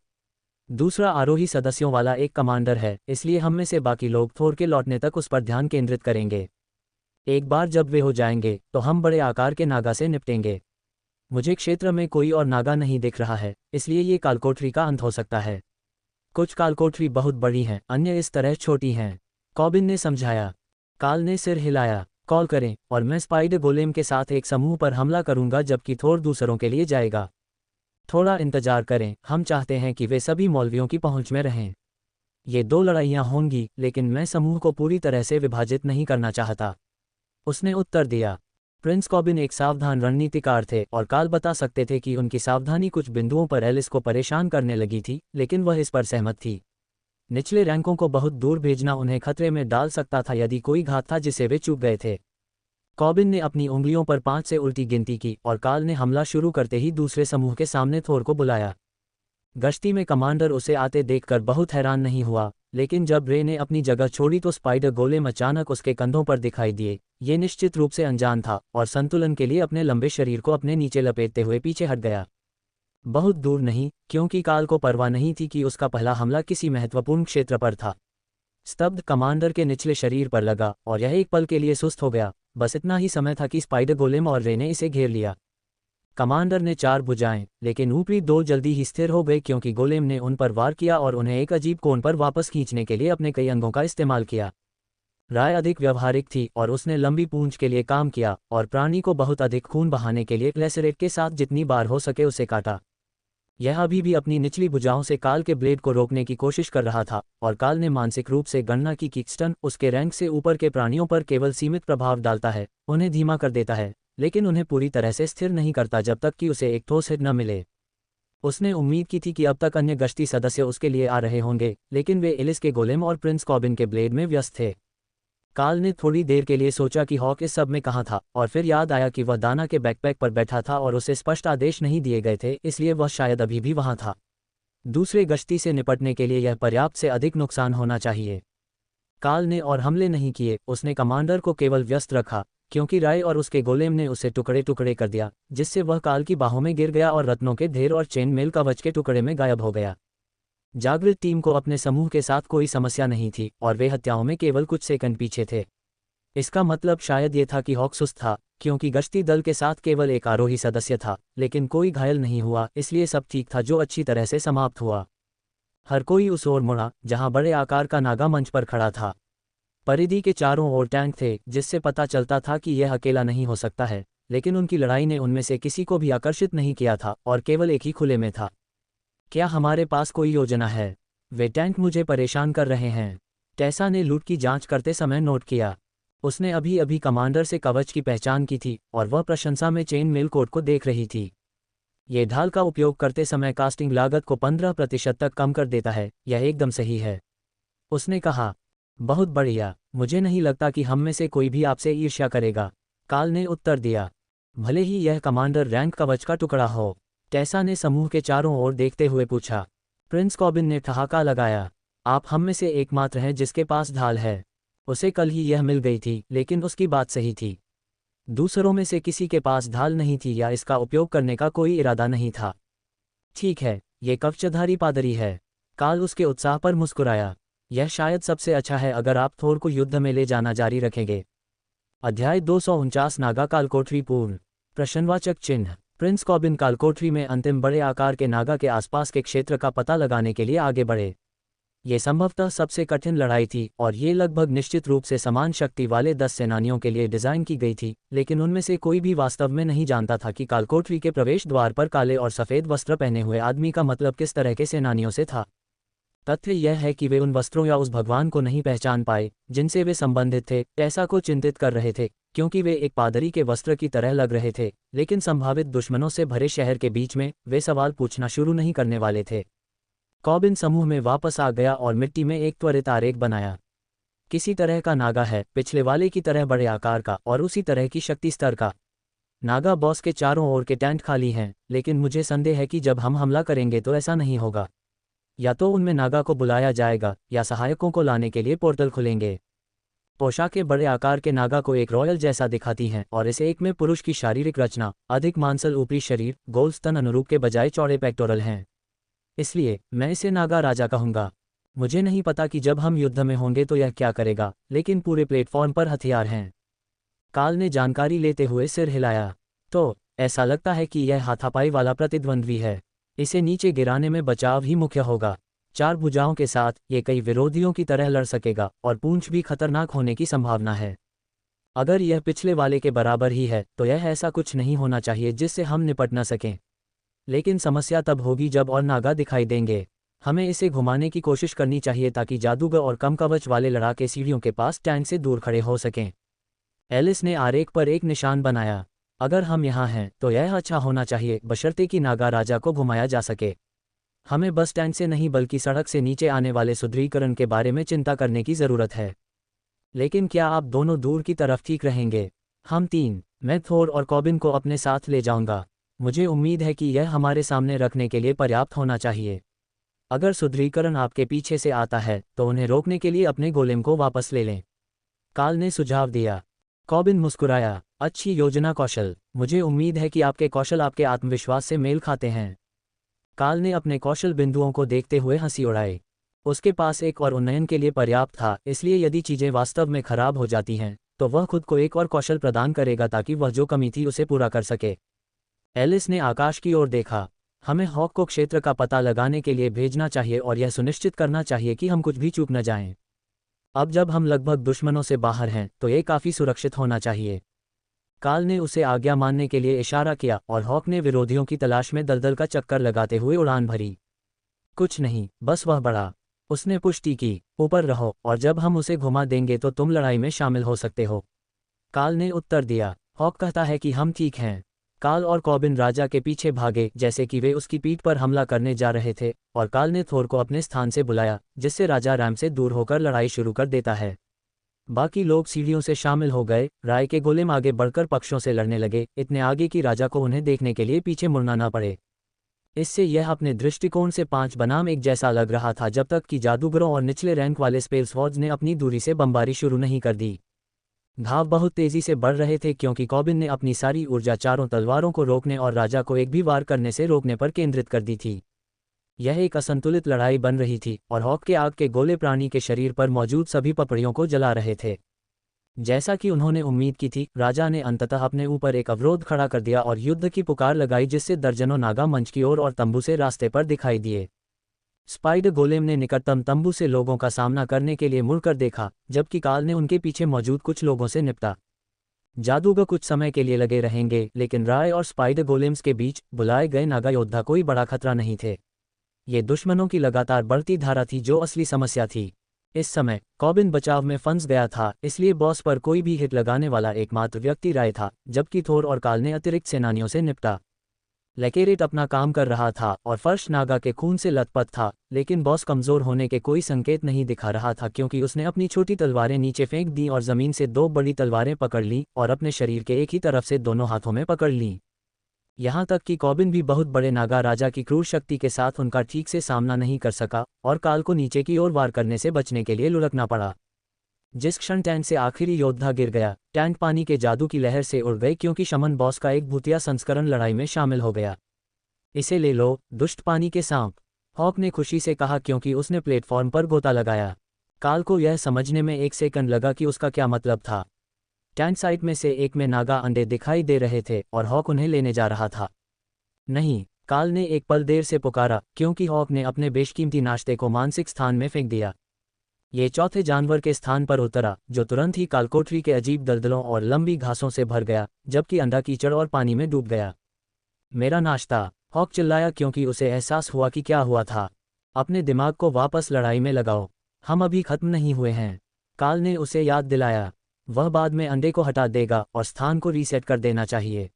दूसरा आरोही सदस्यों वाला एक कमांडर है, इसलिए हम में से बाकी लोग थोर के लौटने तक उस पर ध्यान केंद्रित करेंगे। एक बार जब वे हो जाएंगे तो हम बड़े आकार के नागा से निपटेंगे। मुझे क्षेत्र में कोई और नागा नहीं दिख रहा है, इसलिए ये कालकोठरी का अंत हो सकता है। कुछ कालकोठरी बहुत बड़ी हैं, अन्य इस तरह छोटी हैं, कॉबिन ने समझाया। काल ने सिर हिलाया। कॉल करें और मैं स्पाइडर गोलेम के साथ एक समूह पर हमला करूंगा जबकि थोर दूसरों के लिए जाएगा। थोड़ा इंतजार करें, हम चाहते हैं कि वे सभी मौलवियों की पहुंच में रहें। ये 2 लड़ाइयां होंगी, लेकिन मैं समूह को पूरी तरह से विभाजित नहीं करना चाहता, उसने उत्तर दिया। प्रिंस कॉबिन एक सावधान रणनीतिकार थे और काल बता सकते थे कि उनकी सावधानी कुछ बिंदुओं पर एलिस को परेशान करने लगी थी, लेकिन वह इस पर सहमत थी। निचले रैंकों को बहुत दूर भेजना उन्हें खतरे में डाल सकता था यदि कोई घात था जिसे वे चूक गए थे। कॉबिन ने अपनी उंगलियों पर 5 से उल्टी गिनती की और काल ने हमला शुरू करते ही दूसरे समूह के सामने थोर को बुलाया। गश्ती में कमांडर उसे आते देखकर बहुत हैरान नहीं हुआ, लेकिन जब रे ने अपनी जगह छोड़ी तो स्पाइडर गोलेम अचानक उसके कंधों पर दिखाई दिए। ये निश्चित रूप से अनजान था और संतुलन के लिए अपने लंबे शरीर को अपने नीचे लपेटते हुए पीछे हट गया। बहुत दूर नहीं, क्योंकि काल को परवाह नहीं थी कि उसका पहला हमला किसी महत्वपूर्ण क्षेत्र पर था। स्तब्ध कमांडर के निचले शरीर पर लगा और यह एक पल के लिए सुस्त हो गया। बस इतना ही समय था कि स्पाइडर गोलेम और रे ने इसे घेर लिया। कमांडर ने 4 भुजाएं, लेकिन ऊपरी 2 जल्दी ही स्थिर हो गए क्योंकि गोलेम ने उन पर वार किया और उन्हें एक अजीब कोण पर वापस खींचने के लिए अपने कई अंगों का इस्तेमाल किया। राय अधिक व्यवहारिक थी और उसने लंबी पूंछ के लिए काम किया और प्राणी को बहुत अधिक खून बहाने के लिए लेसरेट के साथ जितनी बार हो सके उसे काटा। यह अभी भी अपनी निचली भुजाओं से काल के ब्लेड को रोकने की कोशिश कर रहा था और काल ने मानसिक रूप से गणना की कि किक्स्टन उसके रैंक से ऊपर के प्राणियों पर केवल सीमित प्रभाव डालता है, उन्हें धीमा कर देता है, लेकिन उन्हें पूरी तरह से स्थिर नहीं करता जब तक कि उसे एक ठोस हिट न मिले। उसने उम्मीद की थी कि अब तक अन्य गश्ती सदस्य उसके लिए आ रहे होंगे, लेकिन वे एलिस के गोलेम और प्रिंस कॉबिन के ब्लेड में व्यस्त थे। काल ने थोड़ी देर के लिए सोचा कि हॉक इस सब में कहाँ था, और फिर याद आया कि वह दाना के बैकपैक पर बैठा था और उसे स्पष्ट आदेश नहीं दिए गए थे, इसलिए वह शायद अभी भी वहाँ था। दूसरे गश्ती से निपटने के लिए यह पर्याप्त से अधिक नुकसान होना चाहिए। काल ने और हमले नहीं किए, उसने कमांडर को केवल व्यस्त रखा, क्योंकि राय और उसके गोलेम ने उसे टुकड़े टुकड़े कर दिया, जिससे वह काल की बाहों में गिर गया और रत्नों के ढेर और चेन मेल कवच के टुकड़े में गायब हो गया। जागृत टीम को अपने समूह के साथ कोई समस्या नहीं थी और वे हत्याओं में केवल कुछ सेकंड पीछे थे। इसका मतलब शायद ये था कि हॉक सुस्त था, क्योंकि गश्ती दल के साथ केवल एक आरोही सदस्य था, लेकिन कोई घायल नहीं हुआ, इसलिए सब ठीक था, जो अच्छी तरह से समाप्त हुआ। हर कोई उस ओर मुड़ा जहां बड़े आकार का नागा मंच पर खड़ा था। परिधि के चारों ओर टैंक थे, जिससे पता चलता था कि यह अकेला नहीं हो सकता है, लेकिन उनकी लड़ाई ने उनमें से किसी को भी आकर्षित नहीं किया था और केवल एक ही खुले में था। क्या हमारे पास कोई योजना है? वे टैंक मुझे परेशान कर रहे हैं, टेसा ने लूट की जांच करते समय नोट किया। उसने अभी अभी कमांडर से कवच की पहचान की थी और वह प्रशंसा में चेन मेल कोड को देख रही थी। ये ढाल का उपयोग करते समय कास्टिंग लागत को 15% तक कम कर देता है, यह एकदम सही है, उसने कहा। बहुत बढ़िया, मुझे नहीं लगता कि हम में से कोई भी आपसे ईर्ष्या करेगा, काल ने उत्तर दिया। भले ही यह कमांडर रैंक कवच का टुकड़ा हो, टेसा ने समूह के चारों ओर देखते हुए पूछा। प्रिंस कॉबिन ने ठहाका लगाया। आप हम में से एकमात्र हैं जिसके पास ढाल है। उसे कल ही यह मिल गई थी, लेकिन उसकी बात सही थी। दूसरों में से किसी के पास ढाल नहीं थी या इसका उपयोग करने का कोई इरादा नहीं था। ठीक है, ये कवचधारी पादरी है, काल उसके उत्साह पर मुस्कुराया। यह शायद सबसे अच्छा है अगर आप थोर को युद्ध में ले जाना जारी रखेंगे। अध्याय 249 नागा कालकोठरी पूर्ण। प्रश्नवाचक चिन्ह। प्रिंस कॉबिन कालकोठरी में अंतिम बड़े आकार के नागा के आसपास के क्षेत्र का पता लगाने के लिए आगे बढ़े। ये संभवतः सबसे कठिन लड़ाई थी और ये लगभग निश्चित रूप से समान शक्ति वाले 10 सेनानियों के लिए डिज़ाइन की गई थी, लेकिन उनमें से कोई भी वास्तव में नहीं जानता था कि कालकोठरी के प्रवेश द्वार पर काले और सफ़ेद वस्त्र पहने हुए आदमी का मतलब किस तरह के सेनानियों से था। तथ्य यह है कि वे उन वस्त्रों या उस भगवान को नहीं पहचान पाए जिनसे वे संबंधित थे, टेसा को चिंतित कर रहे थे, क्योंकि वे एक पादरी के वस्त्र की तरह लग रहे थे, लेकिन संभावित दुश्मनों से भरे शहर के बीच में वे सवाल पूछना शुरू नहीं करने वाले थे। कॉबिन समूह में वापस आ गया और मिट्टी में एक त्वरित आरेख बनाया। किसी तरह का नागा है, पिछले वाले की तरह बड़े आकार का और उसी तरह की शक्ति स्तर का। नागा बॉस के चारों ओर के टैंक खाली हैं, लेकिन मुझे संदेह है कि जब हम हमला करेंगे तो ऐसा नहीं होगा। या तो उनमें नागा को बुलाया जाएगा या सहायकों को लाने के लिए पोर्टल खुलेंगे। पोशाकें बड़े आकार के नागा को एक रॉयल जैसा दिखाती हैं और इसे एक में पुरुष की शारीरिक रचना, अधिक मांसल ऊपरी शरीर, गोल स्तन अनुरूप के बजाय चौड़े पेक्टोरल हैं। इसलिए मैं इसे नागा राजा कहूंगा। मुझे नहीं पता कि जब हम युद्ध में होंगे तो यह क्या करेगा, लेकिन पूरे प्लेटफॉर्म पर हथियार हैं। काल ने जानकारी लेते हुए सिर हिलाया। तो ऐसा लगता है कि यह हाथापाई वाला प्रतिद्वंद्वी है। इसे नीचे गिराने में बचाव ही मुख्य होगा। 4 भुजाओं के साथ ये कई विरोधियों की तरह लड़ सकेगा और पूंछ भी खतरनाक होने की संभावना है। अगर यह पिछले वाले के बराबर ही है तो यह ऐसा कुछ नहीं होना चाहिए जिससे हम निपट न सकें। लेकिन समस्या तब होगी जब और नागा दिखाई देंगे। हमें इसे घुमाने की कोशिश करनी चाहिए ताकि जादूगर और कम कवच वाले लड़ाके सीढ़ियों के पास टैंक से दूर खड़े हो सकें। एलिस ने आरेख पर एक निशान बनाया। अगर हम यहाँ हैं तो यह अच्छा होना चाहिए, बशर्ते कि नागा राजा को घुमाया जा सके। हमें बस स्टैंड से नहीं बल्कि सड़क से नीचे आने वाले सुदृढ़ीकरण के बारे में चिंता करने की ज़रूरत है। लेकिन क्या आप दोनों दूर की तरफ ठीक रहेंगे? हम 3, मैं थोर और कॉबिन को अपने साथ ले जाऊंगा। मुझे उम्मीद है कि यह हमारे सामने रखने के लिए पर्याप्त होना चाहिए। अगर सुदृढ़ीकरण आपके पीछे से आता है तो उन्हें रोकने के लिए अपने गोलेम को वापस ले लें। काल ने सुझाव दिया। कॉबिन मुस्कुराया। अच्छी योजना कौशल। मुझे उम्मीद है कि आपके कौशल आपके आत्मविश्वास से मेल खाते हैं। काल ने अपने कौशल बिंदुओं को देखते हुए हंसी उड़ाई। उसके पास एक और उन्नयन के लिए पर्याप्त था, इसलिए यदि चीजें वास्तव में खराब हो जाती हैं तो वह खुद को एक और कौशल प्रदान करेगा ताकि वह जो कमी थी उसे पूरा कर सके। एलिस ने आकाश की ओर देखा। हमें हॉक को क्षेत्र का पता लगाने के लिए भेजना चाहिए और यह सुनिश्चित करना चाहिए कि हम कुछ भी चूक न जाएं। अब जब हम लगभग दुश्मनों से बाहर हैं तो ये काफ़ी सुरक्षित होना चाहिए। काल ने उसे आज्ञा मानने के लिए इशारा किया और हॉक ने विरोधियों की तलाश में दलदल का चक्कर लगाते हुए उड़ान भरी। कुछ नहीं, बस वह बढ़ा। उसने पुष्टि की, ऊपर रहो और जब हम उसे घुमा देंगे तो तुम लड़ाई में शामिल हो सकते हो। काल ने उत्तर दिया। हॉक कहता है कि हम ठीक हैं। काल और कॉबिन राजा के पीछे भागे जैसे कि वे उसकी पीठ पर हमला करने जा रहे थे और काल ने थोर को अपने स्थान से बुलाया जिससे राजा रैम से दूर होकर लड़ाई शुरू कर देता है। बाकी लोग सीढ़ियों से शामिल हो गए। राय के गोलेम आगे बढ़कर पक्षों से लड़ने लगे, इतने आगे कि राजा को उन्हें देखने के लिए पीछे मुड़ना न पड़े। इससे यह अपने दृष्टिकोण से 5 बनाम 1 जैसा लग रहा था जब तक कि जादूगरों और निचले रैंक वाले स्पेल्सवॉर्ड्स ने अपनी दूरी से बमबारी शुरू नहीं कर दी। घाव बहुत तेजी से बढ़ रहे थे क्योंकि कॉबिन ने अपनी सारी ऊर्जा चारों तलवारों को रोकने और राजा को एक भी वार करने से रोकने पर केंद्रित कर दी थी। यह एक असंतुलित लड़ाई बन रही थी और हॉक के आग के गोले प्राणी के शरीर पर मौजूद सभी पपड़ियों को जला रहे थे। जैसा कि उन्होंने उम्मीद की थी, राजा ने अंततः अपने ऊपर एक अवरोध खड़ा कर दिया और युद्ध की पुकार लगाई जिससे दर्जनों नागा मंच की ओर और तंबू से रास्ते पर दिखाई दिए। स्पाइडर गोलेम ने निकटतम तंबू से लोगों का सामना करने के लिए मुड़कर देखा, जबकि काल ने उनके पीछे मौजूद कुछ लोगों से निपटा। जादूगर कुछ समय के लिए लगे रहेंगे, लेकिन राय और स्पाइडर गोलेम्स के बीच बुलाए गए नागा योद्धा कोई बड़ा खतरा नहीं थे। ये दुश्मनों की लगातार बढ़ती धारा थी जो असली समस्या थी। इस समय कॉबिन बचाव में फंस गया था, इसलिए बॉस पर कोई भी हिट लगाने वाला एकमात्र व्यक्ति राय था, जबकि थोर और काल ने अतिरिक्त सेनानियों से निपटा। लेकेरेट अपना काम कर रहा था और फर्श नागा के खून से लथपथ था, लेकिन बॉस कमजोर होने के कोई संकेत नहीं दिखा रहा था क्योंकि उसने अपनी छोटी तलवारें नीचे फेंक दी और जमीन से 2 बड़ी तलवारें पकड़ लीं और अपने शरीर के एक ही तरफ से दोनों हाथों में पकड़ लीं। यहाँ तक कि कॉबिन भी बहुत बड़े नागा राजा की क्रूर शक्ति के साथ उनका ठीक से सामना नहीं कर सका और काल को नीचे की ओर वार करने से बचने के लिए लुढ़कना पड़ा। जिस क्षण टैंक से आखिरी योद्धा गिर गया, टैंक पानी के जादू की लहर से उड़ गई क्योंकि शमन बॉस का एक भूतिया संस्करण लड़ाई में शामिल हो गया। इसे ले लो, दुष्ट पानी के सांप, हॉक ने खुशी से कहा क्योंकि उसने प्लेटफॉर्म पर गोता लगाया। काल को यह समझने में 1 सेकंड लगा कि उसका क्या मतलब था। टैंक साइट में से एक में नागा अंडे दिखाई दे रहे थे और हॉक उन्हें लेने जा रहा था। नहीं, काल ने एक पल देर से पुकारा क्योंकि हॉक ने अपने बेशकीमती नाश्ते को मानसिक स्थान में फेंक दिया। ये चौथे जानवर के स्थान पर उतरा जो तुरंत ही कालकोठरी के अजीब दलदलों और लंबी घासों से भर गया, जबकि अंडा कीचड़ और पानी में डूब गया। मेरा नाश्ता, हॉक चिल्लाया क्योंकि उसे एहसास हुआ कि क्या हुआ था। अपने दिमाग को वापस लड़ाई में लगाओ, हम अभी खत्म नहीं हुए हैं। काल ने उसे याद दिलाया। वह बाद में अंडे को हटा देगा और स्थान को रीसेट कर देना चाहिए,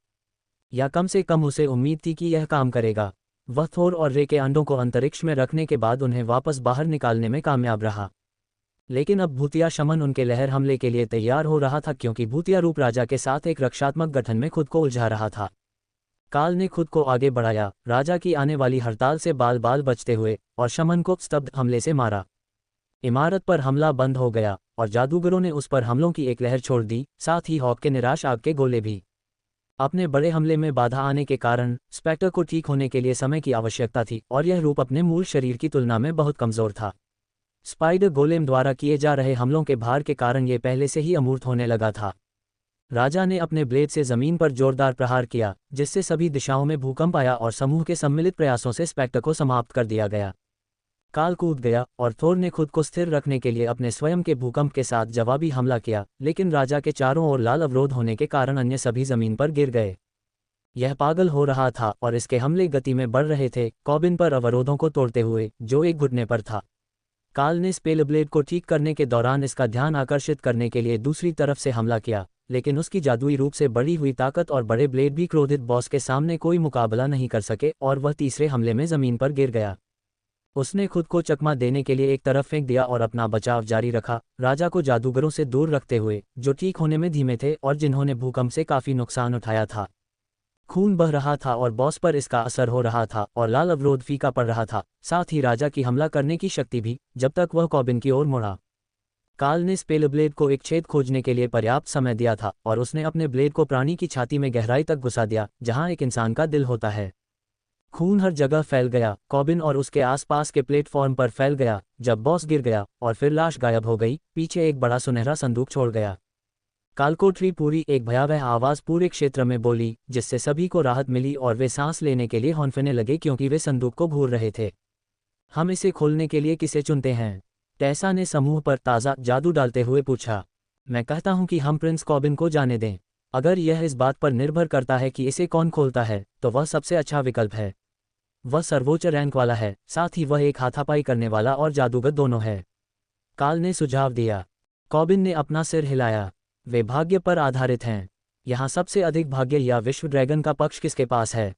या कम से कम उसे उम्मीद थी कि यह काम करेगा। वह थोर और रे के अंडों को अंतरिक्ष में रखने के बाद उन्हें वापस बाहर निकालने में कामयाब रहा। लेकिन अब भूतिया शमन उनके लहर हमले के लिए तैयार हो रहा था क्योंकि भूतिया रूप राजा के साथ एक रक्षात्मक गठन में खुद को उलझा रहा था। काल ने खुद को आगे बढ़ाया, राजा की आने वाली हड़ताल से बाल बाल बचते हुए, और शमन को स्तब्ध हमले से मारा। इमारत पर हमला बंद हो गया और जादूगरों ने उस पर हमलों की एक लहर छोड़ दी, साथ ही हॉक के निराश आग के गोले भी। अपने बड़े हमले में बाधा आने के कारण स्पेक्टर को ठीक होने के लिए समय की आवश्यकता थी और यह रूप अपने मूल शरीर की तुलना में बहुत कमज़ोर था। स्पाइडर गोलेम द्वारा किए जा रहे हमलों के भार के कारण ये पहले से ही अमूर्त होने लगा था। राजा ने अपने ब्लेड से जमीन पर जोरदार प्रहार किया, जिससे सभी दिशाओं में भूकंप आया और समूह के सम्मिलित प्रयासों से स्पेक्टर को समाप्त कर दिया गया। काल कूद गया और थोर ने खुद को स्थिर रखने के लिए अपने स्वयं के भूकंप के साथ जवाबी हमला किया, लेकिन राजा के चारों ओर लाल अवरोध होने के कारण अन्य सभी जमीन पर गिर गए। यह पागल हो रहा था और इसके हमले गति में बढ़ रहे थे, कॉबिन पर अवरोधों को तोड़ते हुए, जो एक घुटने पर था। काल ने स्पेल ब्लेड को ठीक करने के दौरान इसका ध्यान आकर्षित करने के लिए दूसरी तरफ से हमला किया, लेकिन उसकी जादुई रूप से बढ़ी हुई ताकत और बड़े ब्लेड भी क्रोधित बॉस के सामने कोई मुकाबला नहीं कर सके और वह तीसरे हमले में जमीन पर गिर गया। उसने खुद को चकमा देने के लिए एक तरफ फेंक दिया और अपना बचाव जारी रखा, राजा को जादूगरों से दूर रखते हुए, जो ठीक होने में धीमे थे और जिन्होंने भूकंप से काफी नुकसान उठाया था। खून बह रहा था और बॉस पर इसका असर हो रहा था और लाल अवरोध फीका पड़ रहा था, साथ ही राजा की हमला करने की शक्ति भी, जब तक वह कॉबिन की ओर मुड़ा। काल ने स्पेल ब्लेड को एक छेद खोजने के लिए पर्याप्त समय दिया था और उसने अपने ब्लेड को प्राणी की छाती में गहराई तक घुसा दिया, जहां एक इंसान का दिल होता है। खून हर जगह फैल गया, कॉबिन और उसके आसपास के प्लेटफॉर्म पर फैल गया, जब बॉस गिर गया और फिर लाश गायब हो गई, पीछे एक बड़ा सुनहरा संदूक छोड़ गया। कालकोठरी पूरी एक भयावह आवाज़ पूरे क्षेत्र में बोली, जिससे सभी को राहत मिली और वे सांस लेने के लिए हौंफने लगे क्योंकि वे संदूक को घूर रहे थे। हम इसे खोलने के लिए किसे चुनते हैं? टेसा ने समूह पर ताज़ा जादू डालते हुए पूछा। मैं कहता हूं कि हम प्रिंस कॉबिन को जाने दें। अगर यह इस बात पर निर्भर करता है कि इसे कौन खोलता है, तो वह सबसे अच्छा विकल्प है। वह सर्वोच्च रैंक वाला है, साथ ही वह एक हाथापाई करने वाला और जादूगर दोनों है। काल ने सुझाव दिया। कॉबिन ने अपना सिर हिलाया। वे भाग्य पर आधारित हैं। यहाँ सबसे अधिक भाग्य या विश्व ड्रैगन का पक्ष किसके पास है?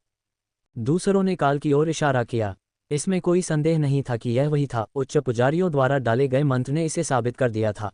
दूसरों ने काल की ओर इशारा किया। इसमें कोई संदेह नहीं था कि यह वही था। उच्च पुजारियों द्वारा डाले गए मंत्र ने इसे साबित कर दिया था।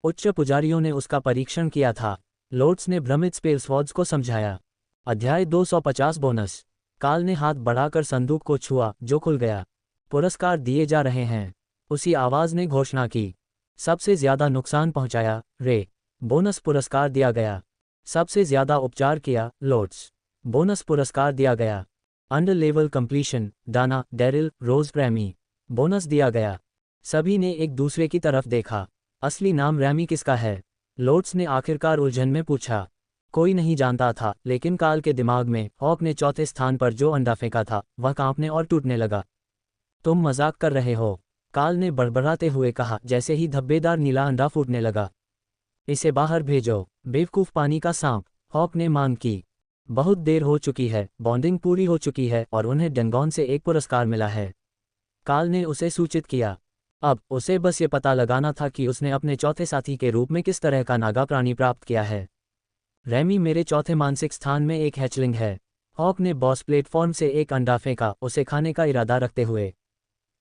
उच्च पुजारियों ने उसका परीक्षण किया था। लॉर्ड्स ने भ्रमित स्पेल्सवॉर्ड्स को समझाया। अध्याय 250 बोनस। काल ने हाथ बढ़ाकर संदूक को छुआ, जो खुल गया। पुरस्कार दिए जा रहे हैं, उसी आवाज ने घोषणा की। सबसे ज्यादा नुकसान पहुंचाया, रे। बोनस पुरस्कार दिया गया। सबसे ज्यादा उपचार किया, लॉर्ड्स। बोनस पुरस्कार दिया गया। Under level completion, Dana, Daryl, Rose, Rami. Bonus दिया गया। सभी ने एक दूसरे की तरफ देखा। असली नाम रैमी किसका है? लॉर्ड्स ने आखिरकार उलझन में पूछा। कोई नहीं जानता था, लेकिन काल के दिमाग में हॉक ने चौथे स्थान पर जो अंडा फेंका था, वह कांपने और टूटने लगा। तुम मजाक कर रहे हो? काल ने बड़बड़ाते हुए कहा, जैसे ही धब्बेदार नीला अंडा फूटने लगा। इसे बाहर भेजो, बेवकूफ पानी का सांप, हॉक ने मांग की। बहुत देर हो चुकी है, बॉन्डिंग पूरी हो चुकी है और उन्हें डेंगॉन से एक पुरस्कार मिला है। काल ने उसे सूचित किया। अब उसे बस ये पता लगाना था कि उसने अपने चौथे साथी के रूप में किस तरह का नागा प्राणी प्राप्त किया है। रैमी मेरे चौथे मानसिक स्थान में एक हैचलिंग है। हॉक ने बॉस प्लेटफॉर्म से एक अंडा फेंका, उसे खाने का इरादा रखते हुए।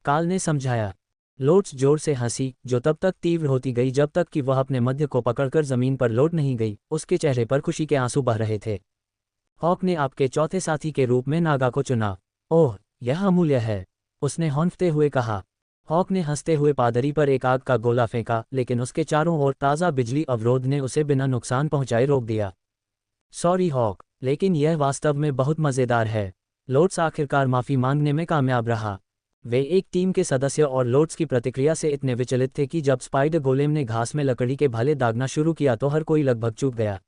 काल ने समझाया। लॉर्ड्स जोर से हंसी, जो तब तक तीव्र होती गई जब तक कि वह अपने मध्य को पकड़कर जमीन पर लौट नहीं गई। उसके चेहरे पर खुशी के आंसू बह रहे थे। हॉक ने आपके चौथे साथी के रूप में नागा को चुना। ओह, यह अमूल्य है, उसने हौंफते हुए कहा। हॉक ने हंसते हुए पादरी पर एक आग का गोला फेंका, लेकिन उसके चारों ओर ताज़ा बिजली अवरोध ने उसे बिना नुकसान पहुंचाए रोक दिया। सॉरी हॉक, लेकिन यह वास्तव में बहुत मज़ेदार है। लॉर्ड्स आखिरकार माफ़ी मांगने में कामयाब रहा। वे एक टीम के सदस्य और लॉर्ड्स की प्रतिक्रिया से इतने विचलित थे कि जब स्पाइडर गोलेम ने घास में लकड़ी के भाले दागना शुरू किया तो हर कोई लगभग चूक गया।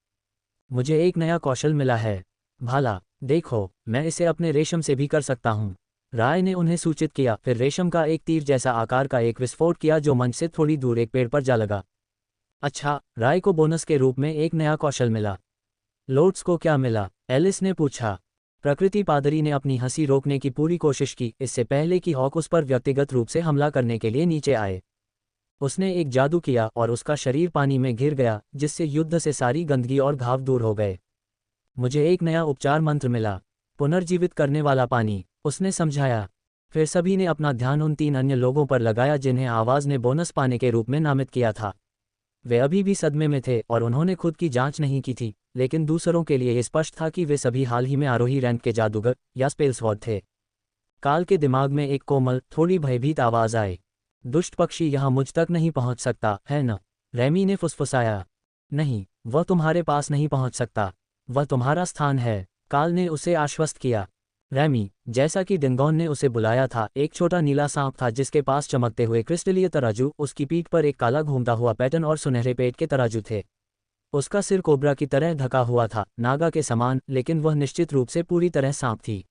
मुझे एक नया कौशल मिला है, भाला। देखो, मैं इसे अपने रेशम से भी कर सकता हूँ, राय ने उन्हें सूचित किया। फिर रेशम का एक तीर जैसा आकार का एक विस्फोट किया जो मंच से थोड़ी दूर एक पेड़ पर जा लगा। अच्छा, राय को बोनस के रूप में एक नया कौशल मिला। लॉर्ड्स को क्या मिला? एलिस ने पूछा। प्रकृति पादरी ने अपनी हंसी रोकने की पूरी कोशिश की, इससे पहले कि हॉक उस पर व्यक्तिगत रूप से हमला करने के लिए नीचे आए। उसने एक जादू किया और उसका शरीर पानी में घिर गया, जिससे युद्ध से सारी गंदगी और घाव दूर हो गए। मुझे एक नया उपचार मंत्र मिला, पुनर्जीवित करने वाला पानी, उसने समझाया। फिर सभी ने अपना ध्यान उन 3 अन्य लोगों पर लगाया जिन्हें आवाज़ ने बोनस पाने के रूप में नामित किया था। वे अभी भी सदमे में थे और उन्होंने खुद की जांच नहीं की थी, लेकिन दूसरों के लिए यह स्पष्ट था कि वे सभी हाल ही में आरोही रैंक के जादूगर या स्पेल्सवॉर्ड थे। काल के दिमाग में एक कोमल, थोड़ी भयभीत आवाज़ आई। दुष्ट पक्षी यहाँ मुझ तक नहीं पहुँच सकता है न? रैमी ने फुसफुसाया। नहीं, वह तुम्हारे पास नहीं पहुँच सकता, वह तुम्हारा स्थान है, काल ने उसे आश्वस्त किया। रैमी, जैसा कि डिंगोन ने उसे बुलाया था, एक छोटा नीला सांप था जिसके पास चमकते हुए क्रिस्टलीय तराजू, उसकी पीठ पर एक काला घूमता हुआ पैटर्न और सुनहरे पेट के तराजू थे। उसका सिर कोबरा की तरह ढका हुआ था, नागा के समान, लेकिन वह निश्चित रूप से पूरी तरह सांप थी।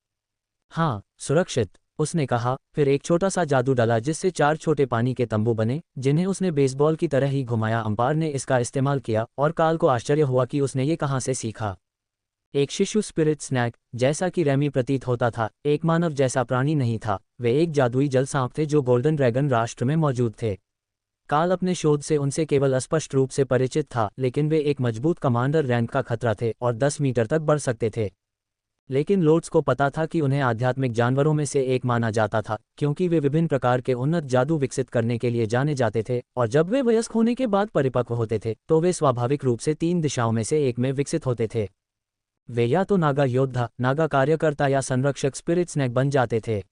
हाँ, सुरक्षित, उसने कहा, फिर एक छोटा सा जादू डाला जिससे 4 छोटे पानी के तंबू बने, जिन्हें उसने बेसबॉल की तरह ही घुमाया। अंपायर ने इसका इस्तेमाल किया, और काल को आश्चर्य हुआ कि उसने ये कहाँ से सीखा। एक शिशु स्पिरिट स्नैक, जैसा कि रैमी प्रतीत होता था, एक मानव जैसा प्राणी नहीं था, वे एक जादुई जल सांप थे जो गोल्डन ड्रैगन राष्ट्र में मौजूद थे। काल अपने शोध से उनसे केवल अस्पष्ट रूप से परिचित था, लेकिन वे एक मजबूत कमांडर रैंक का खतरा थे और 10 मीटर तक बढ़ सकते थे। लेकिन लोड्स को पता था कि उन्हें आध्यात्मिक जानवरों में से एक माना जाता था, क्योंकि वे विभिन्न प्रकार के उन्नत जादू विकसित करने के लिए जाने जाते थे, और जब वे वयस्क होने के बाद परिपक्व होते थे तो वे स्वाभाविक रूप से 3 दिशाओं में से एक में विकसित होते थे। वे या तो नागा योद्धा, नागा कार्यकर्ता या संरक्षक स्पिरिट स्नैक बन जाते थे।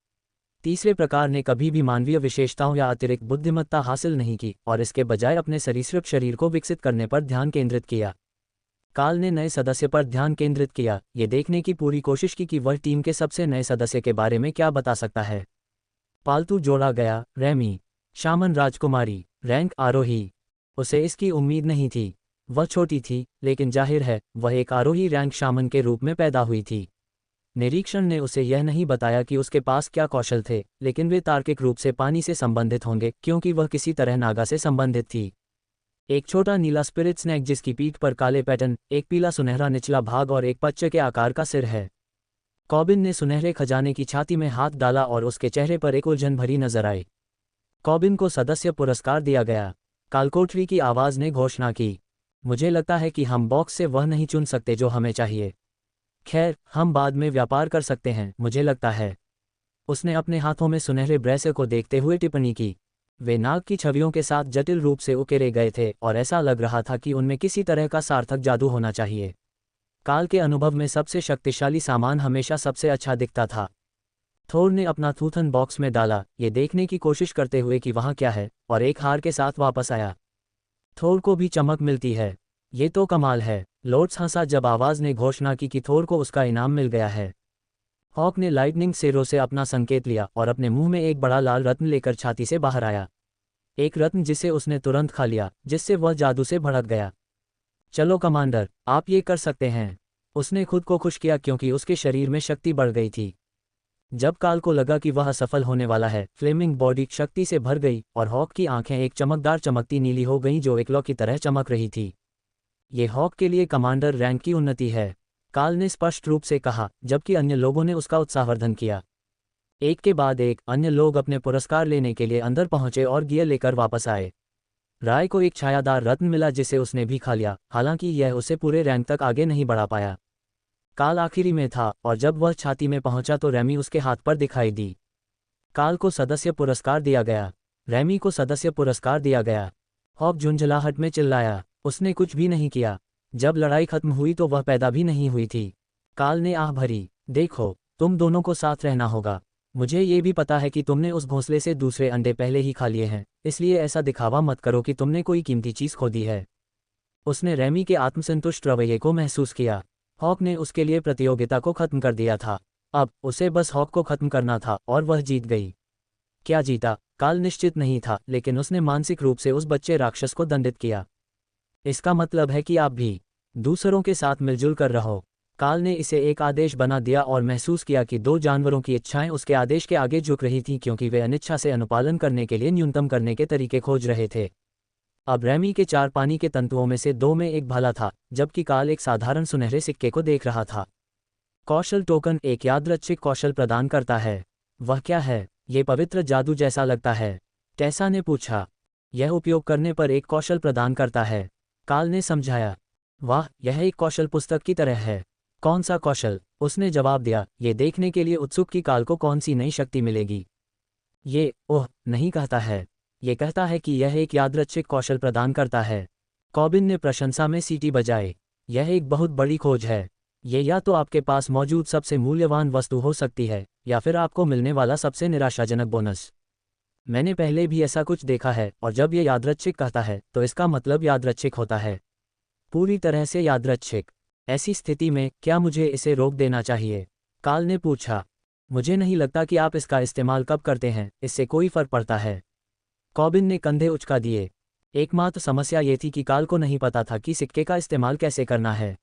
तीसरे प्रकार ने कभी भी मानवीय विशेषताओं या अतिरिक्त बुद्धिमत्ता हासिल नहीं की, और इसके बजाय अपने सरीसृप शरीर को विकसित करने पर ध्यान केंद्रित किया। काल ने नए सदस्य पर ध्यान केंद्रित किया, ये देखने की पूरी कोशिश की कि वह टीम के सबसे नए सदस्य के बारे में क्या बता सकता है। पालतू जोड़ा गया, रैमी, शामन राजकुमारी, रैंक आरोही। उसे इसकी उम्मीद नहीं थी। वह छोटी थी, लेकिन जाहिर है वह एक आरोही रैंक शामन के रूप में पैदा हुई थी। निरीक्षण ने उसे यह नहीं बताया कि उसके पास क्या कौशल थे, लेकिन वे तार्किक रूप से पानी से संबंधित होंगे, क्योंकि वह किसी तरह नागा से संबंधित थी। एक छोटा नीला स्पिरिट स्नैक जिसकी पीठ पर काले पैटर्न, एक पीला सुनहरा निचला भाग और एक पच्चे के आकार का सिर है। कॉबिन ने सुनहरे खजाने की छाती में हाथ डाला और उसके चेहरे पर एक उलझन भरी नजर आई। कॉबिन को सदस्य पुरस्कार दिया गया। कालकोठरी की आवाज ने घोषणा की। मुझे लगता है कि हम बॉक्स से वह नहीं चुन सकते जो हमें चाहिए। खैर, हम बाद में व्यापार कर सकते हैं, मुझे लगता है। उसने अपने हाथों में सुनहरे ब्रेसलेट को देखते हुए टिप्पणी की। वे नाग की छवियों के साथ जटिल रूप से उकेरे गए थे और ऐसा लग रहा था कि उनमें किसी तरह का सार्थक जादू होना चाहिए। काल के अनुभव में सबसे शक्तिशाली सामान हमेशा सबसे अच्छा दिखता था। थोर ने अपना थूथन बॉक्स में डाला, ये देखने की कोशिश करते हुए कि वहाँ क्या है, और एक हार के साथ वापस आया। थोर को भी चमक मिलती है, ये तो कमाल है। लोड्स हंसा जब आवाज ने घोषणा की कि थोर को उसका इनाम मिल गया है। हॉक ने लाइटनिंग सेरो से अपना संकेत लिया और अपने मुंह में एक बड़ा लाल रत्न लेकर छाती से बाहर आया। एक रत्न जिसे उसने तुरंत खा लिया, जिससे वह जादू से भड़क गया। चलो कमांडर, आप ये कर सकते हैं। उसने खुद को खुश किया क्योंकि उसके शरीर में शक्ति बढ़ गई थी। जब काल को लगा कि वह असफल होने वाला है, फ्लेमिंग बॉडी शक्ति से भर गई और हॉक की आंखें एक चमकदार चमकती नीली हो गईं जो एक लौ की तरह चमक रही थी। ये हॉक के लिए कमांडर रैंक की उन्नति है, काल ने स्पष्ट रूप से कहा, जबकि अन्य लोगों ने उसका उत्साहवर्धन किया। एक के बाद एक अन्य लोग अपने पुरस्कार लेने के लिए अंदर पहुंचे और गियर लेकर वापस आए। राय को एक छायादार रत्न मिला जिसे उसने भी खा लिया, हालांकि यह उसे पूरे रैंक तक आगे नहीं बढ़ा पाया। काल आखिरी में था और जब वह छाती में पहुंचा तो रैमी उसके हाथ पर दिखाई दी। काल को सदस्य पुरस्कार दिया गया। रैमी को सदस्य पुरस्कार दिया गया। हॉक झुंझलाहट में चिल्लाया। उसने कुछ भी नहीं किया। जब लड़ाई खत्म हुई तो वह पैदा भी नहीं हुई थी। काल ने आह भरी। देखो, तुम दोनों को साथ रहना होगा। मुझे ये भी पता है कि तुमने उस घोंसले से दूसरे अंडे पहले ही खा लिए हैं, इसलिए ऐसा दिखावा मत करो कि तुमने कोई कीमती चीज़ खो दी है। उसने रैमी के आत्मसंतुष्ट रवैये को महसूस किया। हॉक ने उसके लिए प्रतियोगिता को खत्म कर दिया था। अब उसे बस हॉक को खत्म करना था और वह जीत गई। क्या जीता? काल निश्चित नहीं था, लेकिन उसने मानसिक रूप से उस बच्चे राक्षस को दंडित किया। इसका मतलब है कि आप भी दूसरों के साथ मिलजुल कर रहो। काल ने इसे एक आदेश बना दिया और महसूस किया कि 2 जानवरों की इच्छाएं उसके आदेश के आगे झुक रही थीं क्योंकि वे अनिच्छा से अनुपालन करने के लिए न्यूनतम करने के तरीके खोज रहे थे। अब रैमी के 4 पानी के तंतुओं में से 2 में एक भाला था, जबकि काल एक साधारण सुनहरे सिक्के को देख रहा था। कौशल टोकन एक यादृच्छिक कौशल प्रदान करता है। वह क्या है? ये पवित्र जादू जैसा लगता है, टेसा ने पूछा। यह उपयोग करने पर एक कौशल प्रदान करता है, काल ने समझाया। वाह, यह एक कौशल पुस्तक की तरह है। कौन सा कौशल? उसने जवाब दिया, ये देखने के लिए उत्सुक कि काल को कौन सी नई शक्ति मिलेगी। ये ओह नहीं कहता है, ये कहता है कि यह एक यादृच्छिक कौशल प्रदान करता है। कॉबिन ने प्रशंसा में सीटी बजाई। यह एक बहुत बड़ी खोज है। ये या तो आपके पास मौजूद सबसे मूल्यवान वस्तु हो सकती है, या फिर आपको मिलने वाला सबसे निराशाजनक बोनस। मैंने पहले भी ऐसा कुछ देखा है, और जब ये यादृच्छिक कहता है तो इसका मतलब यादृच्छिक होता है, पूरी तरह से यादृच्छिक। ऐसी स्थिति में क्या मुझे इसे रोक देना चाहिए? काल ने पूछा। मुझे नहीं लगता कि आप इसका इस्तेमाल कब करते हैं इससे कोई फर्क पड़ता है। कॉबिन ने कंधे उचका दिए। एकमात्र समस्या ये थी कि काल को नहीं पता था कि सिक्के का इस्तेमाल कैसे करना है।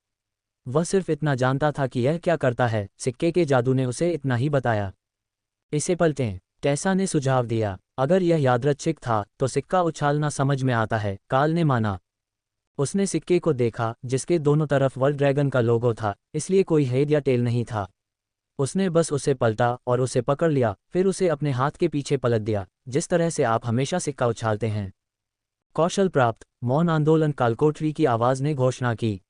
वह सिर्फ इतना जानता था कि यह क्या करता है, सिक्के के जादू ने उसे इतना ही बताया। इसे पलटें, टेसा ने सुझाव दिया। अगर यह यादृच्छिक था तो सिक्का उछालना समझ में आता है, काल ने माना। उसने सिक्के को देखा जिसके दोनों तरफ वर्ल्ड ड्रैगन का लोगो था, इसलिए कोई हेड या टेल नहीं था। उसने बस उसे पलटा और उसे पकड़ लिया, फिर उसे अपने हाथ के पीछे पलट दिया, जिस तरह से आप हमेशा सिक्का उछालते हैं। कौशल प्राप्त, मौन आंदोलन, कालकोठरी की आवाज़ ने घोषणा की।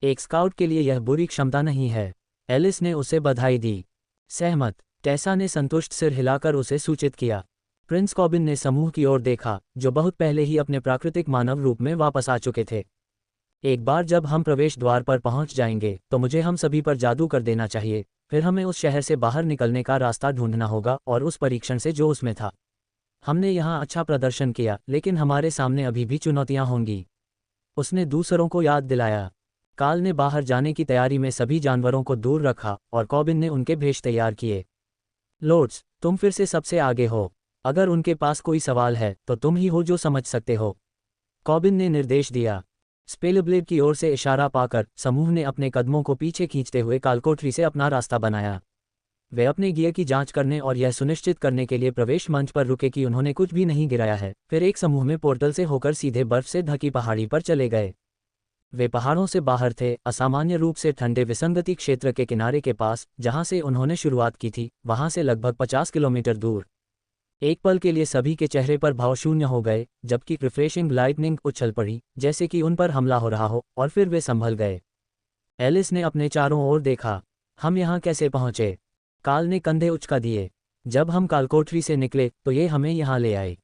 एक स्काउट के लिए यह बुरी क्षमता नहीं है। एलिस ने उसे बधाई दी। सहमत, टेसा ने संतुष्ट सिर हिलाकर उसे सूचित किया। प्रिंस कॉबिन ने समूह की ओर देखा, जो बहुत पहले ही अपने प्राकृतिक मानव रूप में वापस आ चुके थे। एक बार जब हम प्रवेश द्वार पर पहुंच जाएंगे तो मुझे हम सभी पर जादू कर देना चाहिए, फिर हमें उस शहर से बाहर निकलने का रास्ता ढूंढना होगा और उस परीक्षण से जो उसमें था। हमने यहाँ अच्छा प्रदर्शन किया, लेकिन हमारे सामने अभी भी चुनौतियाँ होंगी। उसने दूसरों को याद दिलाया। काल ने बाहर जाने की तैयारी में सभी जानवरों को दूर रखा और कॉबिन ने उनके भेष तैयार किए। लॉर्ड्स, तुम फिर से सबसे आगे हो। अगर उनके पास कोई सवाल है तो तुम ही हो जो समझ सकते हो, कॉबिन ने निर्देश दिया। स्पेलब्लेड की ओर से इशारा पाकर समूह ने अपने कदमों को पीछे खींचते हुए कालकोठरी से अपना रास्ता बनाया। वे अपने गियर की जांच करने और यह सुनिश्चित करने के लिए प्रवेश मंच पर रुके कि उन्होंने कुछ भी नहीं गिराया है। फिर एक समूह में पोर्टल से होकर सीधे बर्फ से ढकी पहाड़ी पर चले गए। वे पहाड़ों से बाहर थे, असामान्य रूप से ठंडे विसंगति क्षेत्र के किनारे के पास, जहां से उन्होंने शुरुआत की थी, वहां से लगभग 50 किलोमीटर दूर। एक पल के लिए सभी के चेहरे पर भाव शून्य हो गए, जबकि रिफ्रेशिंग लाइटनिंग उछल पड़ी, जैसे कि उन पर हमला हो रहा हो, और फिर वे संभल गए। एलिस ने अपने चारों ओर देखा। हम यहाँ कैसे पहुँचे? काल ने कंधे उचका दिए। जब हम कालकोठरी से निकले तो ये हमें यहाँ ले आए।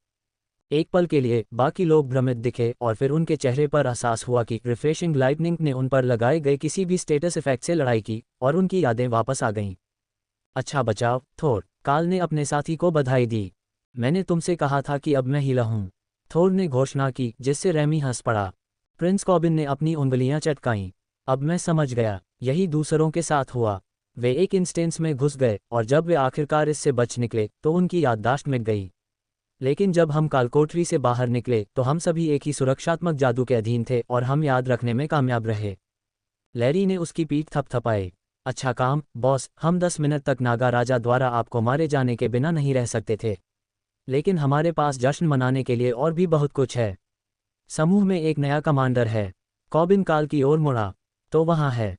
एक पल के लिए बाकी लोग भ्रमित दिखे और फिर उनके चेहरे पर एहसास हुआ कि रिफ्रेशिंग लाइटनिंग ने उन पर लगाए गए किसी भी स्टेटस इफेक्ट से लड़ाई की, और उनकी यादें वापस आ गईं। अच्छा बचाव, थोर, काल ने अपने साथी को बधाई दी। मैंने तुमसे कहा था कि अब मैं हीला हूँ, थोर ने घोषणा की, जिससे रेमी हंस पड़ा। प्रिंस कॉबिन ने अपनी उंगलियां चटकाईं। अब मैं समझ गया, यही दूसरों के साथ हुआ। वे एक इंस्टेंस में घुस गए, और जब वे आखिरकार इससे बच निकले तो उनकी याददाश्त मिट गई। लेकिन जब हम कालकोठरी से बाहर निकले तो हम सभी एक ही सुरक्षात्मक जादू के अधीन थे और हम याद रखने में कामयाब रहे। लैरी ने उसकी पीठ थपथपाई। अच्छा काम, बॉस, हम 10 मिनट तक नागा राजा द्वारा आपको मारे जाने के बिना नहीं रह सकते थे, लेकिन हमारे पास जश्न मनाने के लिए और भी बहुत कुछ है। समूह में एक नया कमांडर है। कॉबिन काल की ओर मुड़ा। तो वहाँ है।